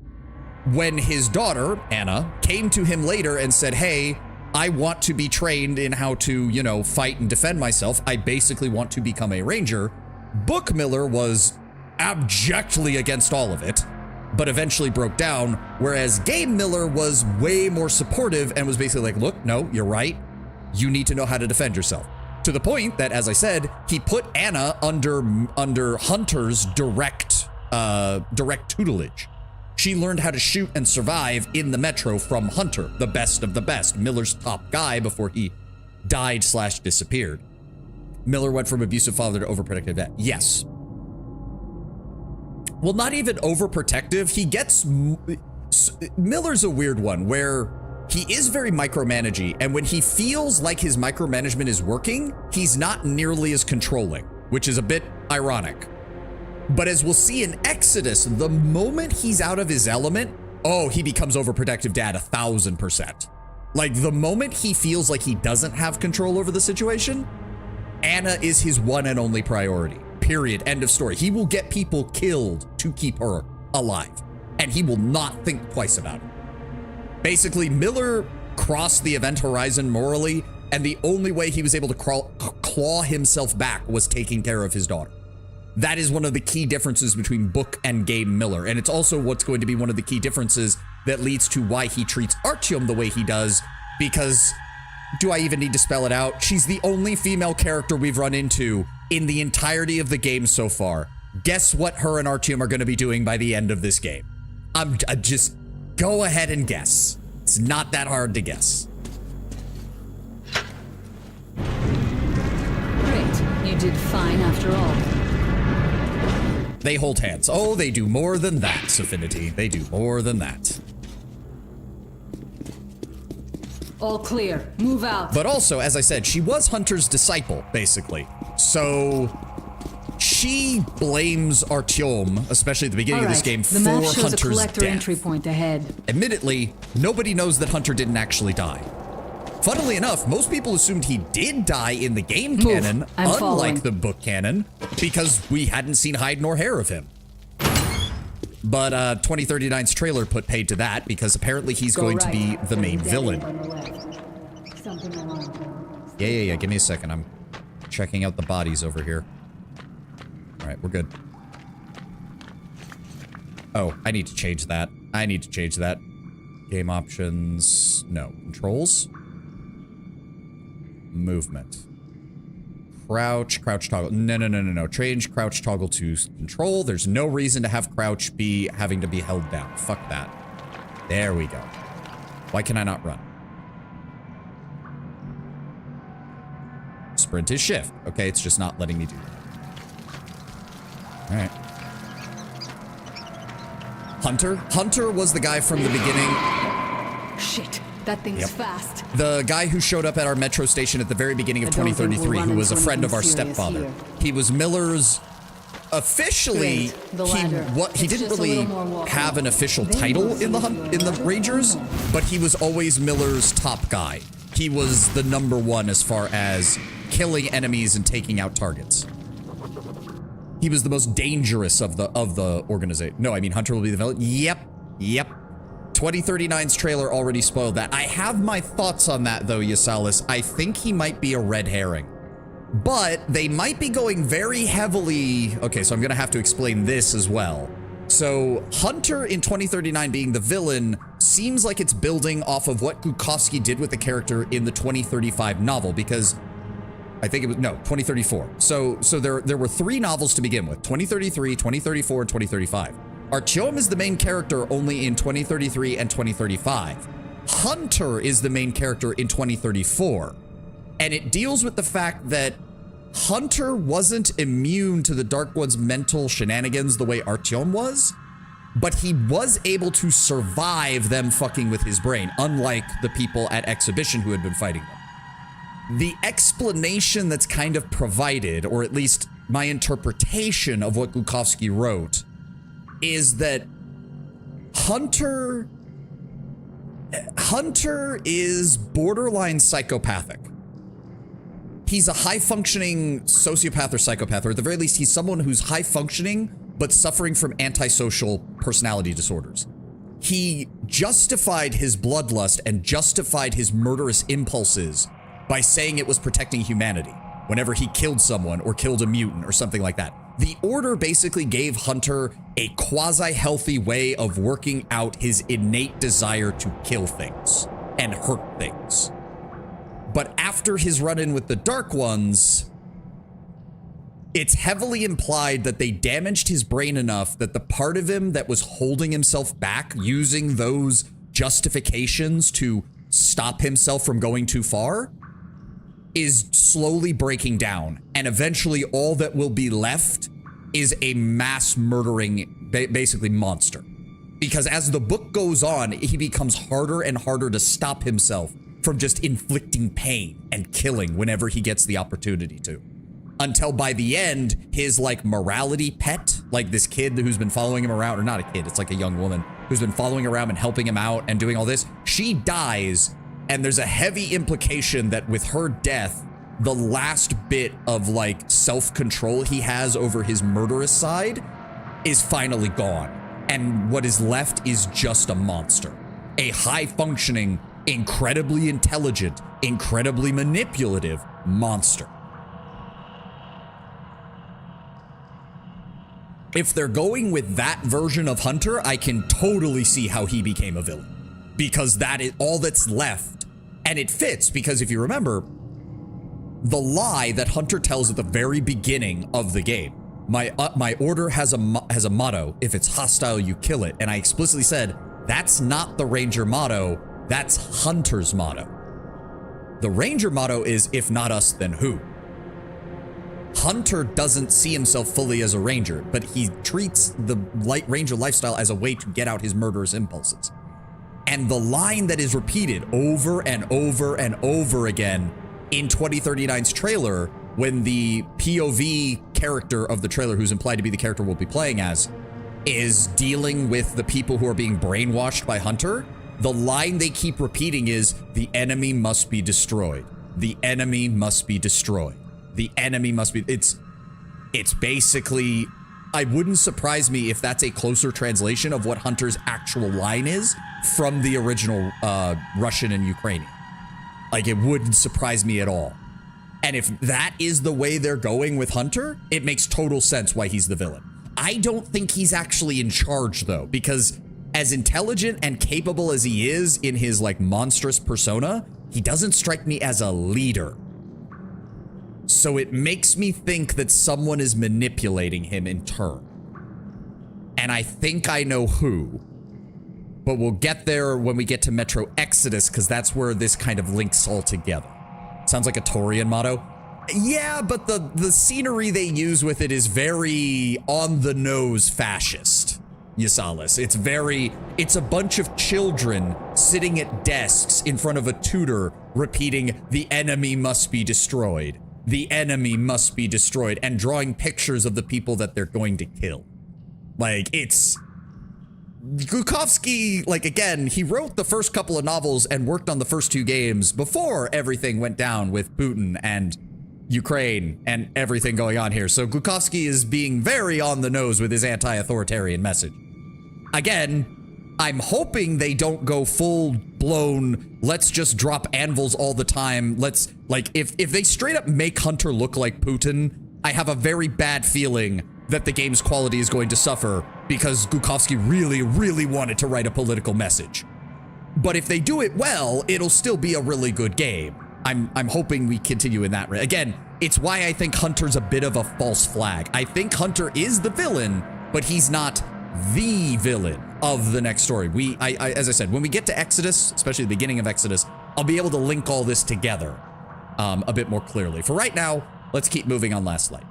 when his daughter, Anna, came to him later and said, hey, I want to be trained in how to, you know, fight and defend myself. I basically want to become a ranger. Book Miller was abjectly against all of it, but eventually broke down, whereas Game Miller was way more supportive and was basically like, look, no, you're right. You need to know how to defend yourself. To the point that, as I said, he put Anna under Hunter's direct tutelage. She learned how to shoot and survive in the Metro from Hunter, the best of the best, Miller's top guy before he died/disappeared. Miller went from abusive father to overprotective dad. Yes. Well, not even overprotective. He gets... Miller's a weird one where he is very micromanagey, and when he feels like his micromanagement is working, he's not nearly as controlling, which is a bit ironic. But as we'll see in Exodus, the moment he's out of his element, oh, he becomes overprotective dad 1000%. Like, the moment he feels like he doesn't have control over the situation, Anna is his one and only priority. Period. End of story. He will get people killed to keep her alive, and he will not think twice about it. Basically, Miller crossed the event horizon morally, and the only way he was able to claw himself back was taking care of his daughter. That is one of the key differences between Book and Game Miller, and it's also what's going to be one of the key differences that leads to why he treats Artyom the way he does, because, do I even need to spell it out? She's the only female character we've run into in the entirety of the game so far. Guess what her and Artyom are going to be doing by the end of this game? I'm just go ahead and guess. It's not that hard to guess. Great, you did fine after all. They hold hands. Oh, they do more than that, Sophinity. They do more than that. All clear. Move out. But also, as I said, she was Hunter's disciple, basically. So she blames Artyom, especially at the beginning of this game, for Hunter's death. The map shows a collector entry point ahead. Admittedly, nobody knows that Hunter didn't actually die. Funnily enough, most people assumed he did die in the game canon, unlike the book canon, because we hadn't seen hide nor hair of him. But 2039's trailer put paid to that because apparently he's going to be the main villain. Yeah. Give me a second. I'm checking out the bodies over here. All right, we're good. Oh, I need to change that. Game options. No. Controls. Movement. Crouch toggle. No. Change crouch toggle to control. There's no reason to have crouch be having to be held down. Fuck that. There we go. Why can I not run? Sprint is shift. Okay, it's just not letting me do that. All right. Hunter was the guy from the beginning. Shit, that thing's fast. The guy who showed up at our metro station at the very beginning of 2033, who was a friend of our stepfather. He was Miller's. Officially, he didn't really have an official title in the Rangers, but he was always Miller's top guy. He was the #1 as far as killing enemies and taking out targets. He was the most dangerous of the organization. No, I mean Hunter will be the villain. Yep. 2039's trailer already spoiled that. I have my thoughts on that though, Yasalis. I think he might be a red herring. But they might be going very heavily. Okay, so I'm gonna have to explain this as well. So Hunter in 2039 being the villain seems like it's building off of what Glukowski did with the character in the 2035 novel, because I think it was, no, 2034. So there were 3 novels to begin with, 2033, 2034, and 2035. Artyom is the main character only in 2033 and 2035. Hunter is the main character in 2034. And it deals with the fact that Hunter wasn't immune to the Dark One's mental shenanigans the way Artyom was, but he was able to survive them fucking with his brain, unlike the people at Exhibition who had been fighting them. The explanation that's kind of provided, or at least my interpretation of what Glukowski wrote, is that Hunter is borderline psychopathic. He's a high-functioning sociopath or psychopath, or at the very least, he's someone who's high-functioning, but suffering from antisocial personality disorders. He justified his bloodlust and justified his murderous impulses by saying it was protecting humanity whenever he killed someone or killed a mutant or something like that. The Order basically gave Hunter a quasi-healthy way of working out his innate desire to kill things and hurt things. But after his run-in with the Dark Ones, it's heavily implied that they damaged his brain enough that the part of him that was holding himself back, using those justifications to stop himself from going too far, is slowly breaking down. And eventually all that will be left is a mass murdering, basically monster. Because as the book goes on, he becomes harder and harder to stop himself from just inflicting pain and killing whenever he gets the opportunity to. Until by the end, his like morality pet, like this kid who's been following him around, or not a kid, it's like a young woman who's been following around and helping him out and doing all this, she dies, and there's a heavy implication that with her death, the last bit of like self-control he has over his murderous side is finally gone. And what is left is just a monster. A high-functioning, incredibly intelligent, incredibly manipulative monster. If they're going with that version of Hunter, I can totally see how he became a villain. Because that is all that's left. And it fits, because if you remember, the lie that Hunter tells at the very beginning of the game, my order has a motto, if it's hostile, you kill it. And I explicitly said, that's not the Ranger motto, that's Hunter's motto. The Ranger motto is, if not us, then who? Hunter doesn't see himself fully as a Ranger, but he treats the Ranger lifestyle as a way to get out his murderous impulses. And the line that is repeated over and over and over again in 2039's trailer, when the POV character of the trailer, who's implied to be the character we'll be playing as, is dealing with the people who are being brainwashed by Hunter, the line they keep repeating is, the enemy must be destroyed. The enemy must be destroyed. The enemy must be... It's basically... I wouldn't surprise me if that's a closer translation of what Hunter's actual line is from the original Russian and Ukrainian. Like, it wouldn't surprise me at all. And if that is the way they're going with Hunter, it makes total sense why he's the villain. I don't think he's actually in charge, though, because as intelligent and capable as he is in his, like, monstrous persona, he doesn't strike me as a leader. So it makes me think that someone is manipulating him in turn. And I think I know who. But we'll get there when we get to Metro Exodus, because that's where this kind of links all together. Sounds like a Torian motto. Yeah, but the scenery they use with it is very on-the-nose fascist. Yasalis. It's a bunch of children sitting at desks in front of a tutor repeating, the enemy must be destroyed. The enemy must be destroyed, and drawing pictures of the people that they're going to kill. Like, it's... Glukhovsky, like, again, he wrote the first couple of novels and worked on the first 2 games before everything went down with Putin and Ukraine and everything going on here. So Glukhovsky is being very on the nose with his anti-authoritarian message. Again, I'm hoping they don't go full-blown, let's just drop anvils all the time. Let's, like, if they straight up make Hunter look like Putin, I have a very bad feeling that the game's quality is going to suffer because Glukhovsky really, really wanted to write a political message. But if they do it well, it'll still be a really good game. I'm hoping we continue in that. Again, it's why I think Hunter's a bit of a false flag. I think Hunter is the villain, but he's not the villain of the next story. As I said, when we get to Exodus, especially the beginning of Exodus, I'll be able to link all this together a bit more clearly. For right now, let's keep moving on Last Light.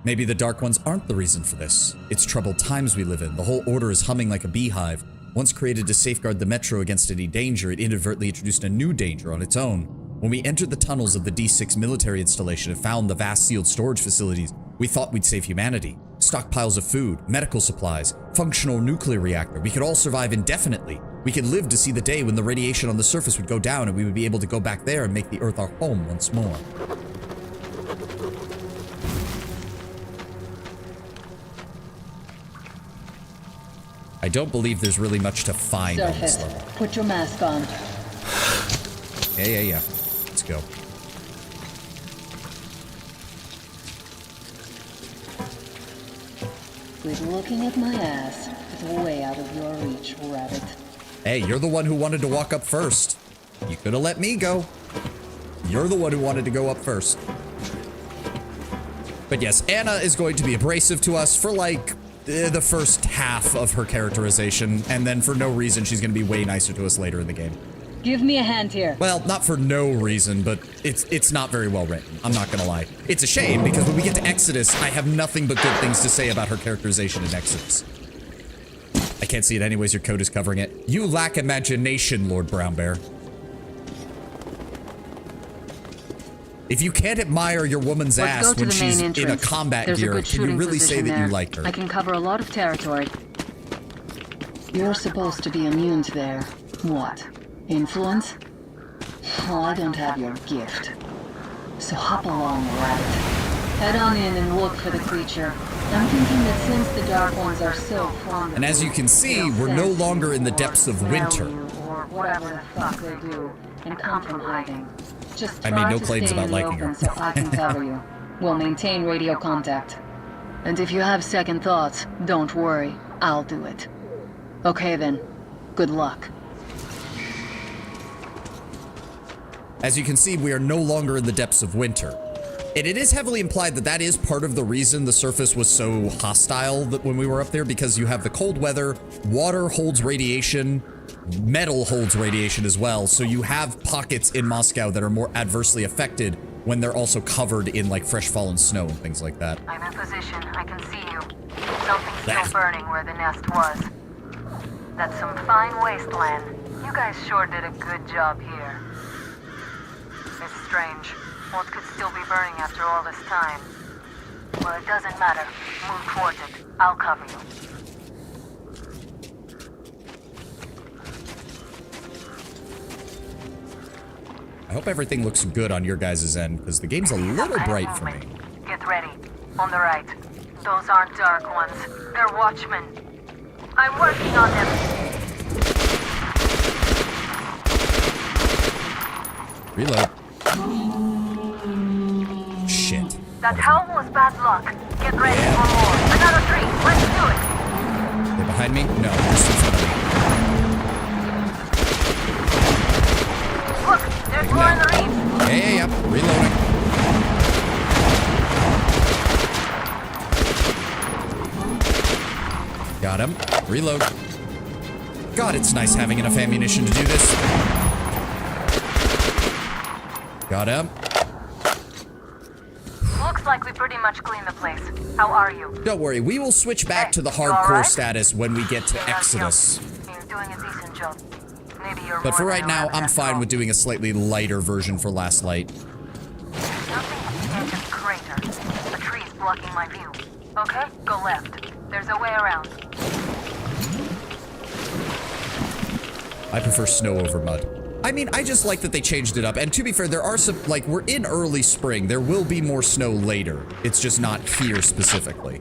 Maybe the Dark Ones aren't the reason for this. It's troubled times we live in. The whole order is humming like a beehive. Once created to safeguard the Metro against any danger, it inadvertently introduced a new danger on its own. When we entered the tunnels of the D6 military installation and found the vast sealed storage facilities, we thought we'd save humanity. Stockpiles of food, medical supplies, functional nuclear reactor. We could all survive indefinitely. We could live to see the day when the radiation on the surface would go down and we would be able to go back there and make the Earth our home once more. I don't believe there's really much to find on this level. Put your mask on. Yeah. Let's go. Quit looking at my ass. It's way out of your reach, rabbit. Hey, you're the one who wanted to walk up first. You could have let me go. You're the one who wanted to go up first. But yes, Anna is going to be abrasive to us for like the first half of her characterization, and then for no reason she's going to be way nicer to us later in the game. Give me a hand here. Well, not for no reason, but it's not very well written. I'm not gonna lie. It's a shame, because when we get to Exodus, I have nothing but good things to say about her characterization in Exodus. I can't see it anyways, your coat is covering it. You lack imagination, Lord Brown Bear. If you can't admire your woman's ass when she's in a combat gear, can you really say that you like her? I can cover a lot of territory. You're supposed to be immune to their... what? Influence? Well, I don't have your gift. So hop along, rabbit. Head on in and look for the creature. I'm thinking that since the Dark Ones are so fond of... And as you can see, we're no longer in the depths of winter. Or whatever the fuck they do, and come from hiding. Just I made no claims about liking her. So I can cover you. We'll maintain radio contact. And if you have second thoughts, don't worry. I'll do it. Okay then. Good luck. As you can see, we are no longer in the depths of winter. And it is heavily implied that that is part of the reason the surface was so hostile that when we were up there, because you have the cold weather, water holds radiation, metal holds radiation as well, so you have pockets in Moscow that are more adversely affected when they're also covered in like fresh fallen snow and things like that. I'm in position. I can see you. Something's still burning where the nest was. That's some fine wasteland. You guys sure did a good job here. It's strange. What could still be burning after all this time? Well, it doesn't matter. Move towards it. I'll cover you. I hope everything looks good on your guys' end, because the game's a little bright for me. Get ready. On the right. Those aren't dark ones. They're watchmen. I'm working on them. Reload. Shit. That helm was bad luck. Get ready for more. Another 3. Let's do it. They're behind me? No, just in front of me. Look, there's more in the reef. Yeah. Reloading. Got him. Reload. God, it's nice having enough ammunition to do this. Got him. Looks like we pretty much cleaned the place. How are you? Don't worry, we will switch back to the hardcore status when we get to Exodus. You're doing a decent job. Maybe you're But for right now, I'm fine with doing a slightly lighter version for Last Light. Nothing at the edge of the crater. A tree's blocking my view. Okay, go left. There's a way around. I prefer snow over mud. I mean, I just like that they changed it up. And to be fair, there are some, like, we're in early spring. There will be more snow later. It's just not here specifically.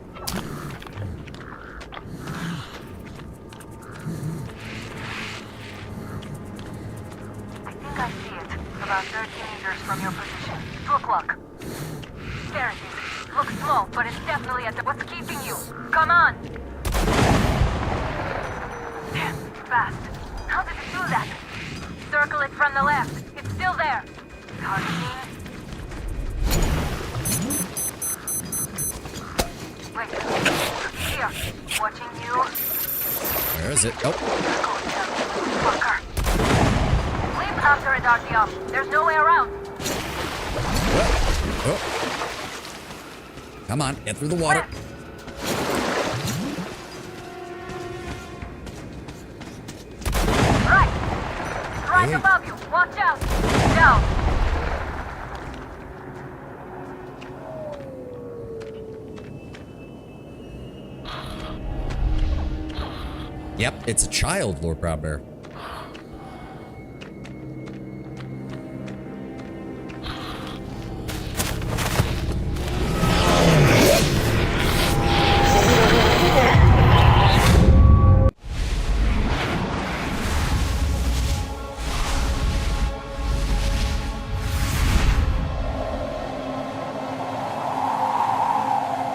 I think I see it. About 30 meters from your position. 2 o'clock. There it is. Looks small, but it's definitely at the... What's keeping you? Come on! Damn, fast. How did it do that? Circle it from the left. It's still there. Targeting. Wait. Here. Watching you. Where is it? Oh. Fucker. Leap after it, Artyom. There's no way around. Oh. Come on, get through the water. Right above you. Watch out. Down. Yep, it's a child, Lord Proudbear.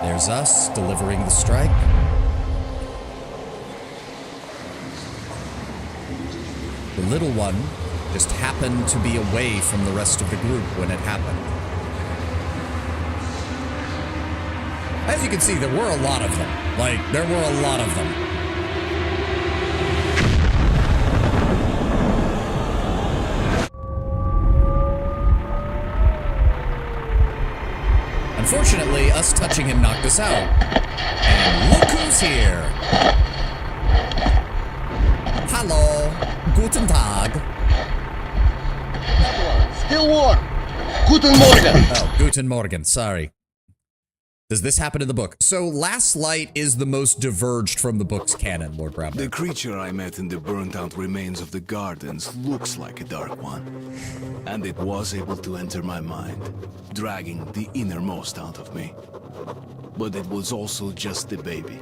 There's us delivering the strike. The little one just happened to be away from the rest of the group when it happened. As you can see, there were a lot of them. Like, there were a lot of them. Unfortunately, us touching him knocked us out. And look who's here. Hello. Guten Tag. Still warm. Guten Morgen. Oh, Guten Morgen. Sorry. Does this happen in the book? So, Last Light is the most diverged from the book's canon, Lord Brown. The creature I met in the burnt-out remains of the gardens looks like a dark one. And it was able to enter my mind, dragging the innermost out of me. But it was also just a baby.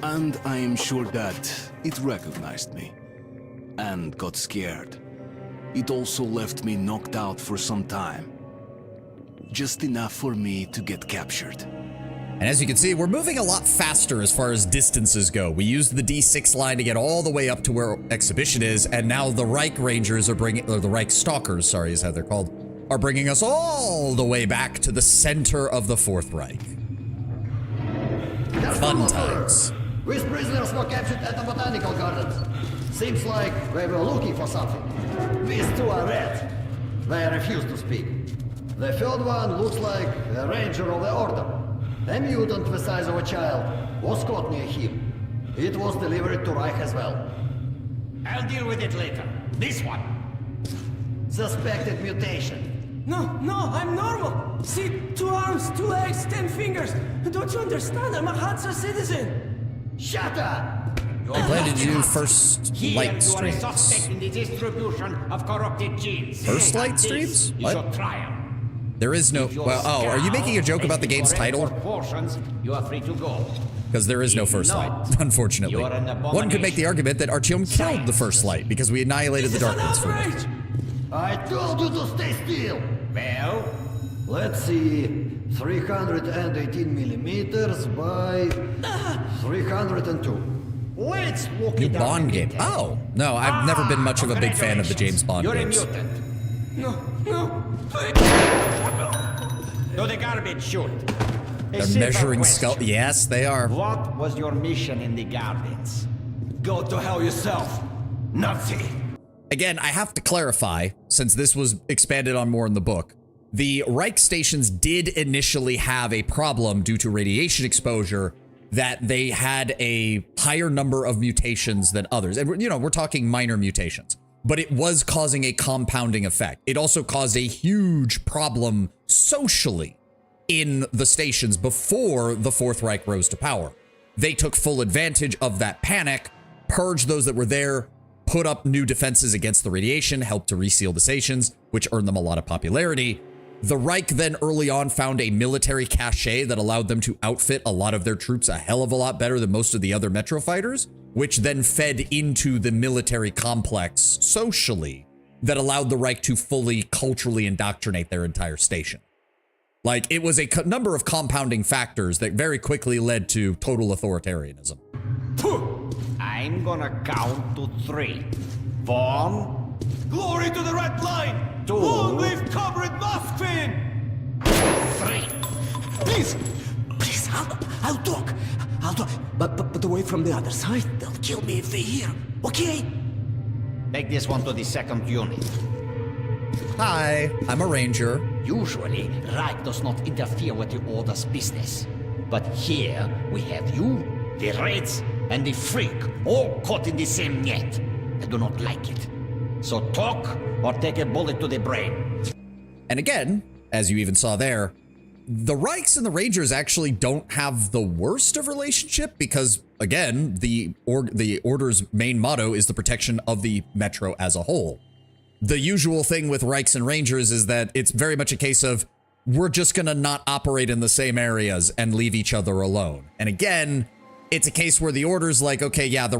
And I am sure that it recognized me. And got scared. It also left me knocked out for some time. Just enough for me to get captured. And as you can see, we're moving a lot faster as far as distances go. We used the D6 line to get all the way up to where Exhibition is, and now the Reich Rangers are bringing, or the Reich Stalkers, sorry, is how they're called, are bringing us all the way back to the center of the Fourth Reich. Fun times. These prisoners were captured at the botanical gardens. Seems like they were looking for something. These two are red. They refuse to speak. The third one looks like a ranger of the order. A mutant the size of a child was caught near him. It was delivered to Reich as well. I'll deal with it later. This one. Suspected mutation. No, I'm normal. See, 2 arms, 2 legs, 10 fingers. Don't you understand? I'm a Hansa citizen. Shut up! I plan to do first Here light you are streams. suspect in the distribution of corrupted genes. First light And streams? this is What? your trial. There is no. Well, oh, are you making a joke about the game's title? Portions, you are free to go. Because there is no first light, unfortunately. you are an One could make the argument that Artyom killed the first light because we annihilated the darkness for it. I told you to stay still. Well, let's see. 318 millimeters by 302. let's look New it up. Bond game. Oh, no, I've never been much of a big fan of the James Bond You're games. a mutant. No. To the garbage chute. They're measuring skull. Yes, they are. What was your mission in the gardens? Go to hell yourself, Nazi. Again, I have to clarify, since this was expanded on more in the book, the Reich stations did initially have a problem due to radiation exposure, that they had a higher number of mutations than others. And, you know, we're talking minor mutations, but it was causing a compounding effect. It also caused a huge problem socially in the stations before the Fourth Reich rose to power. They took full advantage of that panic, purged those that were there, put up new defenses against the radiation, helped to reseal the stations, which earned them a lot of popularity. The Reich then early on found a military cachet that allowed them to outfit a lot of their troops a hell of a lot better than most of the other Metro fighters, which then fed into the military complex socially that allowed the Reich to fully culturally indoctrinate their entire station. Like, it was a number of compounding factors that very quickly led to total authoritarianism. I'm gonna count to 3. 1. Glory to the red line! 2. Long live Comrade Moskvin! 3. Please, I'll talk. But away from the other side. They'll kill me if they hear. Okay? Take this one to the 2nd unit. Hi, I'm a ranger. Usually, Reich does not interfere with the Order's business. But here, we have you, the Reds, and the Freak all caught in the same net. I do not like it. So talk, or take a bullet to the brain. And again, as you even saw there, the Reichs and the Rangers actually don't have the worst of relationship because, again, the Order's main motto is the protection of the Metro as a whole. The usual thing with Reichs and Rangers is that it's very much a case of, we're just gonna not operate in the same areas and leave each other alone. And again, it's a case where the Order's like, okay, yeah, the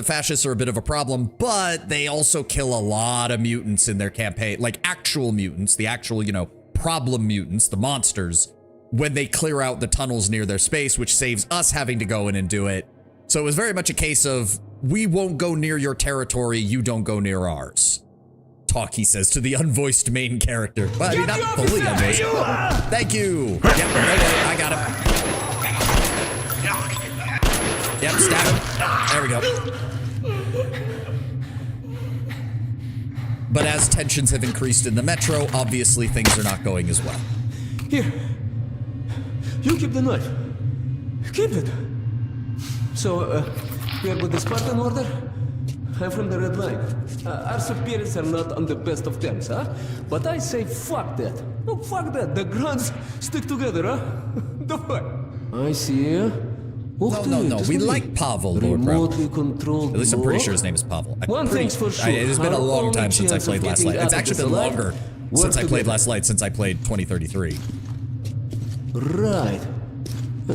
fascists are a bit of a problem, but they also kill a lot of mutants in their campaign, like actual mutants, the actual, you know, problem mutants, the monsters, when they clear out the tunnels near their space, which saves us having to go in and do it. So it was very much a case of, we won't go near your territory, you don't go near ours. Talk, he says to the unvoiced main character. Well, I mean, not fully unvoiced. Thank you. Yep, no way, I got him. Yep, stab him. There we go. But as tensions have increased in the Metro, obviously things are not going as well. Here. You keep the knife. Keep it. So, you're with the Spartan Order? I'm from the Red Line. Our superiors are not on the best of terms, huh? But I say fuck that. No, fuck that. The grunts stick together, huh? The fuck? I see. No. We like Pavel, Lord Brown. Controlled. At least I'm pretty sure his name is Pavel. One thing's for sure. It has been a long time since I played Last Light. It's actually been longer since I played together. Last Light, since I played 2033. Right.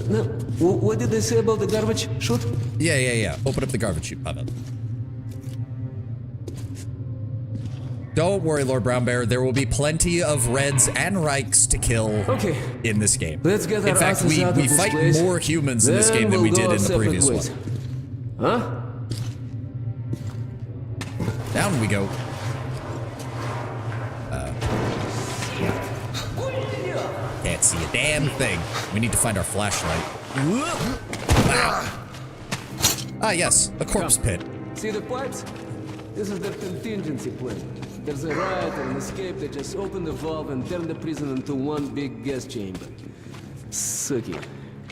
Now, what did they say about the garbage chute? Yeah. Open up the garbage chute, Pavel. Don't worry, Lord Brown Bear. There will be plenty of Reds and Reichs to kill in this game. Let's get in our fact, asses out of we this fight place. more humans in this Then game than we we'll did go in the separate previous ways. one. Huh? Down we go. Can't see a damn thing. We need to find our flashlight. Ah, yes, a corpse pit. See the pipes? This is their contingency plan. There's a riot or an escape, they just open the valve and turn the prison into one big gas chamber. Sucky.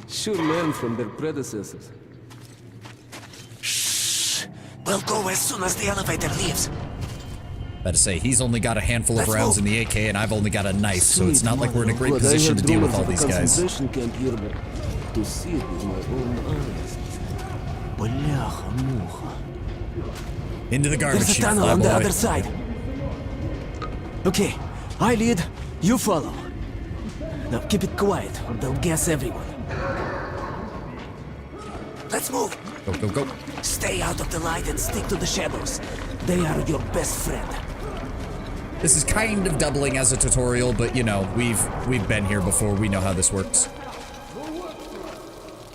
Sure learned from their predecessors. We'll go as soon as the elevator leaves. Better say, he's only got a handful of rounds in the AK and I've only got a knife, so it's not like we're in a great But I position to heard deal with rumors all of a these guys. concentration camp here, but to see it with my own eyes. Into the garbage There's a chute, tunnel on the flyboy. other side. Okay, I lead, you follow. Now keep it quiet, or they'll guess everyone. Let's move. Go, go, go. Stay out of the light and stick to the shadows. They are your best friend. This is kind of doubling as a tutorial, but you know, we've been here before. We know how this works.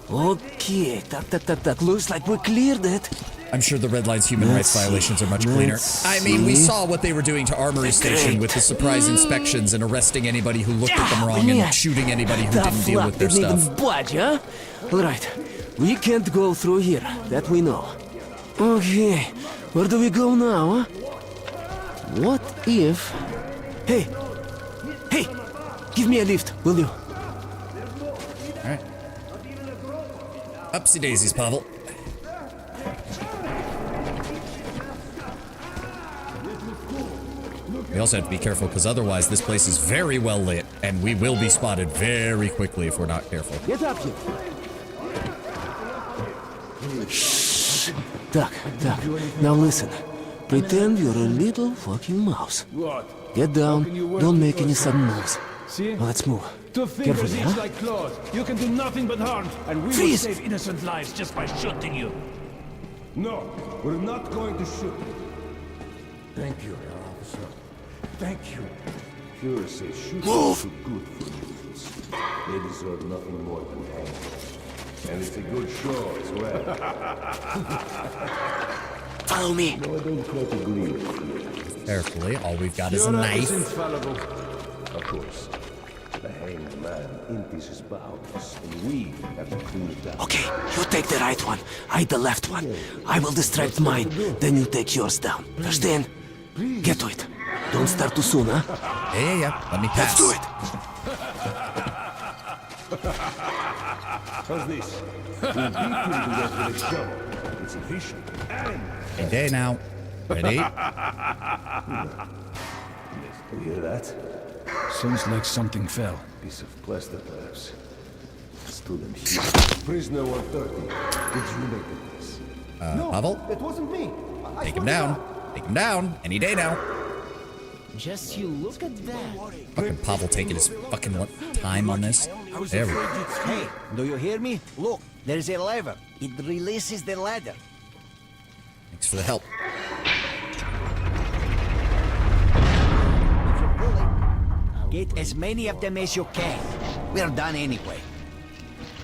Okay, that looks like we cleared it. I'm sure the Red Line's human rights violations are much cleaner. I mean, we saw what they were doing to Armory Station with the surprise inspections and arresting anybody who looked at them wrong and shooting anybody who didn't deal with their didn't stuff. even budge, huh? Alright, we can't go through here, that we know. Okay, where do we go now, huh? What if... Hey! Hey! Give me a lift, will you? Alright. Upsy daisies, Pavel. We also have to be careful, because otherwise this place is very well lit, and we will be spotted very quickly if we're not careful. Get up here! Shh! Duck, now listen. Pretend you're a little fucking mouse. What? Get down, don't make any sudden moves. See? Now let's move. Two fingers Carefully, each huh? like claws. You can do nothing but harm, and we Freeze! will save innocent lives just by shooting you. No, we're not going to shoot. Thank you, officer. Thank you. Fuhrer says shooting Move! is good for mutants. They deserve nothing more than hanging. And it's a good show as well. Follow me. No, I don't quite agree with you. Carefully, all we've got is a Fuhrer knife. is infallible. Of course. The hanged man empties his bounds, and we have to clean it up. Okay, you take the right one, I the left one. I will distract mine, then you take yours down. Understand? Get to it. Don't start too soon, huh? Yeah. Let me pass. Let's do it. How's this? We'll beat him to death with a shovel. It's efficient. Hey, day now. Ready? You hear that? Sounds like something fell. Piece of plaster, perhaps. Stood him here. Prisoner 130. Did you make the mess? Pavel? It wasn't me. Take him down. Take him down. Any day now. Just you look at that. Fucking Pavel taking his fucking time on this. There we go. Hey, do you hear me? Look, there's a lever. It releases the ladder. Thanks for the help. Get as many of them as you can. We're done anyway.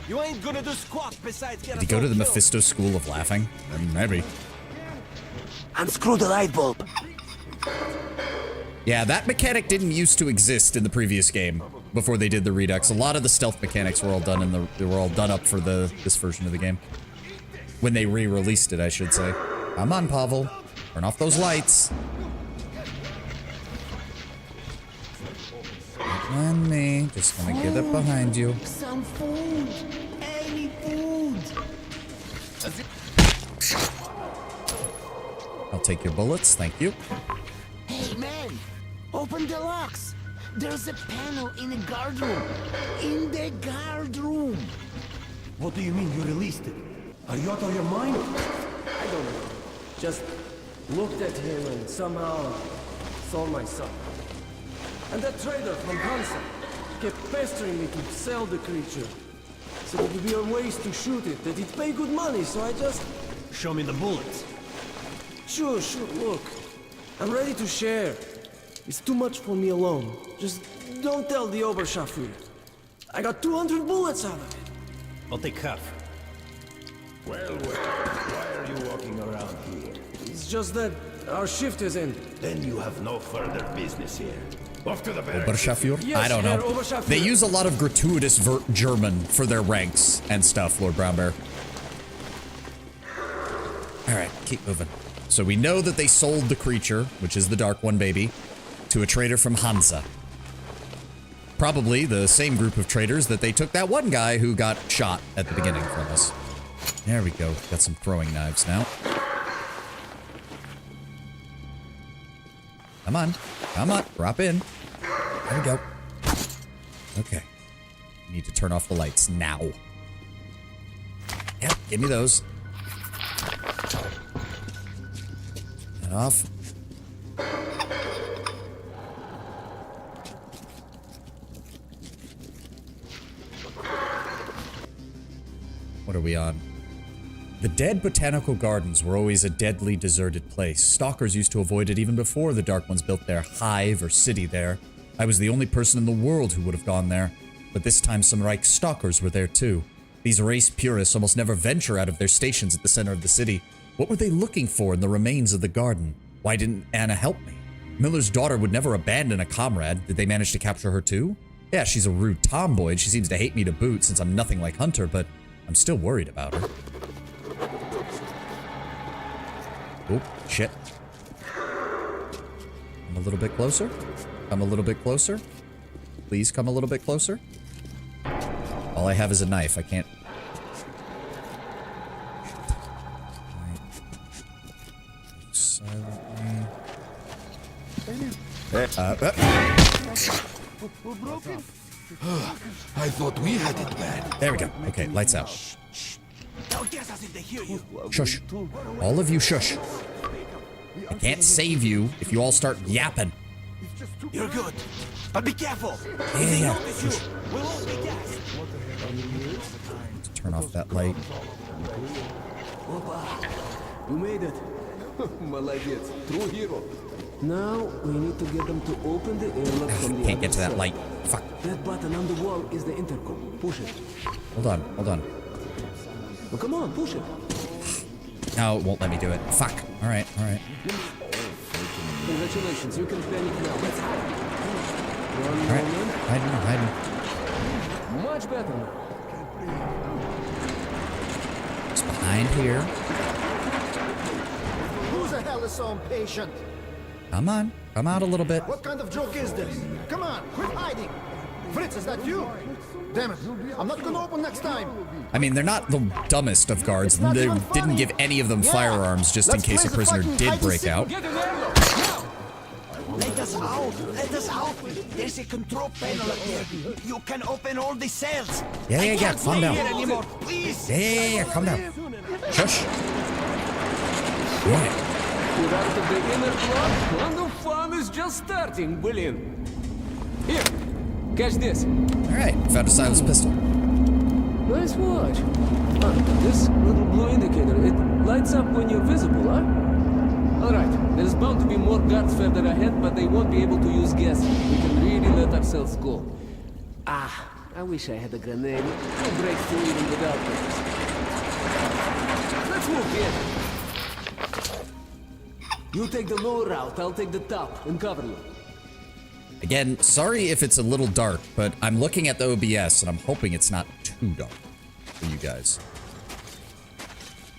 You ain't gonna do squat besides get Did he go to the Mephisto School of Laughing? Maybe. Unscrew the light bulb. Yeah, that mechanic didn't used to exist in the previous game before they did the Redux. A lot of the stealth mechanics were all done they were all done up for this version of the game. When they re-released it, I should say. Come on, Pavel. Turn off those lights. And me. Just gonna get up behind you. Some food. Any food. I'll take your bullets, thank you. Hey, man. Open the locks. There's a panel in the guard room. In the guard room. What do you mean you released it? Are you out of your mind? I don't know. Just looked at him and somehow saw my son. And that trader from Hansa kept pestering me to sell the creature. So there would be ways to shoot it, that it'd pay good money, so I just... Show me the bullets. Sure, look. I'm ready to share. It's too much for me alone. Just don't tell the Oberscharführer. I got 200 bullets out of it. I'll take half. Well, why are you walking around here? It's just that our shift has ended. Then you have no further business here. Off to the barracks. Oberscharführer? Yes, I don't Herr know. Oberscharführer. They use a lot of gratuitous German for their ranks and stuff, Lord Brownbear. Alright, keep moving. So we know that they sold the creature, which is the Dark One baby, to a trader from Hansa. Probably the same group of traders that they took that one guy who got shot at the beginning from us. There we go. Got some throwing knives now. Come on. Come on. Drop in. There we go. Okay. Need to turn off the lights now. Yep, give me those. That off. What are we on? The dead botanical gardens were always a deadly, deserted place. Stalkers used to avoid it even before the Dark Ones built their hive or city there. I was the only person in the world who would have gone there. But this time some Reich stalkers were there too. These race purists almost never venture out of their stations at the center of the city. What were they looking for in the remains of the garden? Why didn't Anna help me? Miller's daughter would never abandon a comrade. Did they manage to capture her too? Yeah, she's a rude tomboy and she seems to hate me to boot since I'm nothing like Hunter, but I'm still worried about her. Oh, shit. Come a little bit closer. Come a little bit closer. Please come a little bit closer. All I have is a knife. I can't... Silently. We're broken? I thought we had it bad. There we go. Okay, lights out. Don't guess us if they hear you. Shush. All of you shush. I can't save you if you all start yapping. You're good, but be careful. Yeah. We'll all be gassed. Let's turn off that light. You made it. Молодец. True hero. Now we need to get them to open the airlock from the Can't get to that light. Fuck. That button on the wall is the intercom. Push it. Hold on, hold on. Well, come on, push it. No, it won't let me do it. Fuck. Alright, alright. Congratulations, you can panic now. Let's hide. Alright. Hiding. Much better now. It's behind here. Who the hell is so impatient? Come on. Come out a little bit. What kind of joke is this? Come on, quit hiding. Fritz, is that you? Damn it, I'm not gonna open next time. I mean, they're not the dumbest of guards. They didn't give any of them firearms just in case a prisoner did break out. Let us out! Let us out! There's a control panel up there. You can open all the cells. Yeah. Calm down. Anymore, please. Yeah. Calm down. Shush. Yeah. Without the beginner block, and the fun is just starting, William. Here, catch this. Alright, found a silenced pistol. Nice watch. This little blue indicator, it lights up when you're visible, huh? Alright, there's bound to be more guards further ahead, but they won't be able to use gas. We can really let ourselves go. Ah, I wish I had a grenade. No break through even without this. Let's move in. You take the low route, I'll take the top and cover you. Again, sorry if it's a little dark, but I'm looking at the OBS and I'm hoping it's not too dark for you guys.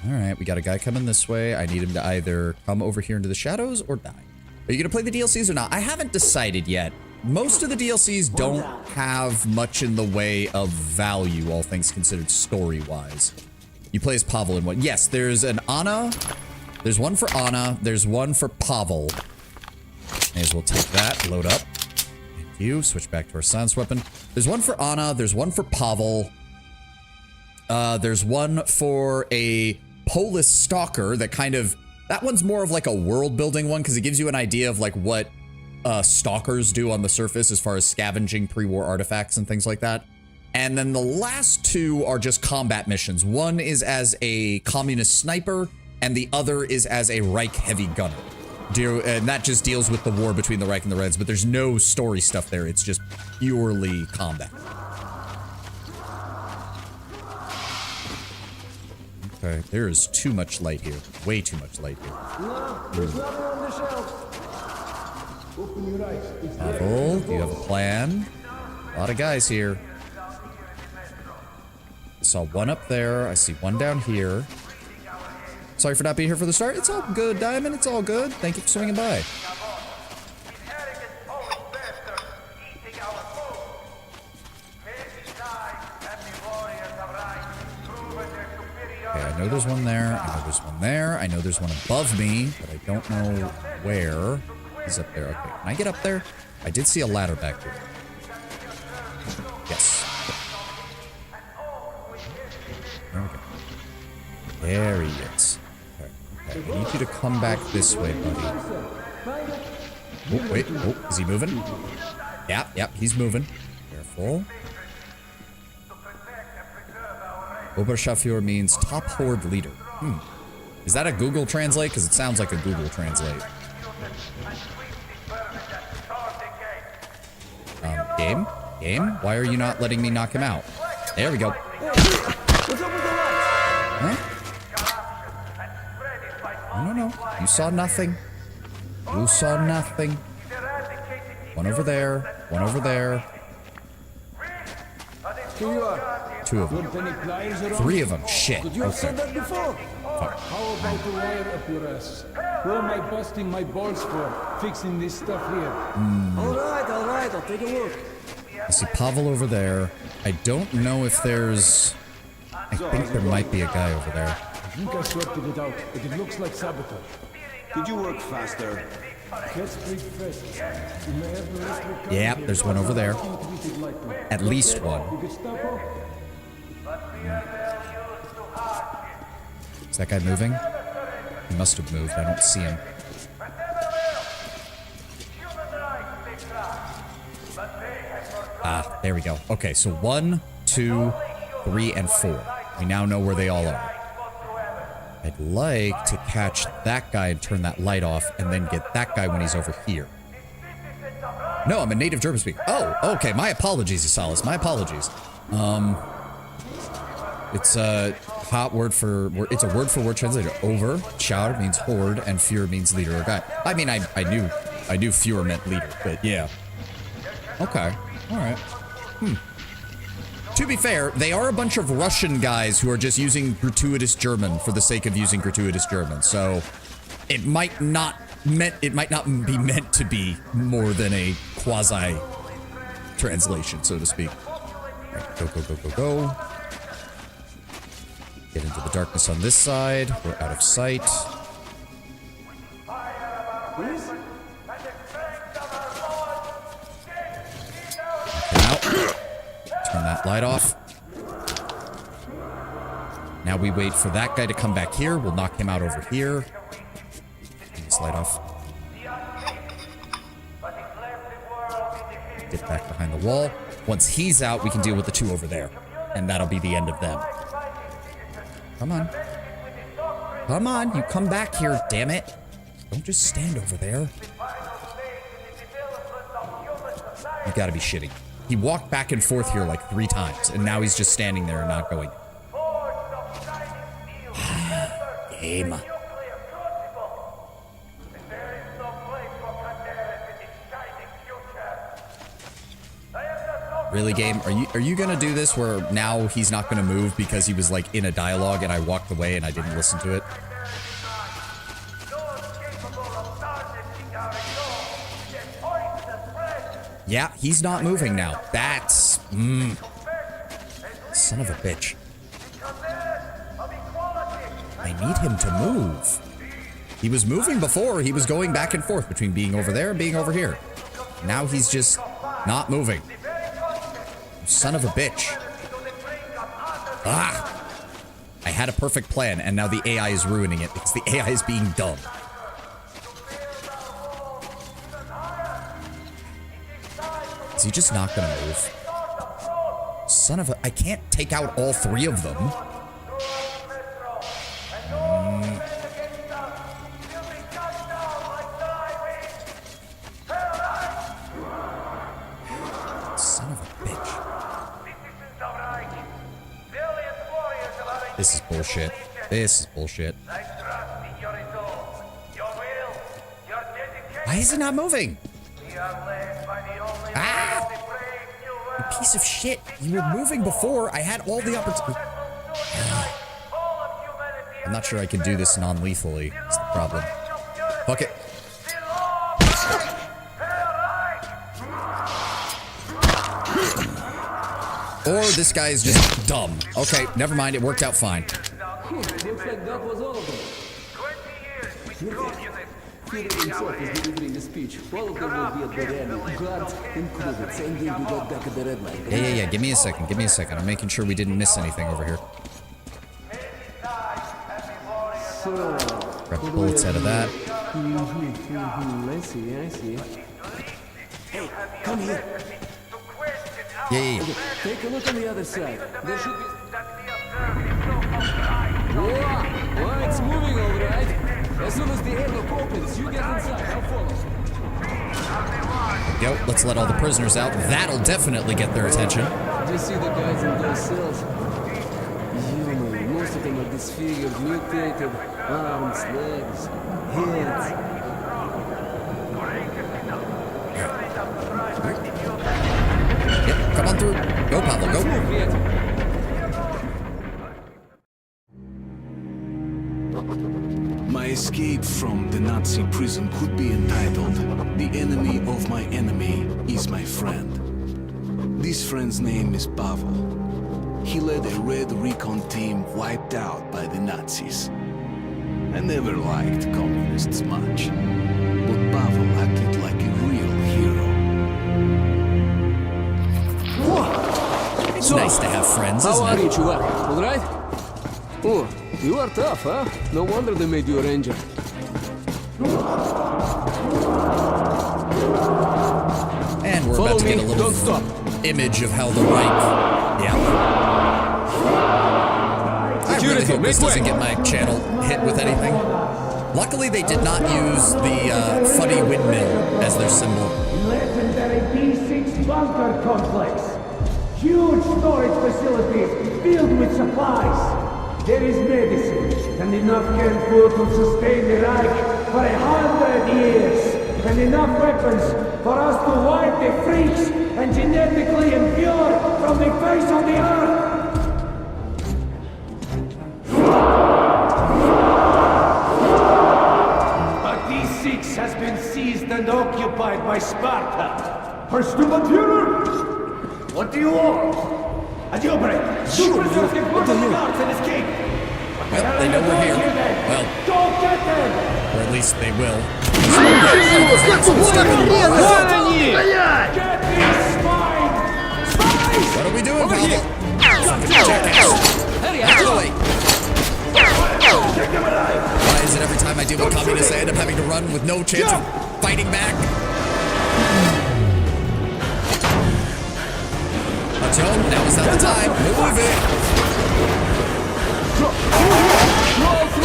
Alright, we got a guy coming this way. I need him to either come over here into the shadows or die. Are you gonna play the DLCs or not? I haven't decided yet. Most of the DLCs don't have much in the way of value, all things considered story-wise. You play as Pavel in one. Yes, there's an Anna. There's one for Anna. There's one for Pavel. May as well take that. Load up. Thank you. Switch back to our silenced weapon. There's one for Anna. There's one for Pavel. There's one for a Polish stalker that kind of... That one's more of like a world-building one because it gives you an idea of like what stalkers do on the surface as far as scavenging pre-war artifacts and things like that. And then the last two are just combat missions. One is as a communist sniper, and the other is as a Reich heavy gunner. And that just deals with the war between the Reich and the Reds, but there's no story stuff there. It's just purely combat. Okay, there is too much light here. Way too much light here. Pavel, do you have a plan? A lot of guys here. I saw one up there. I see one down here. Sorry for not being here for the start. It's all good, Diamond. It's all good. Thank you for swinging by. Okay, I know there's one there. I know there's one there. I know there's one above me, but I don't know where. He's up there. Okay, can I get up there? I did see a ladder back here. Yes. There we go. There he is. Okay, I need you you to come back this way, buddy. Oh, wait. Oh, is he moving? Yep, he's moving. Careful. Oberscharführer means top horde leader. Is that a Google Translate? Because it sounds like a Google Translate. Game? Why are you not letting me knock him out? There we go. Huh? No. You saw nothing. You saw nothing. One over there. One over there. Here you are. 2 of them. 3 of them. Shit. Could you have said Okay. that before? Fuck. How about the wire up your ass? Who am I busting my balls for? Fixing this stuff here. All right, I'll take a look. I see Pavel over there. I don't know if there's... I think there might be a guy over there. I think I sorted it out, but it looks like sabotage. Could you work faster? Let's breathe first. You may have the rest recovered Yeah, here. there's one over there. Treated lightly. At least one. You get Stapo? Is that guy moving? He must have moved. I don't see him. Ah, there we go. Okay, so 1, 2, 3, and 4. We now know where they all are. I'd like to catch that guy and turn that light off, and then get that guy when he's over here. No, I'm a native German speaker. Oh, okay. My apologies, Isalis. My apologies. It's a hot word for... It's a word for word translated. Over, Schar means horde, and Führer means leader or guy. I mean, I knew Führer meant leader, but yeah. Okay. Alright. To be fair, they are a bunch of Russian guys who are just using gratuitous German for the sake of using gratuitous German, so it might not be meant to be more than a quasi translation, so to speak. Right, go. Get into the darkness on this side. We're out of sight. Out. Turn that light off. Now we wait for that guy to come back here. We'll knock him out over here. Turn this light off. Get back behind the wall. Once he's out, we can deal with the 2 over there. And that'll be the end of them. Come on. Come on, you come back here, damn it. Don't just stand over there. You gotta be shitting. He walked back and forth here like 3 times, and now he's just standing there and not going. Game. Really, game? Are you gonna do this where now he's not gonna move because he was like in a dialogue and I walked away and I didn't listen to it? Yeah, he's not moving now. That's... Son of a bitch. I need him to move. He was moving before. He was going back and forth between being over there and being over here. Now he's just not moving. Son of a bitch. Ah! I had a perfect plan, and now the AI is ruining it because the AI is being dumb. Is he just not gonna move? Son of a... I can't take out all 3 of them. Son of a bitch. This is bullshit. This is bullshit. Why is he not moving? Ah! You piece of shit. You were moving before. I had all the opportunity. I'm not sure I can do this non-lethally. That's the problem. Fuck it. Or this guy is just dumb. Okay, never mind. It worked out fine. Looks like that was all of them. Führer himself is delivering a speech. All of them will be at the rally. Guards included. Same day we got back at the red line. Yeah. Give me a second. Give me a second. I'm making sure we didn't miss anything over here. So, Grab the bullets out of that. I see. Hey, come here. Yeah. Take a look on the other side. There should be... Whoa, it's moving all right. As soon as the airlock opens, you get inside. I'll follow. Go, let's let all the prisoners out. That'll definitely get their attention. Just see the guys in those cells. Human, most of them are disfigured, mutated. Arms, legs, heads. Yep, come on through. Go, Pavel, go. My escape from the Nazi prison could be entitled "The Enemy of My Enemy is My Friend." This friend's name is Pavel. He led a Red Recon team wiped out by the Nazis. I never liked communists much, but Pavel acted like a real hero. It's nice to have friends, How isn't are it? you, chuvak? All right? Oh, you are tough, huh? No wonder they made you a ranger. And we're Follow about to me, get a little don't stop. image of how the Reich... Yeah. I really hope this doesn't get my channel hit with anything. Luckily, they did not use the funny windmill as their symbol. Legendary B6 bunker complex. Huge storage facilities filled with supplies. There is medicine and enough canned food to sustain the Reich for 100 years. And enough weapons for us to wipe the freaks and genetically impure from the face of the earth. But B6 has been seized and occupied by Sparta. Herr Sturmbannführer! What do you want? A jailbreak! Two prisoners get burned on the guards and escape! Well, they know we're here. Well, Don't get them! or at least they will. Get these spies! Spies! What are we doing, Over Pavel? here! Fucking jackass. Hurry Out of the way. Why is it every time I deal with communists, I end up having to run with no chance of fighting back? Artyom, now is not the time. Move it.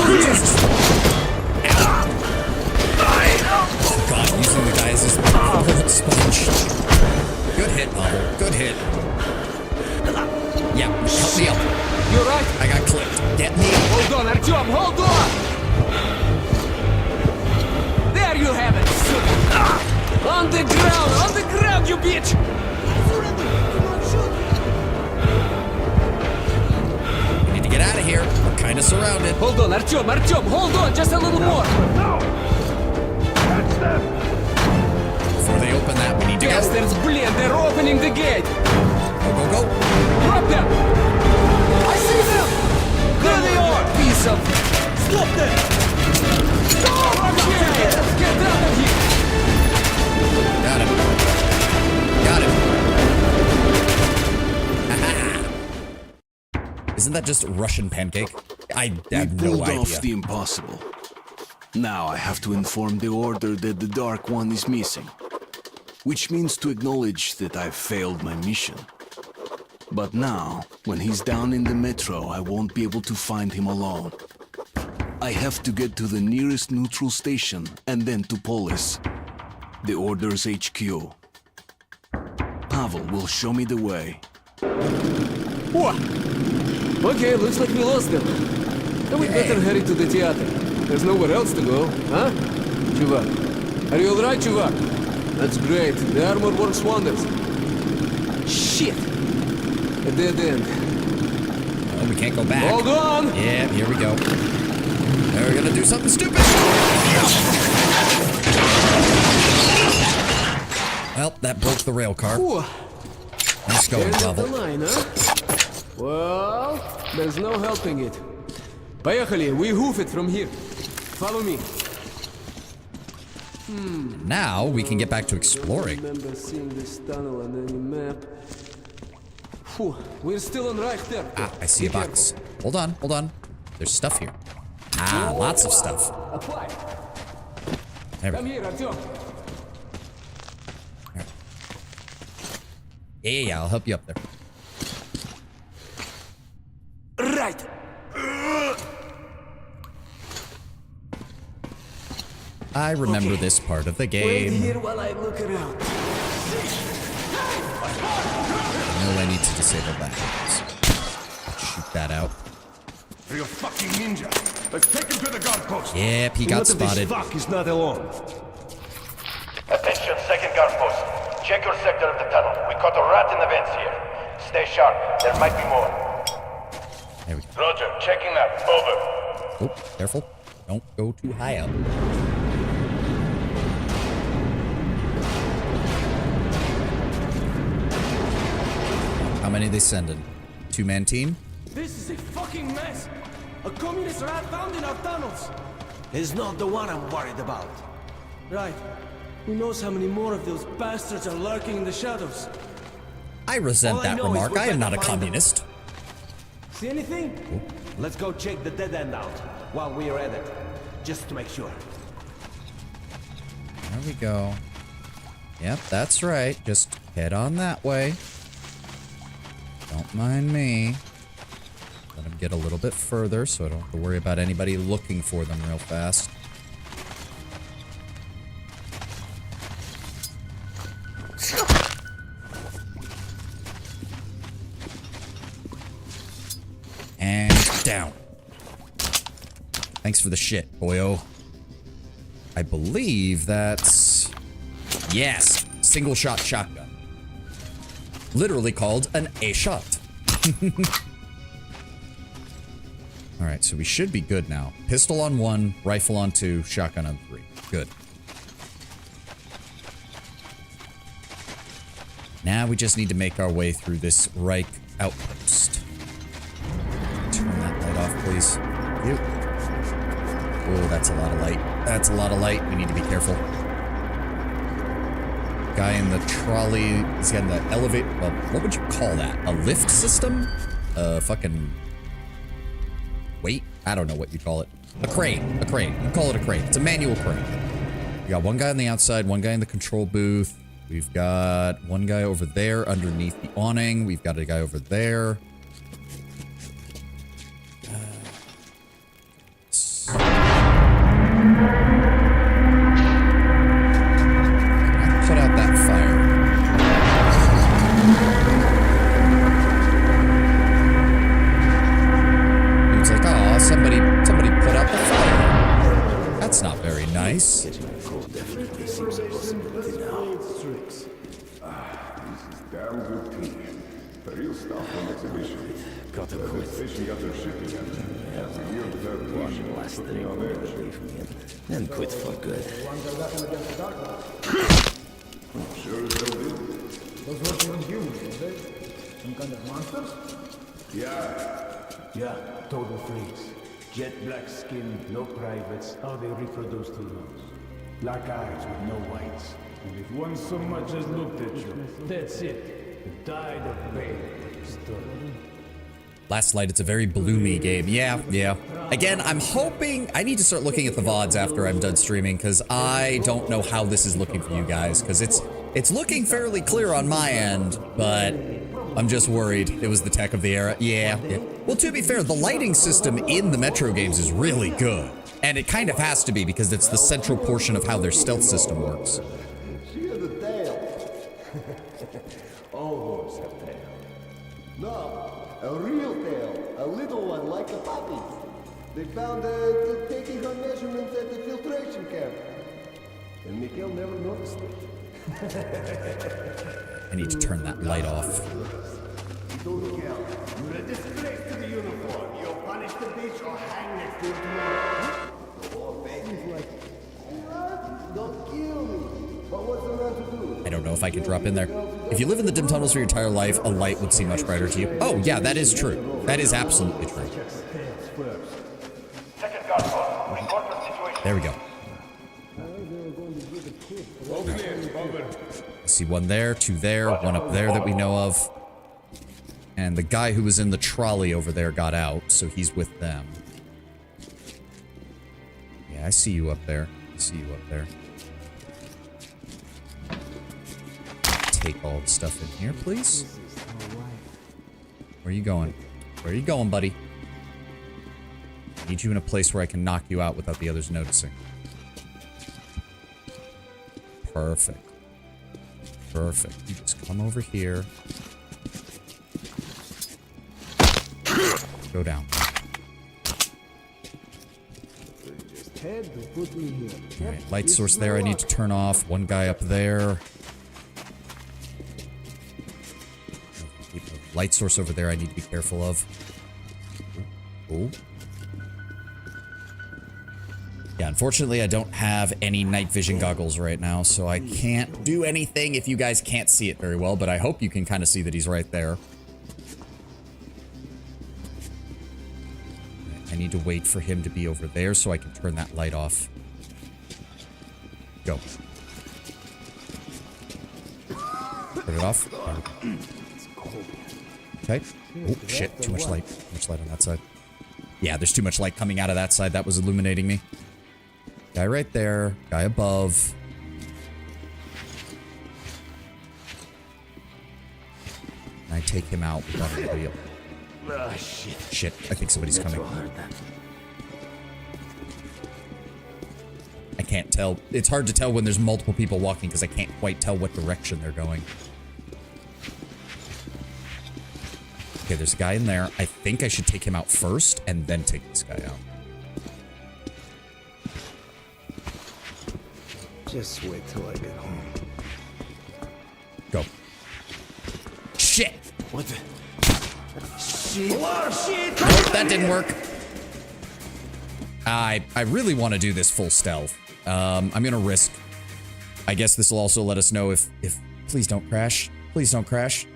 Jesus. Ow. Oh god, using the guy as his sponge. Good hit, Pavel. Good hit. Yeah, help me up. You're right. I got clipped. Get me. Hold on, Artyom, hold on! There you have it, sucker! On the ground, you bitch! We need to get out of here. We're kind of surrounded. Hold on, Artyom, hold on, just a little more! No! Catch them! Before they open that, we need to go. Bastards, blend, they're opening the gate! Go. Drop them! I see them! There they are! Piece of... Stop them! Okay, let's get out of here! Got him. Isn't that just Russian pancake? I have We no pulled idea. off the impossible. Now I have to inform the Order that the Dark One is missing. Which means to acknowledge that I've failed my mission. But now, when he's down in the metro, I won't be able to find him alone. I have to get to the nearest neutral station and then to Polis, the Order's HQ. Pavel will show me the way. What? Okay, looks like we lost them. Then we better hurry to the theater. There's nowhere else to go, huh? Chuvak. Are you alright, Chuvak? That's great. The armor works wonders. Shit! A dead end. Oh, we can't go back. Hold on! Yeah, here we go. Now we're gonna do something stupid. Well, that broke the rail car. Nice going, There's the Pavel. line, huh? Well, there's no helping it. Поехали, we hoof it from here. Follow me. Now we can get back to exploring. I remember seeing this tunnel on any map. We're still on right there. Ah, I see a box. Hold on. There's stuff here. Ah, lots of stuff. Apply. There we Come go. here, Artyom. Yeah, I'll help you up there. Right. I remember this part of the Wait game. here while I look around. I know I need to disable that. Shoot that out. Real fucking ninja. Let's take him to the guard post. Yep, he got What if this spotted. fuck is not alone? Attention, second guard post. Check your sector of the tunnel. We caught a rat in the vents here. Stay sharp. There might be more. There we go. Roger, checking that. Over. Oh, careful. Don't go too high up. How many they sending? Two-man team? This is a fucking mess. A communist rat found in our tunnels. It's not the one I'm worried about. Right. Who knows how many more of those bastards are lurking in the shadows? I resent All I that know is remark. we I am not better a find them. communist. See anything? Let's go check the dead end out while we're at it. Just to make sure. There we go. Yep, that's right. Just head on that way. Don't mind me. Let them get a little bit further so I don't have to worry about anybody looking for them real fast. And down. Thanks for the shit, boyo. I believe that's... Yes, single shot shotgun. Literally called an A-shot. Alright, so we should be good now. Pistol on 1, rifle on 2, shotgun on 3. Good. Now we just need to make our way through this Reich outpost. Turn that light off, please. Thank you. Oh, that's a lot of light. That's a lot of light. We need to be careful. Guy in the trolley is getting the elevate. Well, what would you call that? A lift system? Fucking. Wait, I don't know what you call it. A crane. A crane. You call it a crane. It's a manual crane. We got one guy on the outside, one guy in the control booth. We've got one guy over there underneath the awning. We've got a guy over there. Put out that fire. It's like, oh, somebody put out the fire. That's not very nice. Definitely seems a possibility now. This is damn good tea. The real stuff on exhibition. Gotta quit. Station got their shipping in. Every year the One last thing will never leave me in. Then quit for good. Sure as they'll do. Those working on humans, are they? Some kind of monsters? Yeah, Total freaks. Jet black skin, no privates, how they reproduce to those. Black eyes with no whites. And if one so much as looked at you, that's it. You died of pain. Last Light, it's a very bloomy game. Yeah. Again, I'm hoping... I need to start looking at the VODs after I'm done streaming, because I don't know how this is looking for you guys, because it's looking fairly clear on my end, but I'm just worried it was the tech of the era. Yeah. Well, to be fair, the lighting system in the Metro games is really good, and it kind of has to be, because it's the central portion of how their stealth system works. Shear the tail. All horses have tails. No, a real tail. A little one like a puppy. They found it taking her measurements at the filtration camp. And Mikhail never noticed it. I need to turn that light off. You're a disgrace to the uniform. You'll punish the bitch or hang next to him tomorrow. Oh, baby's like, what? Don't kill me. But what's the man to do? I don't know if I can drop in there. If you live in the dim tunnels for your entire life, a light would seem much brighter to you. Oh, yeah, that is true. That is absolutely true. There we go. I see one there, two there, one up there that we know of. And the guy who was in the trolley over there got out, so he's with them. Okay, I see you up there. I see you up there. Take all the stuff in here, please. Where are you going? Where are you going, buddy? I need you in a place where I can knock you out without the others noticing. Perfect. Perfect. You just come over here. Go down. Alright, light source there I need to turn off. One guy up there. Light source over there I need to be careful of. Ooh. Yeah, unfortunately I don't have any night vision goggles right now, so I can't do anything if you guys can't see it very well, but I hope you can kind of see that he's right there. I need to wait for him to be over there so I can turn that light off. Go. Turn it off. Okay. Oh, shit. Too much light. Too much light on that side. Yeah, there's too much light coming out of that side. That was illuminating me. Guy right there. Guy above. And I take him out without anybody else. Shit. Shit, I think somebody's coming. I can't tell. It's hard to tell when there's multiple people walking because I can't quite tell what direction they're going. Okay, there's a guy in there. I think I should take him out first and then take this guy out. Just wait till I get home. Go. Shit! What the? Shit. Nope, that didn't work. I really want to do this full stealth. I'm gonna risk. I guess this will also let us know if please don't crash. Please don't crash.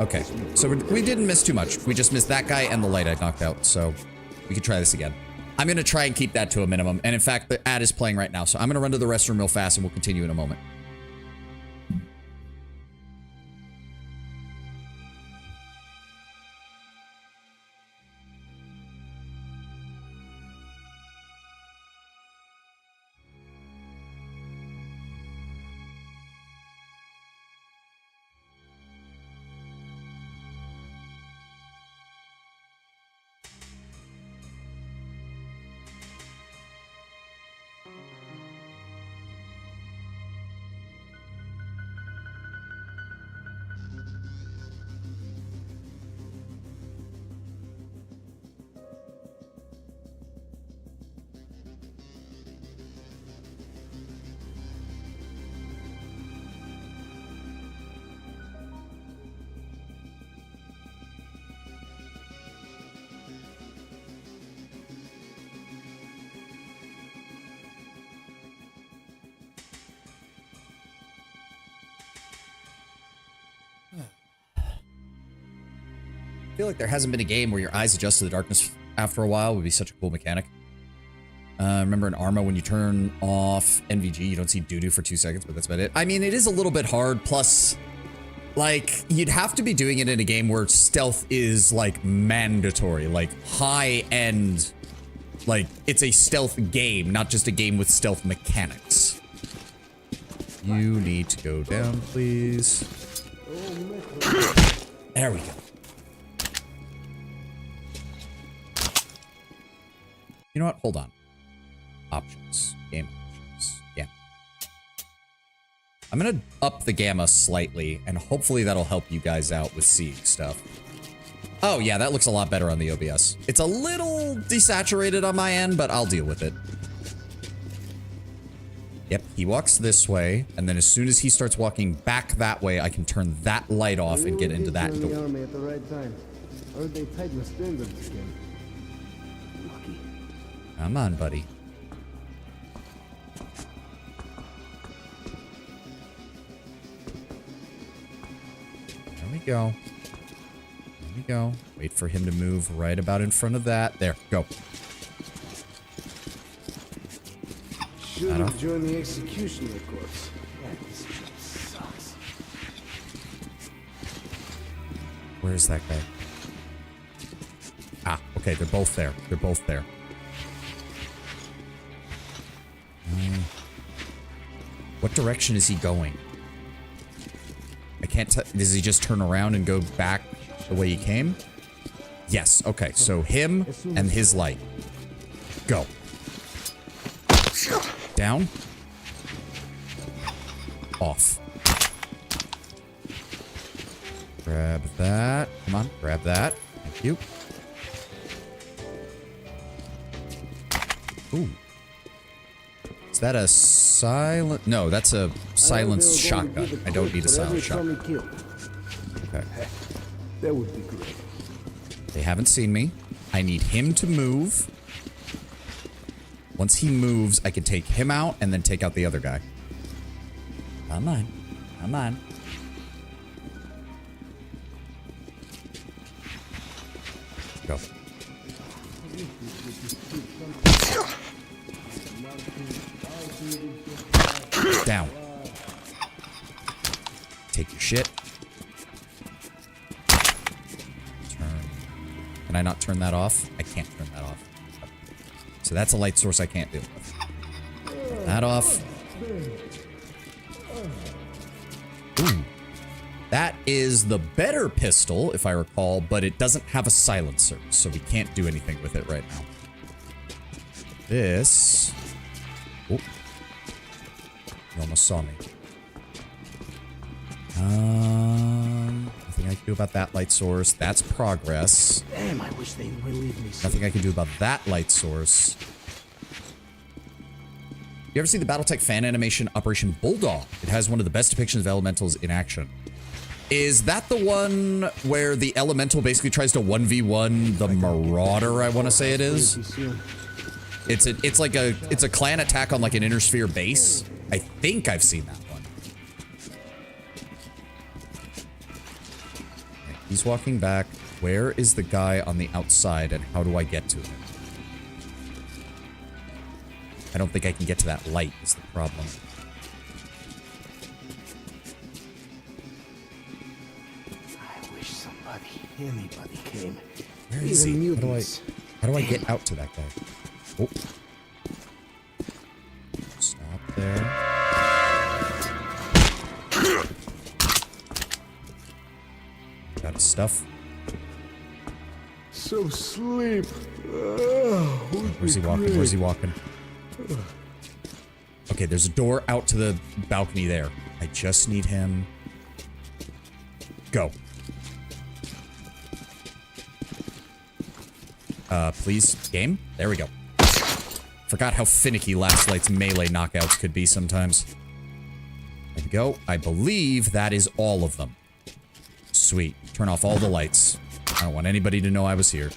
Okay, so we didn't miss too much. We just missed that guy and the light I knocked out, so we can try this again. I'm gonna try and keep that to a minimum, and in fact, the ad is playing right now, so I'm gonna run to the restroom real fast and we'll continue in a moment. I feel like there hasn't been a game where your eyes adjust to the darkness after a while. It would be such a cool mechanic. Remember in Arma when you turn off NVG, you don't see doo-doo for 2 seconds, but that's about it. I mean, it is a little bit hard, plus, like, you'd have to be doing it in a game where stealth is, like, mandatory, like, high-end, like, it's a stealth game, not just a game with stealth mechanics. You need to go down, please. There we go. You know what? Hold on. Options. Game options. Gamma. I'm gonna up the gamma slightly, and hopefully that'll help you guys out with seeing stuff. Oh yeah, that looks a lot better on the OBS. It's a little desaturated on my end, but I'll deal with it. Yep, he walks this way, and then as soon as he starts walking back that way, I can turn that light off and get into that door. Army at the right time. Or they tighten the standards again. Come on, buddy. There we go. There we go. Wait for him to move right about in front of that. There, go. Should have joined the executioner corps. This sucks. Where's that guy? Ah, okay. Okay, they're both there. They're both there. What direction is he going? I can't tell. Does he just turn around and go back the way he came? Yes. Okay, so him and his light. Go. Down. Off. Grab that. Come on, grab that. Thank you. Ooh. Is that a silent? No, that's a silenced shotgun. I don't need a silenced shotgun. Okay. That would be great. They haven't seen me. I need him to move. Once he moves, I can take him out and then take out the other guy. Come on. Come on. Go. Down. Take your shit. Turn. Can I not turn that off? I can't turn that off. So that's a light source I can't deal with. Turn that off. Ooh. That is the better pistol, if I recall, but it doesn't have a silencer, so we can't do anything with it right now. This... Oh. You almost saw me. Nothing I can do about that light source. That's progress. Damn, I wish they'd relieve me. Nothing I can do about that light source. You ever see the Battletech fan animation Operation Bulldog? It has one of the best depictions of elementals in action. Is that the one where the elemental basically tries to 1v1 the Marauder, I want to say it is? It's like a clan attack on like an inner sphere base. I think I've seen that one. Okay, he's walking back. Where is the guy on the outside and how do I get to him? I don't think I can get to that light is the problem. I wish anybody came. Where is he? How do I get out to that guy? Oh. Stop there. Got his stuff. So sleep. Where's he walking? Where's he walking? Okay, there's a door out to the balcony there. I just need him. Go. Please, game? There we go. Forgot how finicky Last Light's melee knockouts could be sometimes. There we go. I believe that is all of them. Sweet. Turn off all the lights. I don't want anybody to know I was here.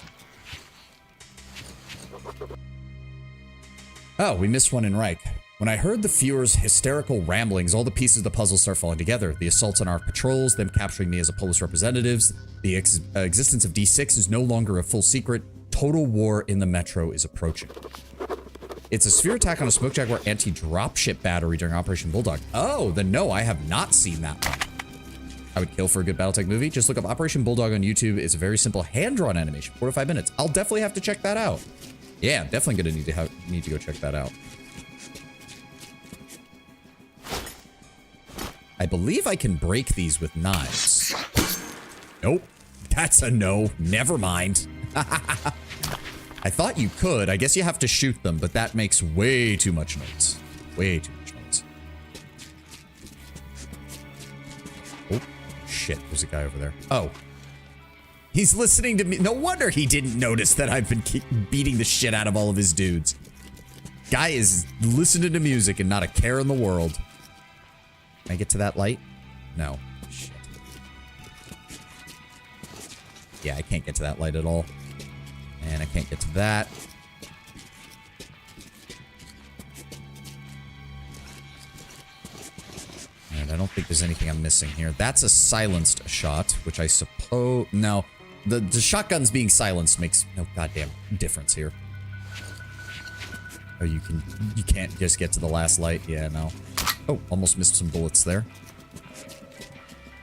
Oh, we missed one in Reich. When I heard the Fuhrer's hysterical ramblings, all the pieces of the puzzle start falling together. The assaults on our patrols, them capturing me as a Polish representatives, the existence of D6 is no longer a full secret. Total war in the metro is approaching. It's a sphere attack on a smoke jaguar anti-dropship battery during Operation Bulldog. Oh, then no, I have not seen that one. I would kill for a good Battletech movie. Just look up Operation Bulldog on YouTube. It's a very simple hand-drawn animation, 4 to 5 minutes. I'll definitely have to check that out. Yeah, I'm definitely gonna need to go check that out. I believe I can break these with knives. Nope. That's a no. Never mind. I thought you could. I guess you have to shoot them, but that makes way too much noise. Way too much noise. Oh, shit. There's a guy over there. Oh. He's listening to me. No wonder he didn't notice that I've been beating the shit out of all of his dudes. Guy is listening to music and not a care in the world. Can I get to that light? No. Shit. Yeah, I can't get to that light at all. And I can't get to that. And I don't think there's anything I'm missing here. That's a silenced shot, which I suppose... No. The shotguns being silenced makes no goddamn difference here. Oh, you can't just get to the last light. Yeah, no. Oh, almost missed some bullets there.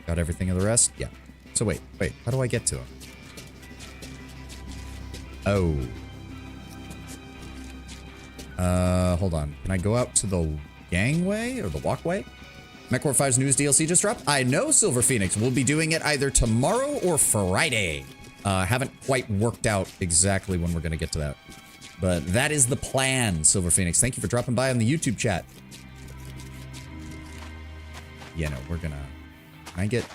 Got everything of the rest? Yeah. So wait. How do I get to him? Oh. Hold on. Can I go out to the gangway or the walkway? MechWar 5's news DLC just dropped. I know Silver Phoenix will be doing it either tomorrow or Friday. Haven't quite worked out exactly when we're going to get to that. But that is the plan, Silver Phoenix. Thank you for dropping by on the YouTube chat. Yeah, no, we're gonna... Can I get...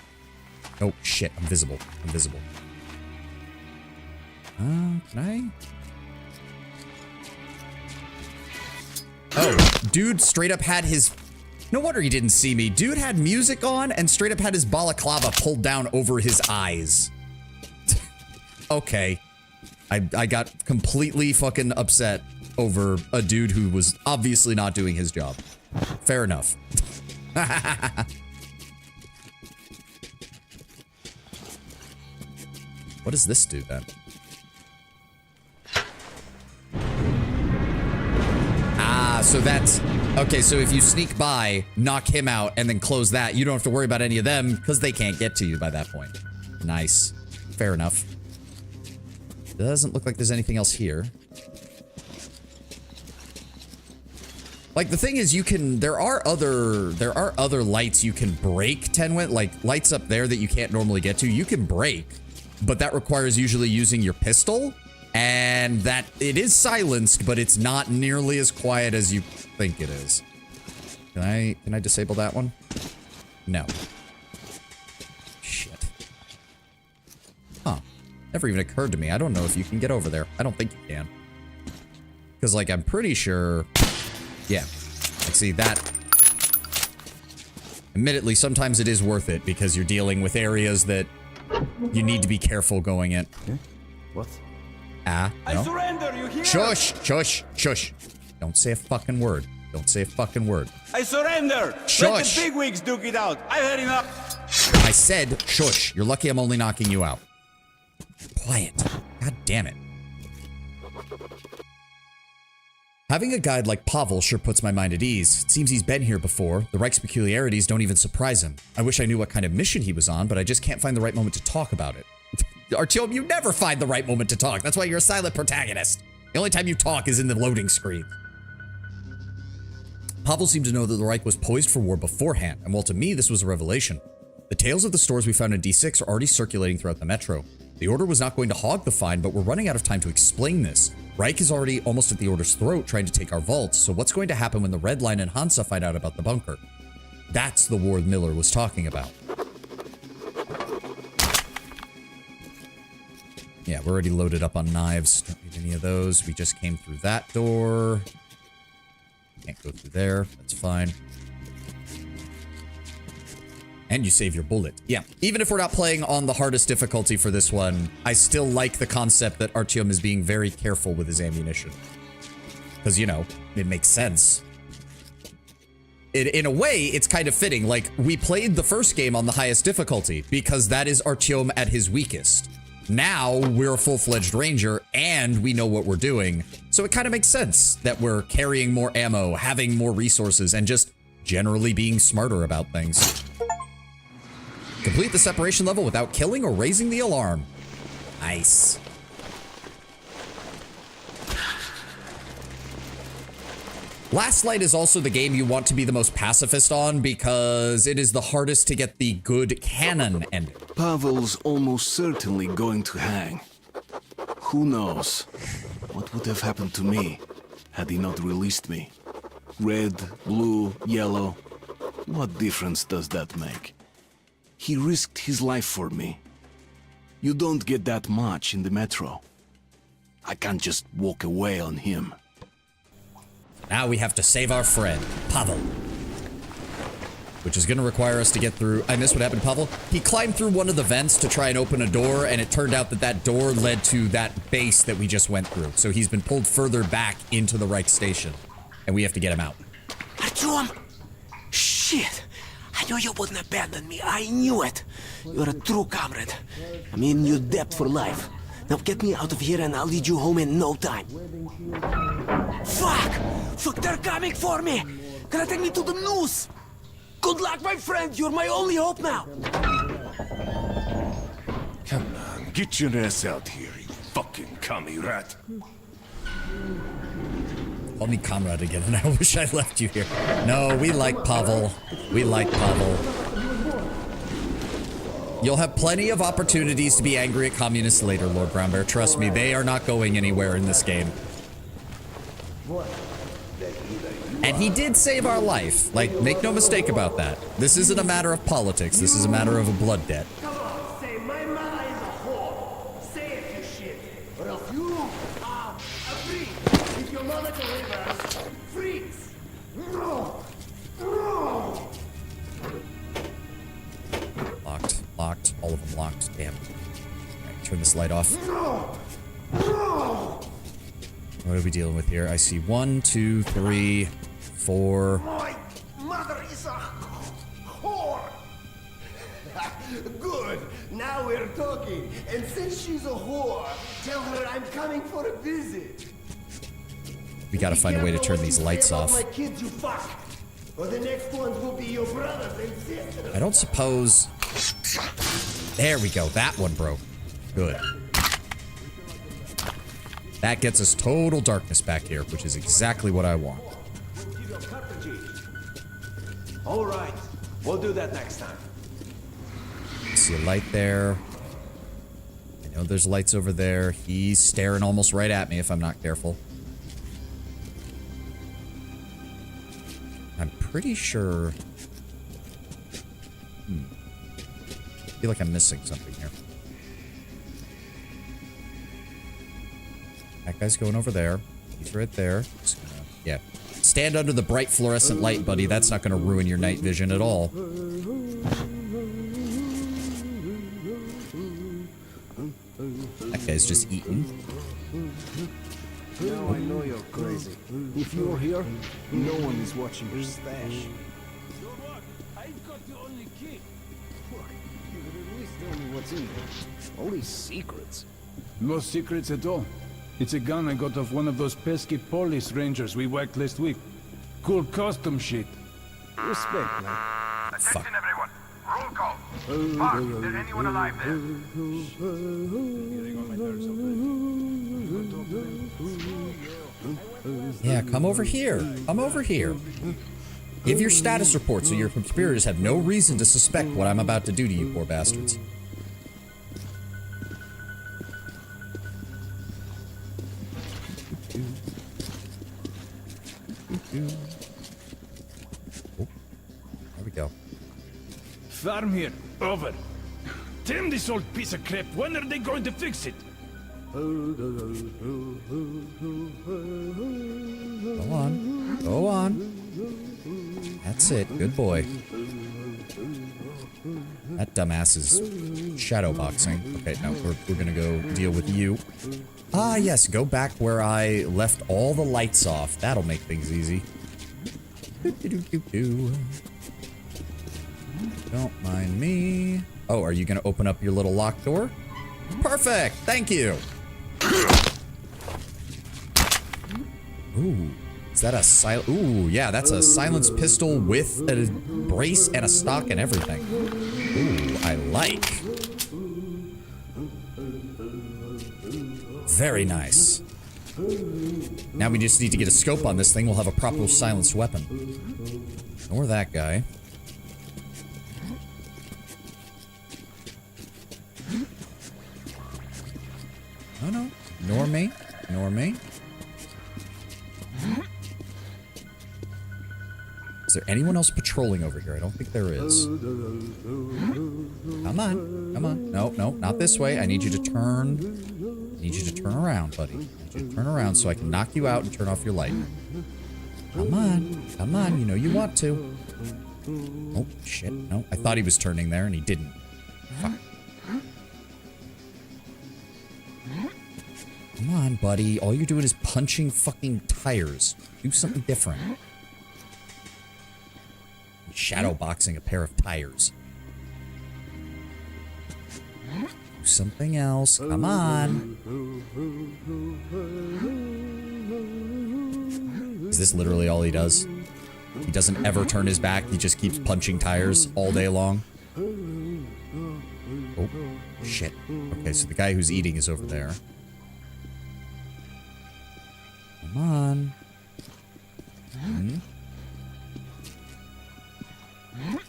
Oh, shit. I'm visible. I'm visible. Can I... Oh, dude straight up had his... No wonder he didn't see me. Dude had music on and straight up had his balaclava pulled down over his eyes. Okay. I got completely fucking upset over a dude who was obviously not doing his job. Fair enough. What does this do then? Ah, so that's... Okay, so if you sneak by, knock him out, and then close that, you don't have to worry about any of them, because they can't get to you by that point. Nice. Fair enough. Doesn't look like there's anything else here. Like, the thing is, you can... There are other lights you can break, Tenwit. Like, lights up there that you can't normally get to, you can break. But that requires usually using your pistol. And that... It is silenced, but it's not nearly as quiet as you think it is. Can I disable that one? No. Shit. Huh. Never even occurred to me. I don't know if you can get over there. I don't think you can. Because, like, I'm pretty sure... Yeah. Like, see, that... Admittedly, sometimes it is worth it because you're dealing with areas that you need to be careful going in. Okay. What? Ah, no. I surrender, you hear? Shush! Shush! Shush! Don't say a fucking word. Don't say a fucking word. I surrender! Shush! Let the bigwigs duke it out! I've had enough! I said shush. You're lucky I'm only knocking you out. Quiet. God damn it. Having a guide like Pavel sure puts my mind at ease. It seems he's been here before. The Reich's peculiarities don't even surprise him. I wish I knew what kind of mission he was on, but I just can't find the right moment to talk about it. Artyom, you never find the right moment to talk. That's why you're a silent protagonist. The only time you talk is in the loading screen. Pavel seemed to know that the Reich was poised for war beforehand, and while to me this was a revelation. The tales of the stores we found in D6 are already circulating throughout the metro. The Order was not going to hog the find, but we're running out of time to explain this. Reich is already almost at the Order's throat trying to take our vaults, so what's going to happen when the Red Line and Hansa find out about the bunker? That's the war Miller was talking about. Yeah, we're already loaded up on knives. Don't need any of those. We just came through that door. Can't go through there. That's fine. And you save your bullet. Yeah, even if we're not playing on the hardest difficulty for this one, I still like the concept that Artyom is being very careful with his ammunition. Because, you know, it makes sense. In a way, it's kind of fitting. Like, we played the first game on the highest difficulty because that is Artyom at his weakest. Now, we're a full-fledged ranger, and we know what we're doing. So it kind of makes sense that we're carrying more ammo, having more resources, and just generally being smarter about things. Complete the separation level without killing or raising the alarm. Nice. Last Light is also the game you want to be the most pacifist on because it is the hardest to get the good canon ending. Pavel's almost certainly going to hang. Who knows what would have happened to me had he not released me? Red, blue, yellow, what difference does that make? He risked his life for me. You don't get that much in the metro. I can't just walk away on him. Now we have to save our friend, Pavel. Which is going to require us to get through... I missed what happened to Pavel. He climbed through one of the vents to try and open a door, and it turned out that that door led to that base that we just went through. So he's been pulled further back into the Reich station. And we have to get him out. Artyom! Shit! I knew you wouldn't abandon me. I knew it. You're a true comrade. I'm in your debt for life. Now get me out of here and I'll lead you home in no time. Fuck! Fuck, they're coming for me! Gonna take me to the noose! Good luck, my friend! You're my only hope now! Come on, get your ass out here, you fucking commie rat. Call me comrade again, and I wish I left you here. No, we like Pavel. We like Pavel. You'll have plenty of opportunities to be angry at communists later, Lord Brown Bear. Trust me, they are not going anywhere in this game. And he did save our life. Like, make no mistake about that. This isn't a matter of politics. This is a matter of a blood debt. Come on, say my mother is a whore. Say it, you shit. Or else you are a freak. If your mother delivers, freaks. No. No. Locked. Locked. All of them locked. Damn. Alright, turn this light off. No. No. What are we dealing with here? I see 1, 2, 3, 4. My mother is a whore. Good. Now we're talking. And since she's a whore, tell her I'm coming for a visit. We gotta find a way to turn these lights off. My kids you fuck, or the next ones will be your brothers and sisters. I don't suppose... There we go. That one broke. Good. That gets us total darkness back here, which is exactly what I want. All right, we'll do that next time. See a light there. I know there's lights over there. He's staring almost right at me if I'm not careful. I'm pretty sure... I feel like I'm missing something here. That guy's going over there. He's right there. Just gonna, yeah. Stand under the bright fluorescent light, buddy. That's not going to ruin your night vision at all. That guy's just eating. Now I know you're crazy. If you're here, no one is watching your stash. I've got the only key. Look, you could at least tell me what's in here. All these secrets. No secrets at all. It's a gun I got off one of those pesky police rangers we whacked last week. Cool custom shit. Respect, man. Attention everyone. Roll call. Mark, is there anyone alive there? Yeah, come over here. Come over here. Give your status report so your conspirators have no reason to suspect what I'm about to do to you poor bastards. Oh, there we go. Farm here. Over. Damn this old piece of crap. When are they going to fix it? Go on. Go on. That's it. Good boy. That dumbass is shadowboxing. Okay, no, we're gonna go deal with you. Ah, yes, go back where I left all the lights off. That'll make things easy. Don't mind me. Oh, are you gonna open up your little locked door? Perfect! Thank you! Ooh. Is that a ooh, yeah, that's a silenced pistol with a brace and a stock and everything. Ooh, I like. Very nice. Now we just need to get a scope on this thing. We'll have a proper silenced weapon. Ignore that guy. No, no. Ignore me. Ignore me. Is there anyone else patrolling over here? I don't think there is. Come on. Come on. No, no, not this way. I need you to turn. I need you to turn around, buddy. I need you to turn around so I can knock you out and turn off your light. Come on. Come on. You know you want to. Oh, shit. No, I thought he was turning there and he didn't. Fuck. Come on, buddy. All you're doing is punching fucking tires. Do something different. Shadowboxing a pair of tires. Do something else. Come on. Is this literally all he does? He doesn't ever turn his back. He just keeps punching tires all day long. Oh, shit. Okay, so the guy who's eating is over there. Come on.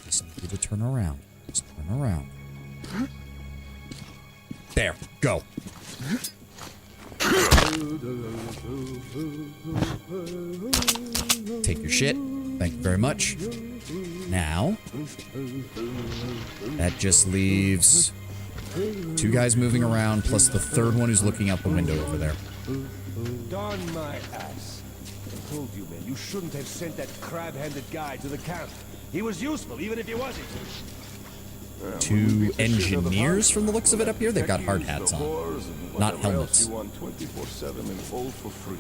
Just need you to turn around. Just turn around. There. Go. Take your shit. Thank you very much. Now, that just leaves 2 guys moving around, plus the 3rd one who's looking out the window over there. Darn my ass. I told you, man, you shouldn't have sent that crab-handed guy to the camp. He was useful, even if he wasn't. 2 engineers from the looks of it up here. They've got hard hats on, not helmets. You want 24/7 and all for free.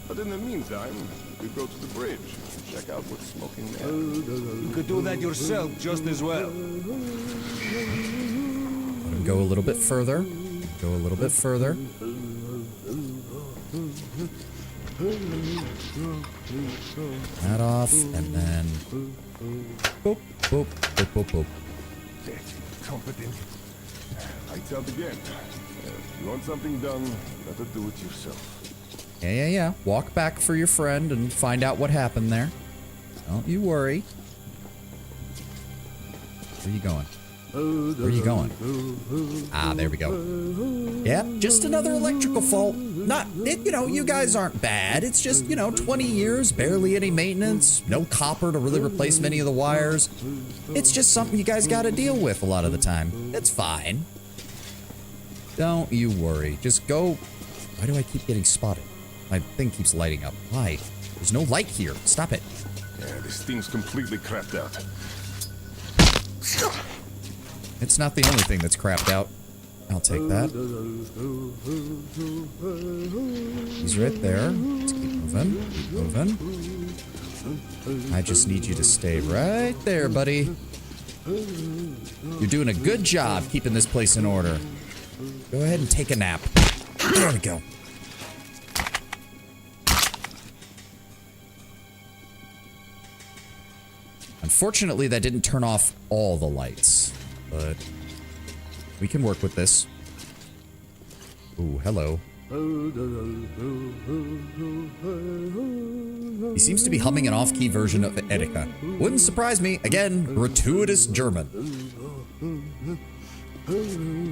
But in the meantime, we go to the bridge, check out what's smoking there. You could do that yourself just as well. Go a little bit further. Go a little bit further. That off, and then boop, boop, boop, boop, boop. Competent. Lights out again. If you want something done, you better do it yourself. Yeah. Walk back for your friend and find out what happened there. Don't you worry. Where are you going? Where are you going? Ah, there we go. Yep, just another electrical fault. Not, you guys aren't bad. It's just, 20 years, barely any maintenance, no copper to really replace many of the wires. It's just something you guys gotta deal with a lot of the time. It's fine. Don't you worry. Just go. Why do I keep getting spotted? My thing keeps lighting up. Why? There's no light here. Stop it. Yeah, this thing's completely crapped out. It's not the only thing that's crapped out. I'll take that. He's right there. Let's keep moving. Keep moving. I just need you to stay right there, buddy. You're doing a good job keeping this place in order. Go ahead and take a nap. There we go. Unfortunately, that didn't turn off all the lights, but we can work with this. Ooh, hello. He seems to be humming an off-key version of Erika. Wouldn't surprise me. Again, gratuitous German.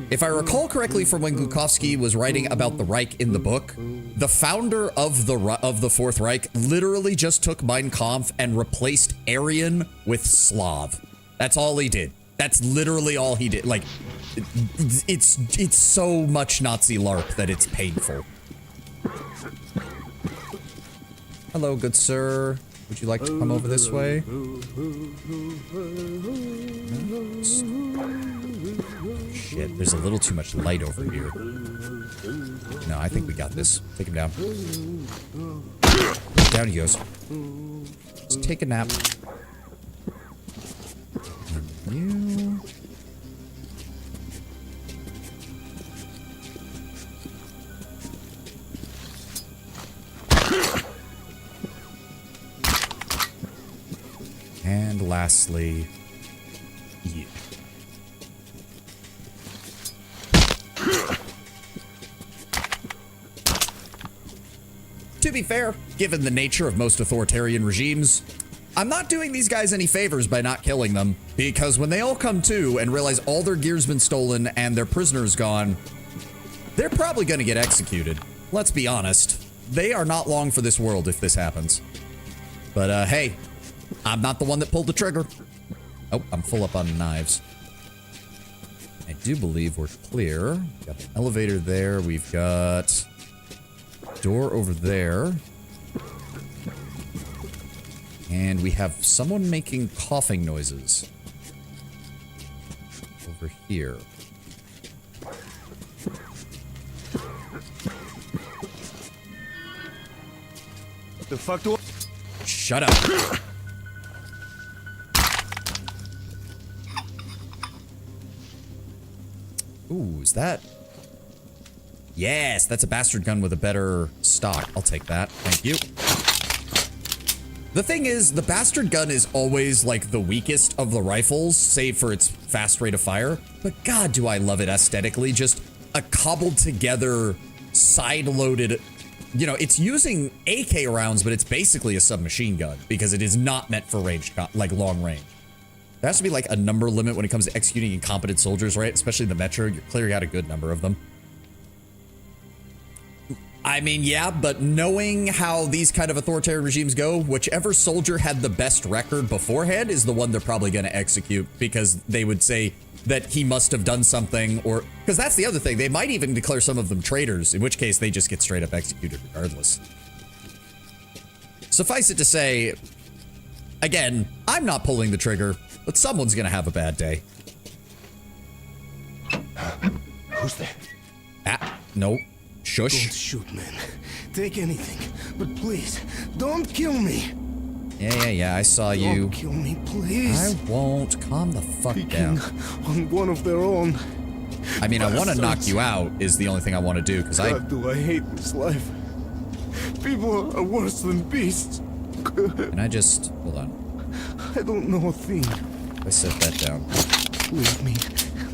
If I recall correctly from when Glukowski was writing about the Reich in the book, the founder of the Fourth Reich literally just took Mein Kampf and replaced Aryan with Slav. That's all he did. That's literally all he did. Like, it's so much Nazi LARP that it's painful. Hello, good sir. Would you like to come over this way? Shit, there's a little too much light over here. No, I think we got this. Take him down. Down he goes. Just take a nap. And you... And lastly, you. To be fair, given the nature of most authoritarian regimes, I'm not doing these guys any favors by not killing them, because when they all come to and realize all their gear's been stolen and their prisoners gone, they're probably gonna get executed. Let's be honest. They are not long for this world if this happens. But, hey, I'm not the one that pulled the trigger. Oh, I'm full up on knives. I do believe we're clear. We've got an elevator there. We've got a door over there. And we have someone making coughing noises over here. The fuck do I... Shut up. Ooh, is that... Yes, that's a bastard gun with a better stock. I'll take that. Thank you. The thing is, the bastard gun is always, like, the weakest of the rifles, save for its fast rate of fire. But god, do I love it aesthetically. Just a cobbled together, side-loaded you know, it's using AK rounds, but it's basically a submachine gun because it is not meant for ranged, like long range. There has to be like a number limit when it comes to executing incompetent soldiers, right? Especially in the Metro, you're clearing out a good number of them. I mean, yeah, but knowing how these kind of authoritarian regimes go, whichever soldier had the best record beforehand is the one they're probably going to execute because they would say that he must have done something, or because that's the other thing. They might even declare some of them traitors, in which case they just get straight up executed regardless. Suffice it to say, again, I'm not pulling the trigger, but someone's going to have a bad day. Who's there? Ah, no. Shush. Don't shoot, man. Take anything, but please, don't kill me. Yeah, I saw you. Don't kill me, please. I won't. Calm the fuck down. On one of their own. I mean, I want to knock you out is the only thing I want to do, because do I hate this life. People are worse than beasts. Can I just... Hold on. I don't know a thing. I set that down. Leave me.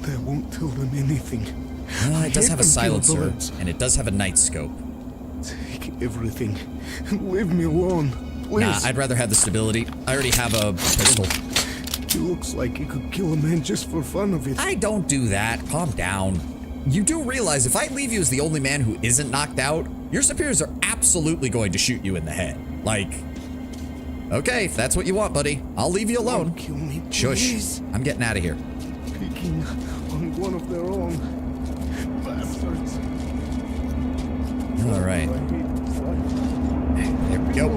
I won't tell them anything. It does have a silencer, and it does have a night scope. Take everything and leave me alone, please. Nah, I'd rather have the stability. I already have a pistol. He looks like he could kill a man just for fun of it. I don't do that. Calm down. You do realize if I leave you as the only man who isn't knocked out, your superiors are absolutely going to shoot you in the head. Like, okay, if that's what you want, buddy. I'll leave you alone. Don't kill me, please. Shush. I'm getting out of here. Picking on one of their own. Bastards. All right. There we go.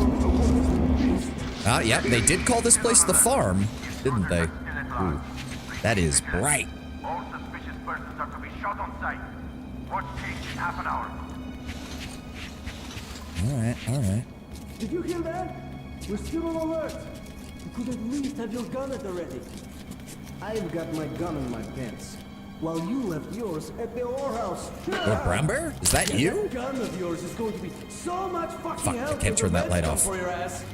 Yeah, they did call this place the farm, didn't they? Ooh, that is bright. All suspicious persons are to be shot on sight. Watch case in half an hour. All right. Did you hear that? We're still on alert. You could at least have your gun at the ready. I've got my gun in my pants, while you left yours at the whorehouse. Lord Brownbear? Is that you? That gun of yours is going to be so much fucking Fuck, I help can't with turn the that light red off. for your ass.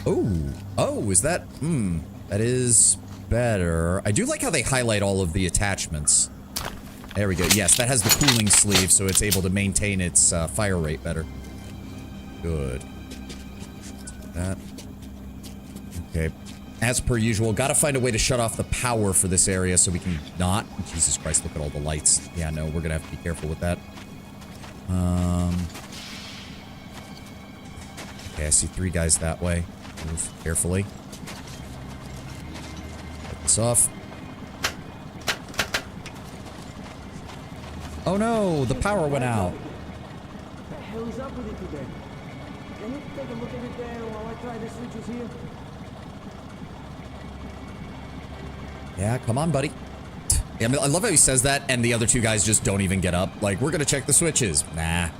Oh, is that? That is better. I do like how they highlight all of the attachments. There we go. Yes, that has the cooling sleeve, so it's able to maintain its fire rate better. Good. That. Okay. As per usual, gotta find a way to shut off the power for this area so we can not... Jesus Christ, look at all the lights. Yeah, no, we're gonna have to be careful with that. Okay, I see 3 guys that way. Move carefully. Get this off. Oh no, the power went out. What the hell is up with it today? Can you take a look at it there while I try the switches here? Yeah, come on, buddy. I mean, I love how he says that, and the other 2 guys just don't even get up. Like, we're gonna check the switches. Nah.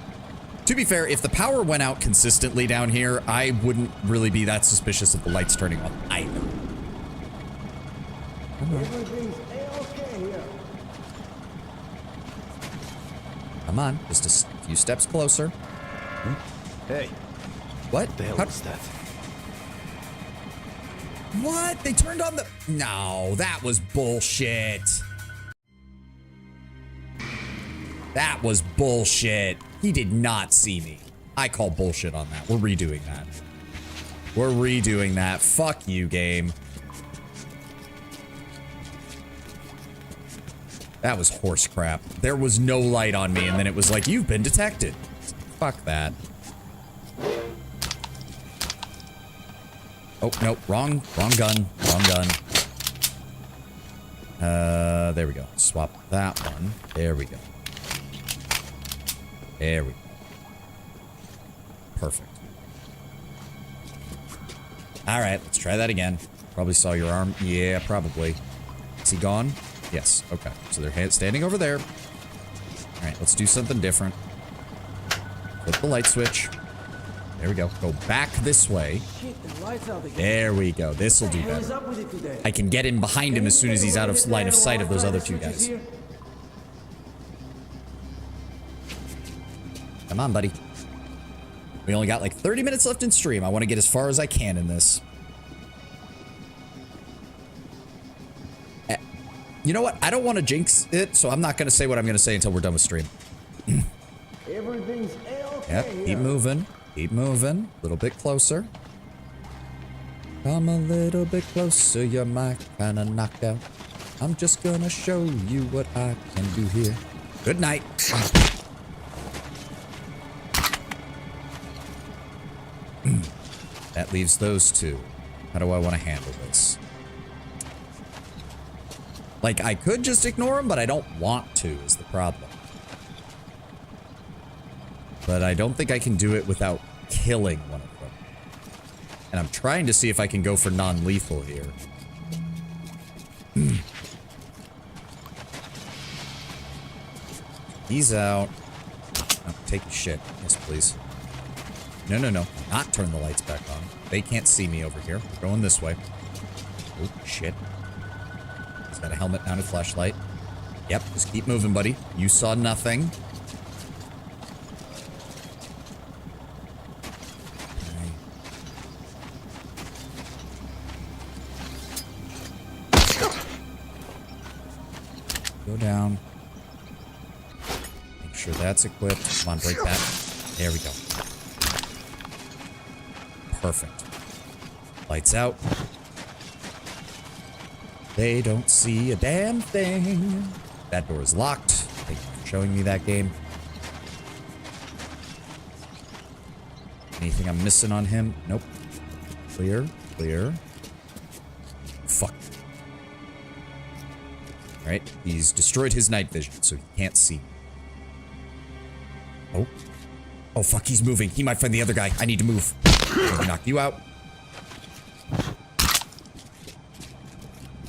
To be fair, if the power went out consistently down here, I wouldn't really be that suspicious of the lights turning off either. Everything's A-okay here. Come on, just a few steps closer. Hey. What? The hell is that? What? They turned on the... No, that was bullshit. That was bullshit. He did not see me. I call bullshit on that. We're redoing that. We're redoing that. Fuck you, game. That was horse crap. There was no light on me, and then it was like, you've been detected. Fuck that. Oh, nope. Wrong gun. Wrong gun. There we go. Swap that one. There we go. There we go. Perfect. All right, let's try that again. Probably saw your arm. Yeah, probably. Is he gone? Yes. Okay. So they're standing over there. All right, let's do something different. Flip the light switch. There we go. Go back this way. Shit, the lights out again. There we go. This will do What the hell is better. up with it today? I can get in behind him as soon as he's out of line of sight of those other 2 guys. Come on, buddy. We only got like 30 minutes left in stream. I want to get as far as I can in this. You know what? I don't want to jinx it, so I'm not going to say what I'm going to say until we're done with stream. Everything's okay. Yep, keep moving. Keep moving. A little bit closer. Come a little bit closer, you're my kind of knockout. I'm just gonna show you what I can do here. Good night. That leaves those two. How do I want to handle this? Like, I could just ignore them, but I don't want to, is the problem. But I don't think I can do it without killing one of them. And I'm trying to see if I can go for non-lethal here. He's out. Oh, take your shit. Yes, please. No, no, no. Not turn the lights back on. They can't see me over here. We're going this way. Oh, shit. He's got a helmet-mounted flashlight. Yep, just keep moving, buddy. You saw nothing. Go down. Make sure that's equipped. Come on, break that. There we go. Perfect. Lights out. They don't see a damn thing. That door is locked. Thank you for showing me that game. Anything I'm missing on him? Nope. Clear. Clear. Fuck. Alright, he's destroyed his night vision, so he can't see. Oh. Oh, fuck, he's moving. He might find the other guy. I need to move. Knock you out.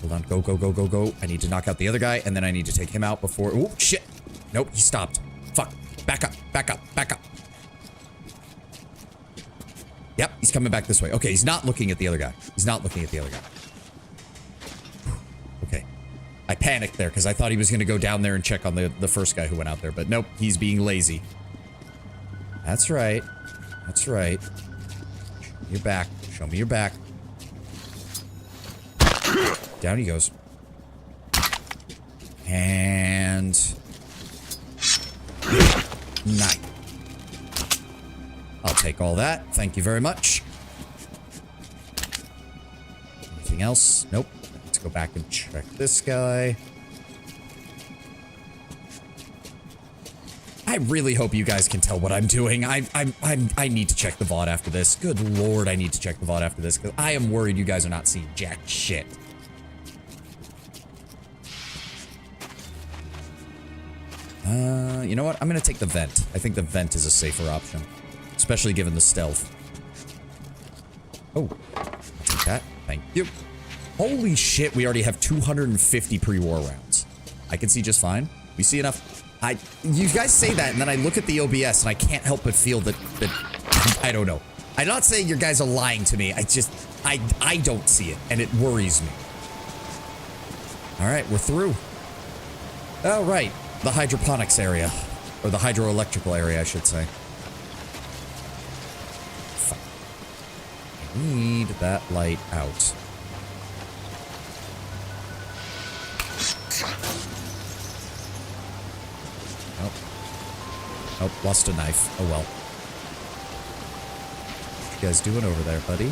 Hold on. Go, go, go, go, go. I need to knock out the other guy, and then I need to take him out before... Oh, shit. Nope, he stopped. Fuck. Back up. Back up. Back up. Yep, he's coming back this way. Okay, he's not looking at the other guy. He's not looking at the other guy. Okay. I panicked there because I thought he was going to go down there and check on the first guy who went out there. But nope, he's being lazy. That's right. That's right. Show me your back. Show me your back. Down he goes. And... 9. I'll take all that. Thank you very much. Anything else? Nope. Let's go back and check this guy. I really hope you guys can tell what I'm doing. I need to check the VOD after this. Good lord, I need to check the VOD after this because I am worried you guys are not seeing jack shit. You know what? I'm gonna take the vent. I think the vent is a safer option. Especially given the stealth. Oh. I'll take that. Thank you. Holy shit, we already have 250 pre-war rounds. I can see just fine. We see enough. You guys say that, and then I look at the OBS, and I can't help but feel that I don't know. I'm not saying you guys are lying to me. I don't see it, and it worries me. Alright, we're through. Oh, right. The hydroponics area. Or the hydroelectrical area, I should say. Fuck. I need that light out. Nope. Nope, lost a knife. Oh well. What you guys doing over there, buddy?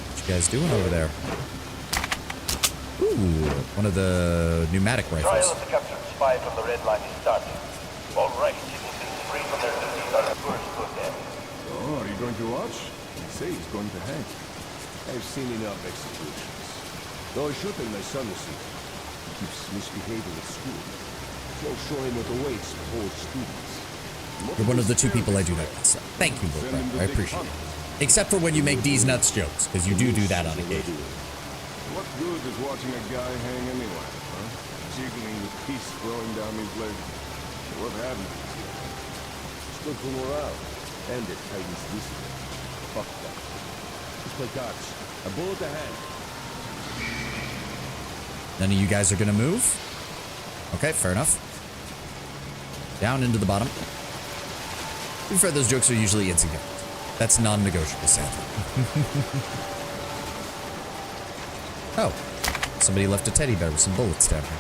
What you guys doing over there? Ooh, one of the pneumatic rifles. Trial of the captured spy from the Red Line is starting. All right, citizens free from their duties are first to death. Oh, are you going to watch? They say he's going to hang. I've seen enough executions. Though I shooting my son this evening. He keeps misbehaving at school. So show him what awaits for all students. You're one of the two people I do that with. So thank you, Bullcrap. I appreciate it. Except for when you make D's nuts jokes, because you do that on occasion. What good is watching a guy hang anyway, huh? Jiggling with piece flowing down his leg. What happened? It's good for morale. And it tightens discipline. Fuck that. Let's play cards. A bullet a hand. None of you guys are gonna move? Okay, fair enough. Down into the bottom. To be fair, those jokes are usually insignificant. That's non-negotiable, sadly. Oh. Somebody left a teddy bear with some bullets down here.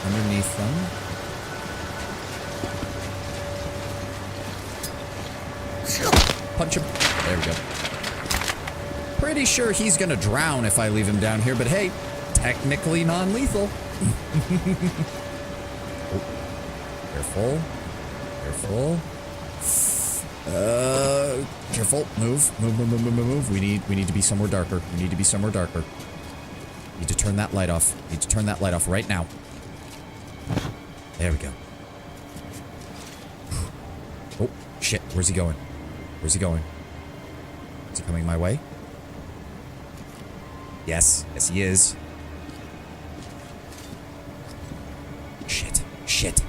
Underneath them. Punch him. There we go. Pretty sure he's gonna drown if I leave him down here, but hey, technically non-lethal. Oh, careful. Careful. Careful. Move. We need to be somewhere darker. Need to turn that light off. Need to turn that light off right now. There we go. Oh, shit. Where's he going? Is he coming my way? Yes. Yes, he is. Shit.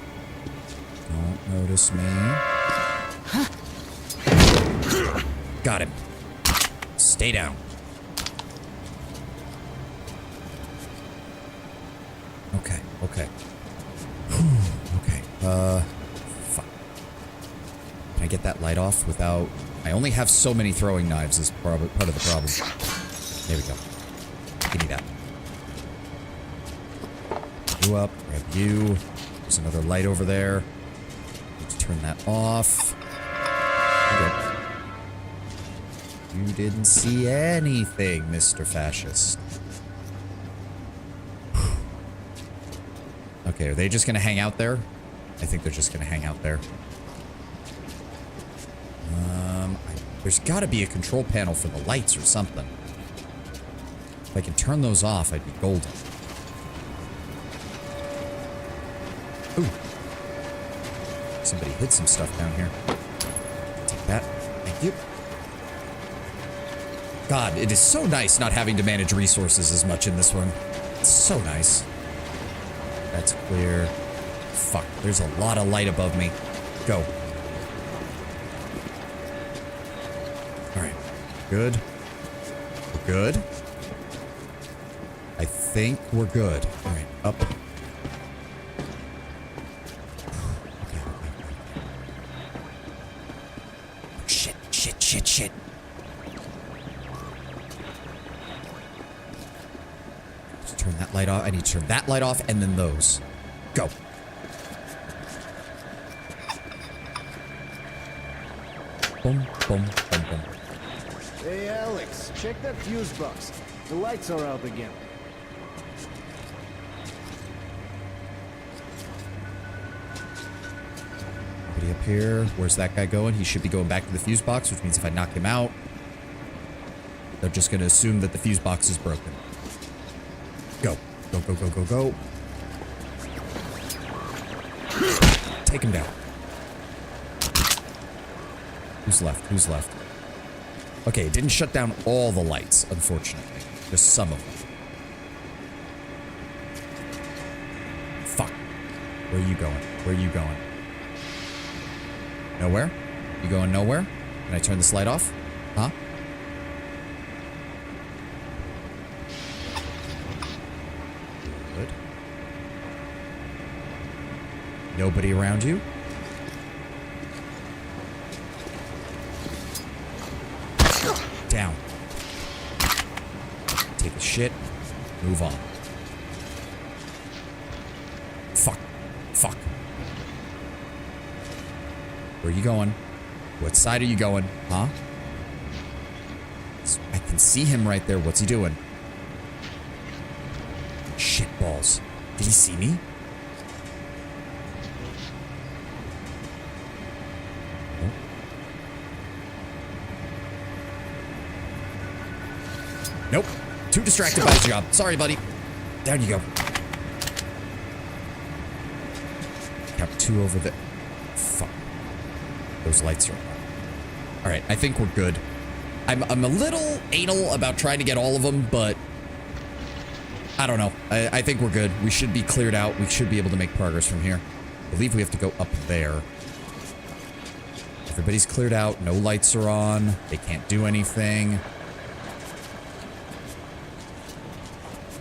Don't notice me. Got him. Stay down. Okay. Okay. Fuck. Can I get that light off without... I only have so many throwing knives is part of the problem. There we go. Give me that. You up. Grab you. There's another light over there. Need to turn that off. Okay. You didn't see anything, Mr. Fascist. Okay, are they just gonna hang out there? I think they're just gonna hang out there. There's gotta be a control panel for the lights or something. If I can turn those off, I'd be golden. Ooh. Somebody hid some stuff down here. Take that. Thank you. God, it is so nice not having to manage resources as much in this one. It's so nice. That's clear. Fuck, there's a lot of light above me. Go. Alright. Good. We're good. I think we're good. Alright, up. Shit. Just turn that light off. I need to turn that light off and then those. Go. Boom. Hey, Alex, check that fuse box. The lights are out again. Nobody up here. Where's that guy going? He should be going back to the fuse box, which means if I knock him out, they're just going to assume that the fuse box is broken. Go. Go. Take him down. Who's left? Okay, it didn't shut down all the lights, unfortunately. Just some of them. Fuck. Where are you going? Nowhere? You going nowhere? Can I turn this light off? Huh? Good. Nobody around you? Down. Take a shit. Move on. Fuck. Where are you going? What side are you going? Huh? I can see him right there. What's he doing? Shit balls. Did he see me? Nope. Too distracted by his job. Sorry, buddy. Down you go. Got two over there. Fuck. Those lights are on. Alright, I think we're good. I'm a little anal about trying to get all of them, but I don't know. I think we're good. We should be cleared out. We should be able to make progress from here. I believe we have to go up there. Everybody's cleared out. No lights are on. They can't do anything.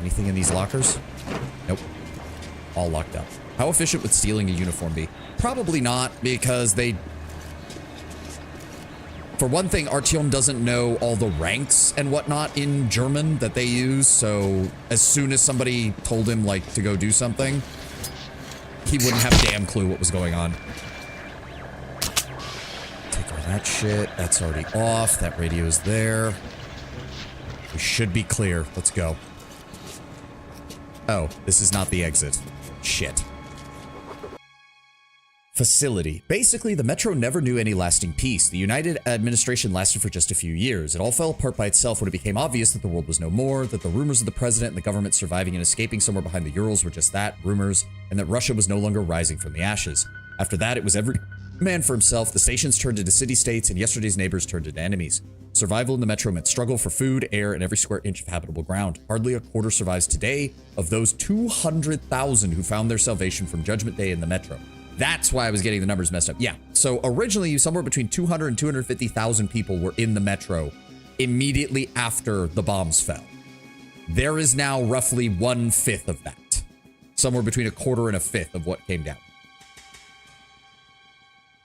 Anything in these lockers? Nope. All locked up. How efficient would stealing a uniform be? Probably not, because they For one thing, Artyom doesn't know all the ranks and whatnot in German that they use, so as soon as somebody told him, like, to go do something, he wouldn't have a damn clue what was going on. Take all that shit. That's already off. That radio is there. We should be clear. Let's go. Oh, this is not the exit. Shit. Facility. Basically, the Metro never knew any lasting peace. The United administration lasted for just a few years. It all fell apart by itself when it became obvious that the world was no more, that the rumors of the president and the government surviving and escaping somewhere behind the Urals were just that, rumors, and that Russia was no longer rising from the ashes. After that, it was every man for himself. The stations turned into city-states, and yesterday's neighbors turned into enemies. Survival in the Metro meant struggle for food, air, and every square inch of habitable ground. Hardly a quarter survives today of those 200,000 who found their salvation from Judgment Day in the Metro. That's why I was getting the numbers messed up. Yeah, so originally somewhere between 200 and 250,000 people were in the Metro immediately after the bombs fell. There is now roughly 1/5 of that. Somewhere between a quarter and a fifth of what came down.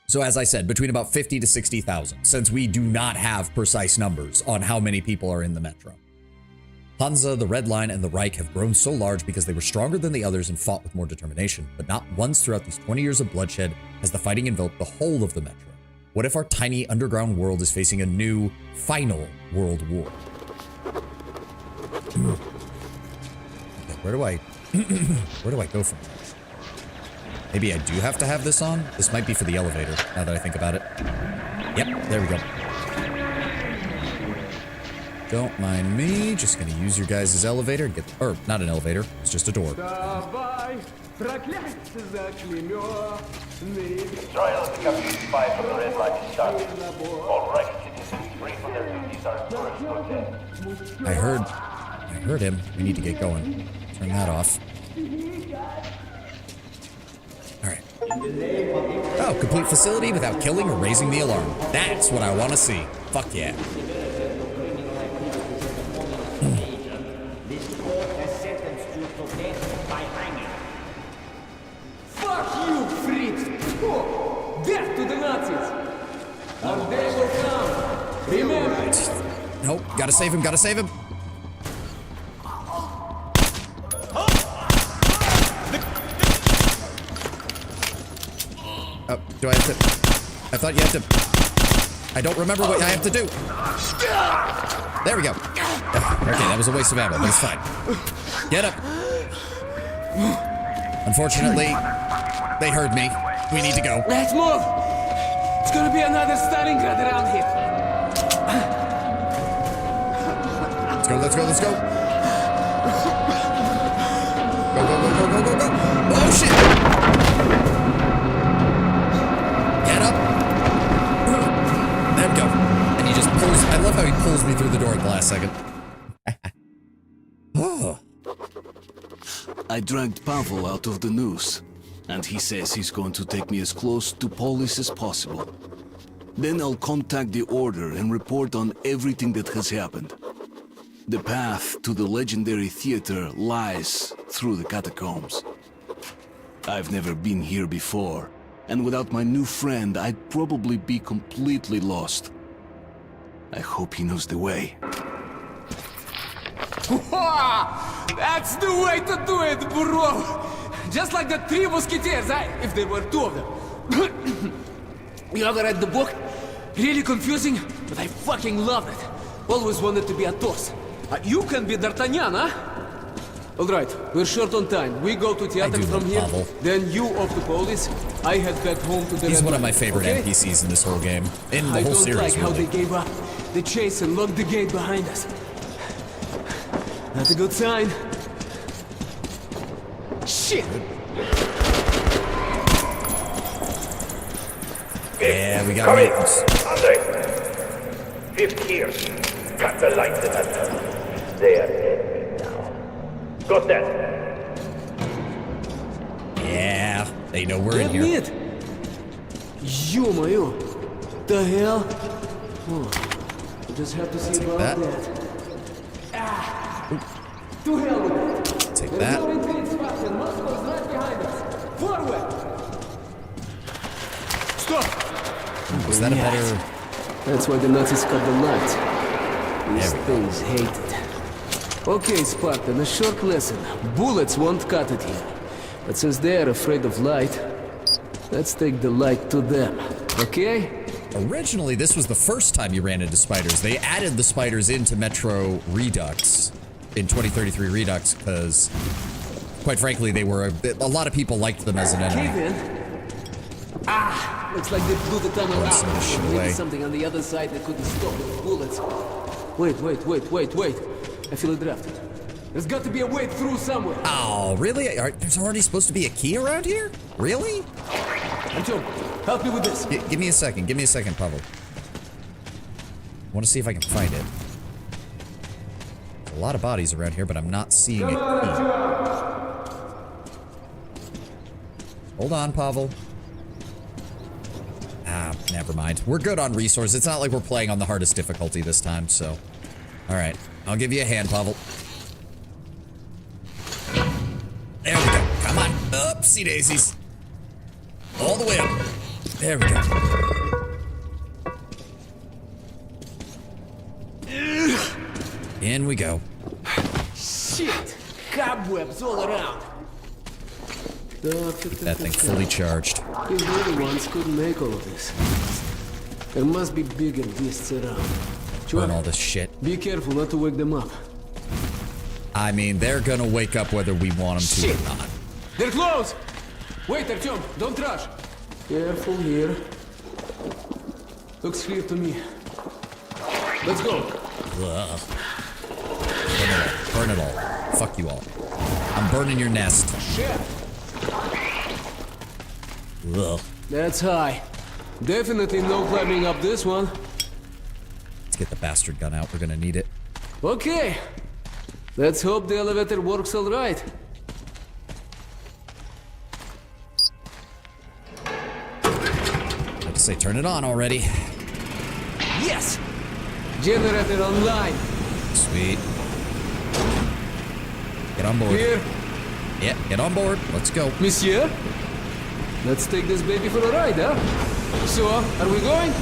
So as I said, between about 50 to 60,000, since we do not have precise numbers on how many people are in the Metro. Hansa, the Red Line, and the Reich have grown so large because they were stronger than the others and fought with more determination. But not once throughout these 20 years of bloodshed has the fighting enveloped the whole of the Metro. What if our tiny underground world is facing a new, final world war? Okay, where do I go from here? Maybe I do have to have this on? This might be for the elevator, now that I think about it. Yep, there we go. Don't mind me, just gonna use your guys' elevator and get, or not an elevator, it's just a door. Trial to capture the spy from the Red Line is started. All Reich citizens free from their duties are encouraged to attend. I heard him. We need to get going. Turn that off. Alright. Oh, complete facility without killing or raising the alarm. That's what I want to see. Fuck yeah. Fuck you, Fritz! Oh, death to the Nazis! Our day will come! Remember! Nope, gotta save him, gotta save him! Oh, do I have to... I thought you have to... I don't remember what I have to do. There we go. Okay, that was a waste of ammo, but it's fine. Get up. Unfortunately, they heard me. We need to go. Let's move! It's gonna be another Stalingrad around here. Let's go, let's go, let's go. Go, go, go, go, go, go, go. Oh, shit! Get up. There we go. And he just pulls, I love how he pulls me through the door at the last second. Oh. I dragged Pavel out of the noose, and he says he's going to take me as close to Polis as possible. Then I'll contact the Order and report on everything that has happened. The path to the legendary theater lies through the catacombs. I've never been here before, and without my new friend, I'd probably be completely lost. I hope he knows the way. That's the way to do it, bro! Just like the Three Musketeers, if there were two of them. You ever read the book? Really confusing, but I fucking love it. Always wanted to be Athos. You can be D'Artagnan, huh? Alright, we're short on time. We go to theater from here, then you off to Polis. I head back home to the He's Red one of Line, my favorite okay? NPCs in this whole game. In the whole series, I don't like how really. they gave up the chase and locked the gate behind us. Not a good sign. Shit! Yeah, we got Come in, it. Andre. Fifth here. Cut the lights in that tunnel. They are dead now. Got that? Yeah, they know we're in here. Нет! Ё-моё! The hell? Oh, I just have to see about that. To hell with it! Take There's that. no retreat spot and Moscow's right behind us! Forward! Stop! Was that a better... That's why the Nazis cut the lights. These things hate it. Okay, Spartan, a short lesson. Bullets won't cut it here. But since they're afraid of light, let's take the light to them, okay? Originally, this was the first time you ran into spiders. They added the spiders into Metro Redux in 2033 Redux because, quite frankly, they were a lot of people liked them as an enemy. Cave in. Ah, looks like they blew the tunnel out. Maybe something on the other side that couldn't stop the bullets. Wait. I feel a draft. There's got to be a way through somewhere. Oh, really? There's already supposed to be a key around here? Really? Artyom, help me with this. Give me a second, Pavel. I want to see if I can find it. There's a lot of bodies around here, but I'm not seeing it. Hold on, Pavel. Ah, never mind. We're good on resources. It's not like we're playing on the hardest difficulty this time, so. Alright, I'll give you a hand, Pavel. There we go. Come on. Oopsie daisies. All the way up. There we go. In we go. Shit! Cobwebs all around. That thing fully charged. These little ones couldn't make all of this. There must be bigger beasts around. Burn all this shit. Be careful not to wake them up. I mean, they're gonna wake up whether we want them to or not. They're close! Wait, Artyom, don't rush. Careful here. Looks clear to me. Let's go. Ugh. Burn it all. Fuck you all. I'm burning your nest. Shit. Ugh. That's high. Definitely no climbing up this one. Let's get the bastard gun out. We're gonna need it. Okay. Let's hope the elevator works all right. Like I say, turn it on already. Yes! Generator online. Sweet. Get on board. Here. Yeah, get on board. Let's go. Monsieur? Let's take this baby for a ride, huh? So, are we going?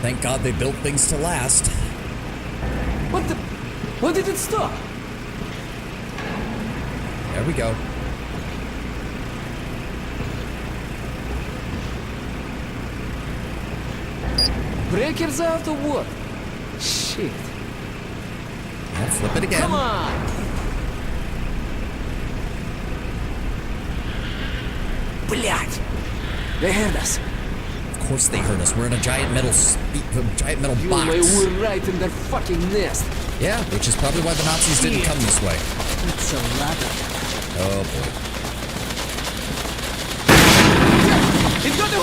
Thank God they built things to last. What the? Why did it stop? There we go. Breakers out or what? Shit. Yeah, flip it again. Come on! Блять! They heard us. Of course they heard us. We're in a giant metal You box. were right in their fucking nest. Yeah, which is probably why the Nazis didn't come this way. It's a lot of them. Oh boy. He's got the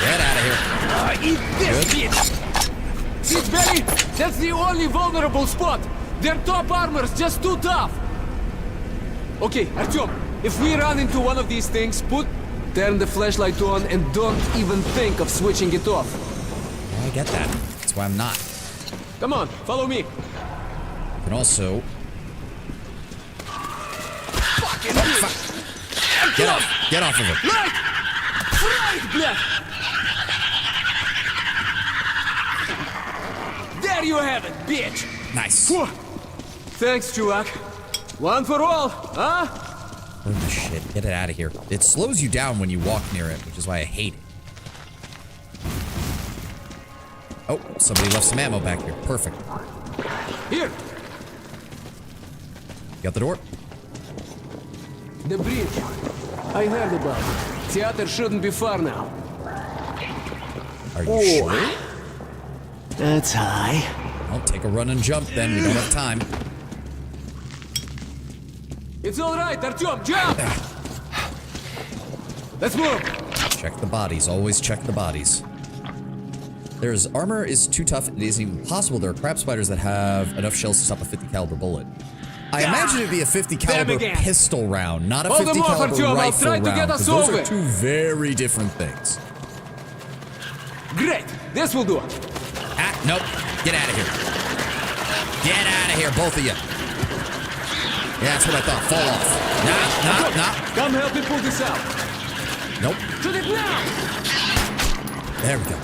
Get out of here. Eat this bitch! See, Belly, that's the only vulnerable spot. Their top armor's just too tough. Okay, Artyom, if we run into one of these things, turn the flashlight on and don't even think of switching it off. I get that. That's why I'm not. Come on, follow me. And also... Fucking Get off! Get off of it! Light! Right, блядь! There you have it, bitch! Nice. Whew. Thanks, Chuvak. One for all, huh? Burn the shit. Get it out of here. It slows you down when you walk near it, which is why I hate it. Oh, somebody left some ammo back here. Perfect. Here. Got the door? The bridge. I heard about it. Theater shouldn't be far now. Are you sure? That's high. I'll take a run and jump then. We don't have time. It's all right, Artyom, jump! Let's move. Check the bodies. Always check the bodies. There's armor is too tough. It is impossible. There are crab spiders that have enough shells to stop a 50 caliber bullet. I imagine it'd be a 50 caliber pistol round, not a 50 caliber rifle round. Because those are two very different things. Great. This will do. Ah, nope. Get out of here. Get out of here, both of you. Yeah, that's what I thought. Fall off. Nah. Come help me pull this out. Nope. Shoot it now! There we go.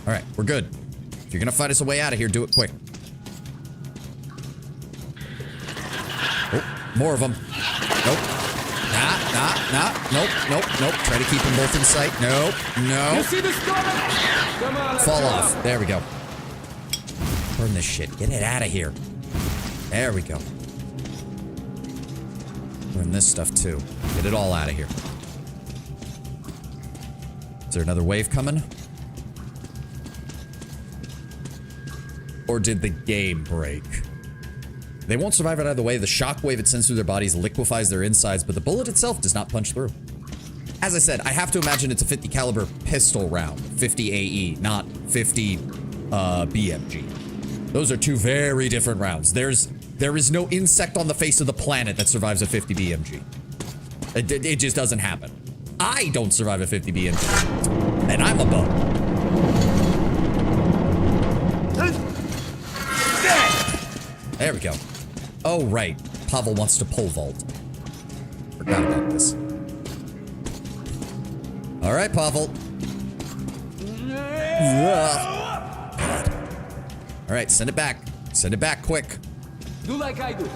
All right, we're good. If you're gonna find us a way out of here, do it quick. Oh, more of them. Nope. Nope. Try to keep them both in sight. Nope. No. You see this coming? Come on, let's Fall go. off. There we go. Burn this shit. Get it out of here. There we go. Burn this stuff too. Get it all out of here. Is there another wave coming? Or did the game break? They won't survive it either way. The shockwave it sends through their bodies liquefies their insides, but the bullet itself does not punch through. As I said, I have to imagine it's a 50 caliber pistol round, 50 AE, not 50 BMG. Those are two very different rounds. There is no insect on the face of the planet that survives a 50 BMG. It just doesn't happen. I don't survive a 50 BMG, and I'm a bum. There we go. Oh, right. Pavel wants to pole vault. Forgot about this. All right, Pavel. God. All right, send it back. Send it back quick. Do like I do.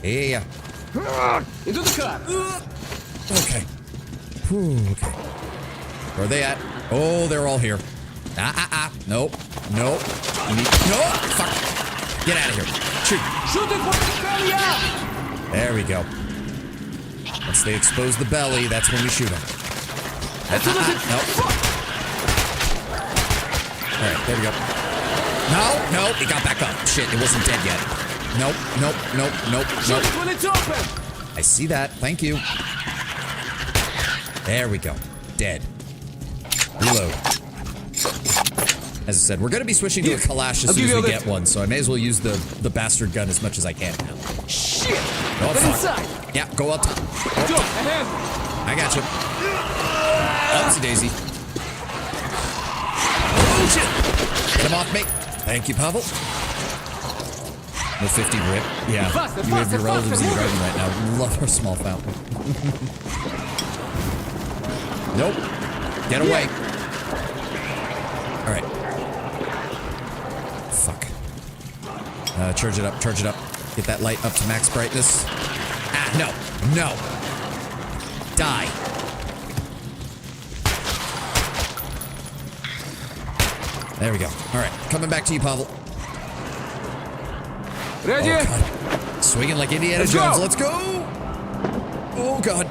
Yeah. Into the car. Okay. Whew, okay. Where are they at? Oh, they're all here. Nope. No. Fuck. Get out of here. Shoot. Shoot it for the belly out. There we go. Once they expose the belly, that's when we shoot them. Nope. Alright, there we go. No, it got back up. Shit, it wasn't dead yet. Nope. Shoot it when it's open. I see that. Thank you. There we go. Dead. Reload. As I said, we're going to be switching to a Kalash as soon as we get one, so I may as well use the bastard gun as much as I can now. Shit! Go up Get front. inside. Yeah, go up top. Go ahead. I got you. Oopsie daisy. Oh, shit! Get him off me. Thank you, Pavel. No 50 rip. Yeah, you have your relatives in the garden right now. Love our small fountain. Nope. Get away. All right. Fuck. Charge it up. Get that light up to max brightness. No. Die. There we go. All right, coming back to you, Pavel. Ready? Oh, God. Swinging like Indiana Jones. Let's go. Oh, God.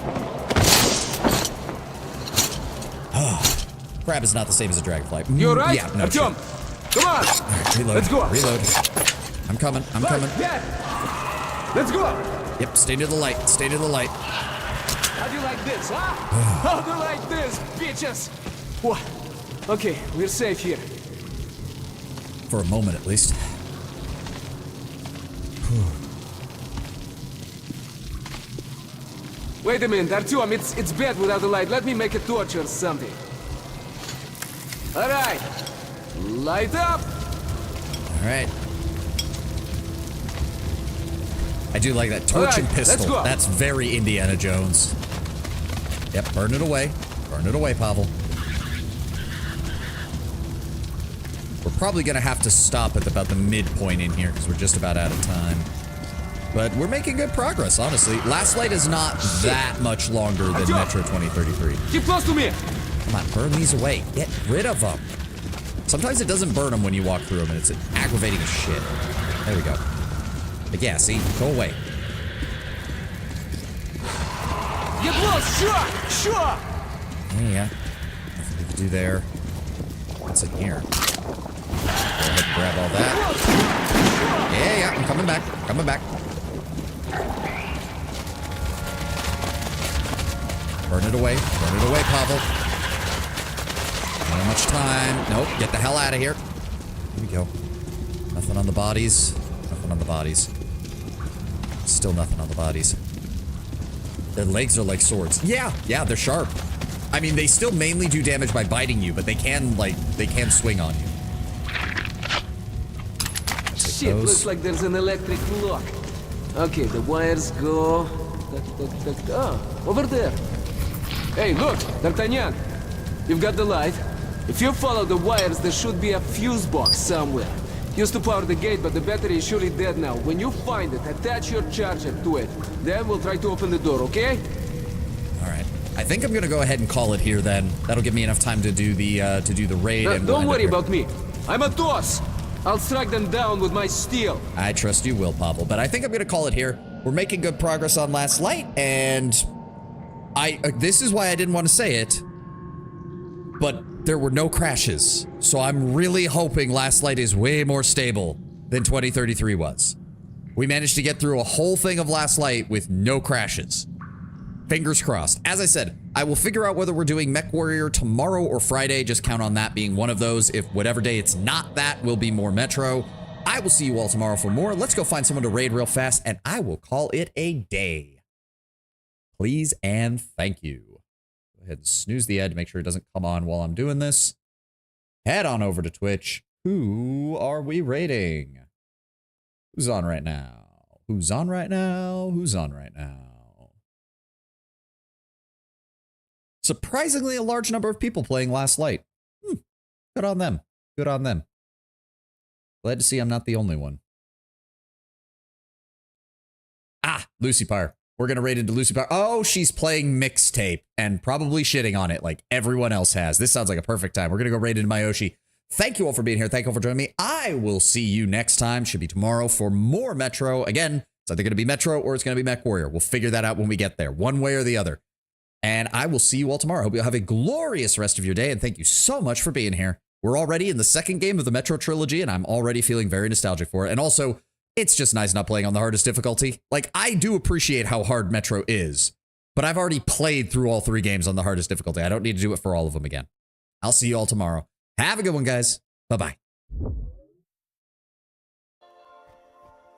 Oh. Crab is not the same as a dragonfly. You're right? Yeah, no. Jump. Come on. Right, reload. Let's go. Reload. I'm coming. Yeah. Let's go. Yep, stay near the light. How do you like this, huh? How do you like this, bitches? What? Okay, we're safe here. For a moment, at least. Wait a minute, Artyom, it's bad without the light. Let me make a torch or something. All right. Light up. All right. I do like that torch and pistol. Let's go. That's very Indiana Jones. Yep, burn it away. Burn it away, Pavel. We're probably going to have to stop at about the midpoint in here because we're just about out of time. But we're making good progress, honestly. Last Light is not that much longer than Metro 2033. Keep close to me. Come on, burn these away. Get rid of them. Sometimes it doesn't burn them when you walk through them, and it's aggravating as shit. There we go. But yeah, see? Go away. Get close. Sure. Yeah. Nothing we can do there. What's in here? Go ahead and grab all that. Yeah, I'm coming back. Burn it away, Pavel. Not much time. Nope, get the hell out of here. Here we go. Nothing on the bodies. Still nothing on the bodies. Their legs are like swords. Yeah, they're sharp. I mean, they still mainly do damage by biting you, but they can swing on you. Shit, looks like there's an electric lock. Okay, the wires go... over there. Hey, look, D'Artagnan. You've got the light. If you follow the wires, there should be a fuse box somewhere. Used to power the gate, but the battery is surely dead now. When you find it, attach your charger to it. Then we'll try to open the door, okay? All right. I think I'm gonna go ahead and call it here then. That'll give me enough time to do the raid. And don't worry about me. I'm a toss. I'll strike them down with my steel. I trust you will, Pavel. But I think I'm gonna call it here. We're making good progress on Last Light, and this is why I didn't want to say it, but there were no crashes. So I'm really hoping Last Light is way more stable than 2033 was. We managed to get through a whole thing of Last Light with no crashes. Fingers crossed. As I said, I will figure out whether we're doing Mech Warrior tomorrow or Friday. Just count on that being one of those. If whatever day it's not that, will be more Metro. I will see you all tomorrow for more. Let's go find someone to raid real fast, and I will call it a day. Please and thank you. Go ahead and snooze the ad to make sure it doesn't come on while I'm doing this. Head on over to Twitch. Who are we raiding? Who's on right now? Who's on right now? Who's on right now? Surprisingly, a large number of people playing Last Light. Good on them. Good on them. Glad to see I'm not the only one. Ah, Lucy Pyre. We're going to raid into Lucy Pyre. Oh, she's playing Mixtape and probably shitting on it like everyone else has. This sounds like a perfect time. We're going to go raid into Mayoshi. Thank you all for being here. Thank you all for joining me. I will see you next time. Should be tomorrow for more Metro. Again, it's either going to be Metro or it's going to be Mech Warrior. We'll figure that out when we get there, one way or the other. And I will see you all tomorrow. Hope you'll have a glorious rest of your day. And thank you so much for being here. We're already in the second game of the Metro trilogy, and I'm already feeling very nostalgic for it. And also, it's just nice not playing on the hardest difficulty. Like, I do appreciate how hard Metro is, but I've already played through all 3 games on the hardest difficulty. I don't need to do it for all of them again. I'll see you all tomorrow. Have a good one, guys. Bye-bye.